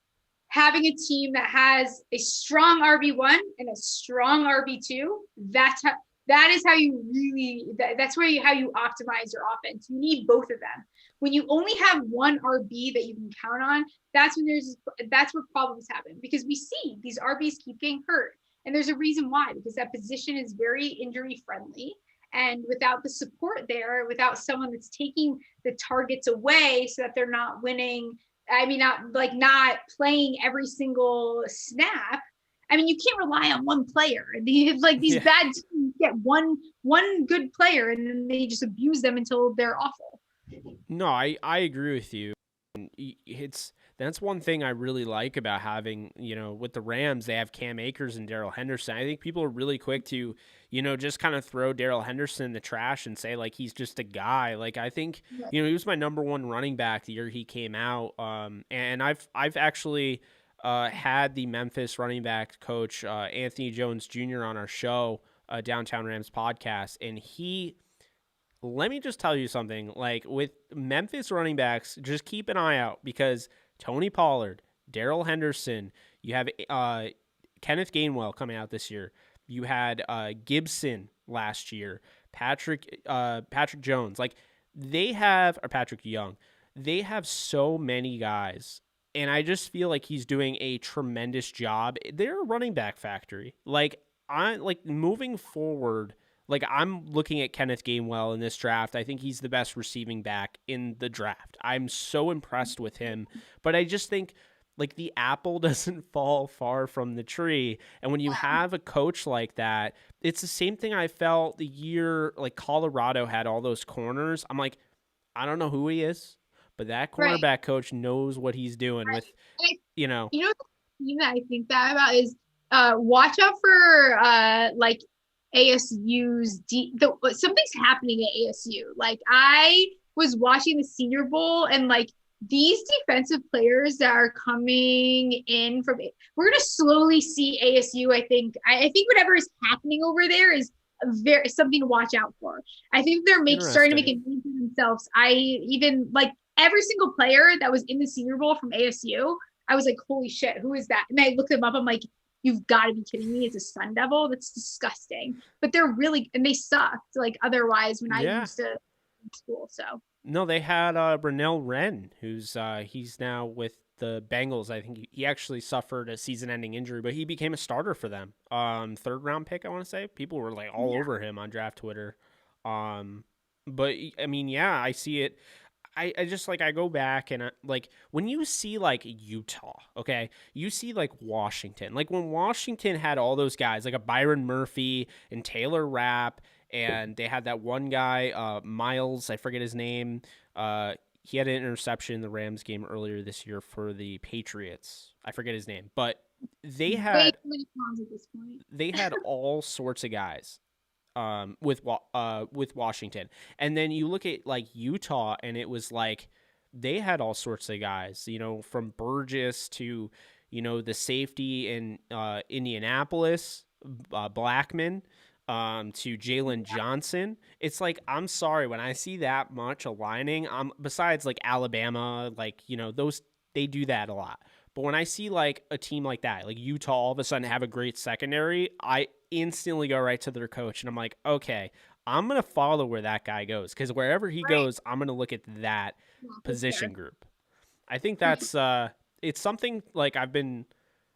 [SPEAKER 2] having a team that has a strong RB1 and a strong RB2. That is how you really, that's how you optimize your offense. You need both of them. When you only have one RB that you can count on, that's where problems happen, because we see these RBs keep getting hurt. And there's a reason why, because that position is very injury friendly. And without the support there, without someone that's taking the targets away so that they're not winning, not playing every single snap. I mean, you can't rely on one player. These bad teams get one good player, and then they just abuse them until they're awful.
[SPEAKER 1] No, I agree with you. That's one thing I really like about having, with the Rams, they have Cam Akers and Darrell Henderson. I think people are really quick to, just kind of throw Darrell Henderson in the trash and say, like, he's just a guy. Like, I think, he was my number one running back the year he came out. And I've actually had the Memphis running back coach, Anthony Jones Jr. on our show, Downtown Rams podcast. And let me just tell you something, like, with Memphis running backs, just keep an eye out, because Tony Pollard, Darrell Henderson, you have Kenneth Gainwell coming out this year. You had Gibson last year, Patrick Jones. Like, Patrick Young. They have so many guys, and I just feel like he's doing a tremendous job. They're a running back factory. Moving forward, like, I'm looking at Kenneth Gainwell in this draft. I think he's the best receiving back in the draft. I'm so impressed with him. But I just think, like, the apple doesn't fall far from the tree. And when you have a coach like that, it's the same thing I felt the year, like, Colorado had all those corners. I'm like, I don't know who he is, but that cornerback coach knows what he's doing with,
[SPEAKER 2] You know the thing that I think that about is, watch out for like ASU's something's happening at ASU. Like I was watching the Senior Bowl and like these defensive players that are coming in from we're gonna slowly see ASU. I think whatever is happening over there is very something to watch out for. I think they're starting to make a name for themselves. I even like every single player that was in the Senior Bowl from ASU. I was like, holy shit, who is that? And I looked them up. I'm like, you've got to be kidding me. It's a Sun Devil. That's disgusting. But they're really, and they sucked. Like otherwise when I used to school. So
[SPEAKER 1] no, they had Brunell Wren, who's he's now with the Bengals. I think he actually suffered a season-ending injury, but he became a starter for them. Third round pick, I want to say. People were like all over him on draft Twitter. But I mean, yeah, I see it. I just like I go back and like when you see like Utah, okay, you see like Washington, like when Washington had all those guys like a Byron Murphy and Taylor Rapp, and they had that one guy, Miles, I forget his name. He had an interception in the Rams game earlier this year for the Patriots. I forget his name, but they had all sorts of guys with Washington. And then you look at like Utah, and it was like they had all sorts of guys, you know, from Burgess to, you know, the safety in Indianapolis, Blackman, to Jalen Johnson. It's like, I'm sorry, when I see that much aligning, besides like Alabama, like, you know, those, they do that a lot. But when I see like a team like that, like Utah, all of a sudden have a great secondary, I instantly go right to their coach, and I'm like, okay, I'm going to follow where that guy goes, because wherever he goes, I'm going to look at that position group. I think that's it's something like I've been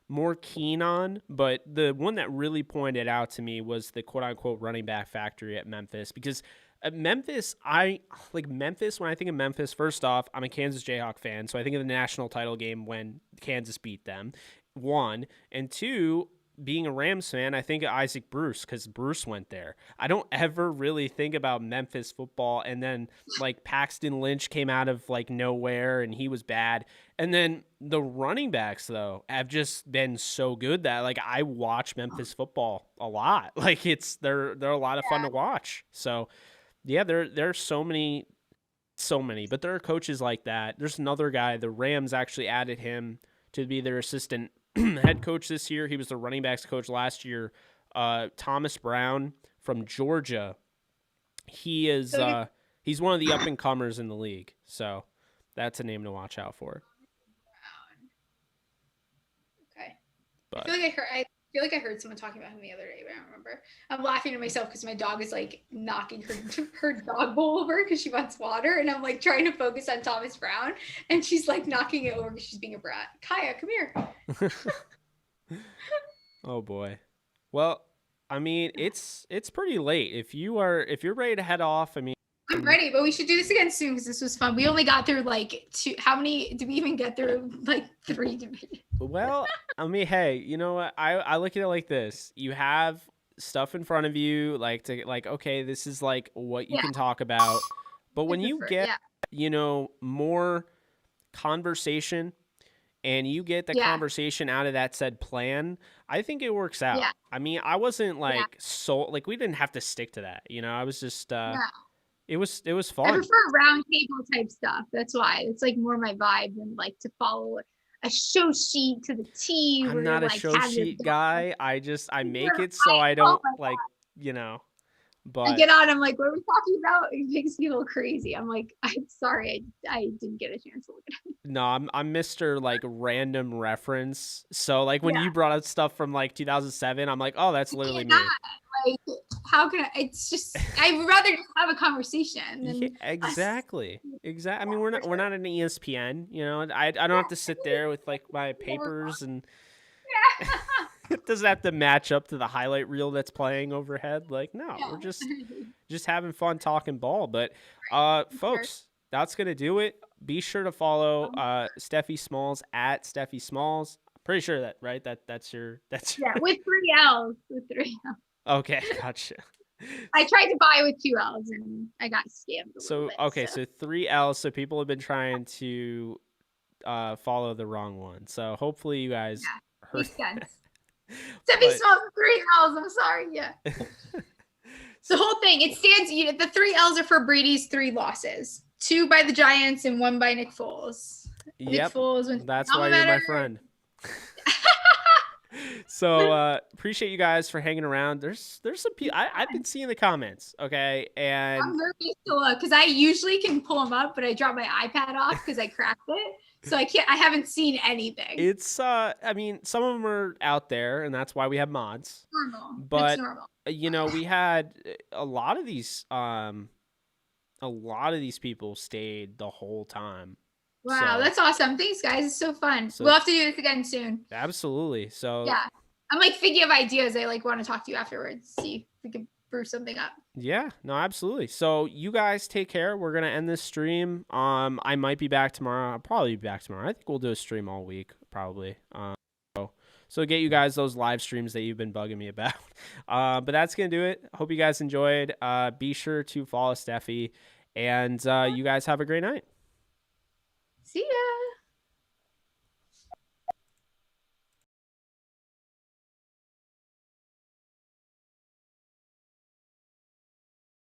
[SPEAKER 1] more keen on, but the one that really pointed out to me was the quote-unquote running back factory at Memphis, because at Memphis, I like Memphis. When I think of Memphis, first off, I'm a Kansas Jayhawk fan, so I think of the national title game when Kansas beat them, one, and two, being a Rams fan, I think of Isaac Bruce because Bruce went there. I don't ever really think about Memphis football, and then like Paxton Lynch came out of like nowhere and he was bad. And then the running backs though have just been so good that like I watch Memphis football a lot. Like they're a lot of fun to watch. So yeah, there's so many, but there are coaches like that. There's another guy, the Rams actually added him to be their assistant head coach this year. He was the running backs coach last year. Thomas Brown from Georgia. He is he's one of the up and comers in the league. So that's a name to watch out for.
[SPEAKER 2] Okay. But I feel like I heard someone talking about him the other day, but I don't remember. I'm laughing to myself because my dog is like knocking her dog bowl over because she wants water, and I'm like trying to focus on Thomas Brown, and she's like knocking it over because she's being a brat. Kaya, come here.
[SPEAKER 1] Oh boy. Well, I mean, it's pretty late. If you're ready to head off, I mean,
[SPEAKER 2] I'm ready, but we should do this again soon because this was fun. We only got through like two. How many did we even get through? Like 3 divisions.
[SPEAKER 1] Well, I mean, hey, you know what? I look at it like this. You have stuff in front of you, like okay, this is like what you can talk about. But when you get, you know, more conversation, and you get the conversation out of that said plan, I think it works out. Yeah. I mean, I wasn't like so like we didn't have to stick to that, you know. I was just it was fun.
[SPEAKER 2] I prefer round table type stuff. That's why it's like more my vibe than like to follow a show sheet to the T.
[SPEAKER 1] I'm not a show sheet guy. I make it so I don't like, you know. But
[SPEAKER 2] I get on, I'm like, what are we talking about? It makes me feel crazy. I'm like, I'm sorry, I didn't get a chance to look at it.
[SPEAKER 1] No, I'm Mr. like random reference. So like when you brought up stuff from like 2007, I'm like, oh, that's literally me.
[SPEAKER 2] Like, how can I? It's just I'd rather just have a conversation. Than
[SPEAKER 1] exactly. I mean, we're not an ESPN, you know. I don't have to sit there with like my papers and. It doesn't have to match up to the highlight reel that's playing overhead. Like, no, we're just having fun talking ball. But folks, that's gonna do it. Be sure to follow Stephie Smalls at Stephie Smalls. Pretty sure that right? That's your
[SPEAKER 2] with 3 L's. With 3 L's.
[SPEAKER 1] Okay, gotcha.
[SPEAKER 2] I tried to buy with 2 L's and I got scammed.
[SPEAKER 1] So 3 L's. So people have been trying to follow the wrong one. So hopefully you guys heard.
[SPEAKER 2] Stephie
[SPEAKER 1] But
[SPEAKER 2] Smalls, 3 L's. I'm sorry. Yeah. The whole thing, it stands, the 3 L's are for Brady's 3 losses. 2 by the Giants and 1 by Nick Foles. Nick
[SPEAKER 1] yep,
[SPEAKER 2] Foles went
[SPEAKER 1] that's why
[SPEAKER 2] alma
[SPEAKER 1] you're my
[SPEAKER 2] mater.
[SPEAKER 1] friend. So appreciate you guys for hanging around. There's some people I've been seeing the comments, okay, and
[SPEAKER 2] I'm nervous to look because I usually can pull them up, but I dropped my iPad off because I cracked it, so I haven't seen anything.
[SPEAKER 1] it's I mean, some of them are out there, and that's why we have mods.
[SPEAKER 2] Normal. It's
[SPEAKER 1] But
[SPEAKER 2] normal.
[SPEAKER 1] we had a lot of these people stayed the whole time.
[SPEAKER 2] Wow,
[SPEAKER 1] So,
[SPEAKER 2] that's awesome. Thanks, guys. It's so fun.
[SPEAKER 1] So-
[SPEAKER 2] We'll have to do this again soon.
[SPEAKER 1] absolutely. So
[SPEAKER 2] Yeah. I'm like thinking of ideas. I like want to talk to you afterwards. See if we can brew something up.
[SPEAKER 1] yeah, no, absolutely. So you guys take care. We're gonna end this stream. I might be back tomorrow. I'll probably be back tomorrow. I think we'll do a stream all week, probably. So get you guys those live streams that you've been bugging me about. But that's gonna do it. Hope you guys enjoyed. Be sure to follow Stephie, and you guys have a great night.
[SPEAKER 2] See ya.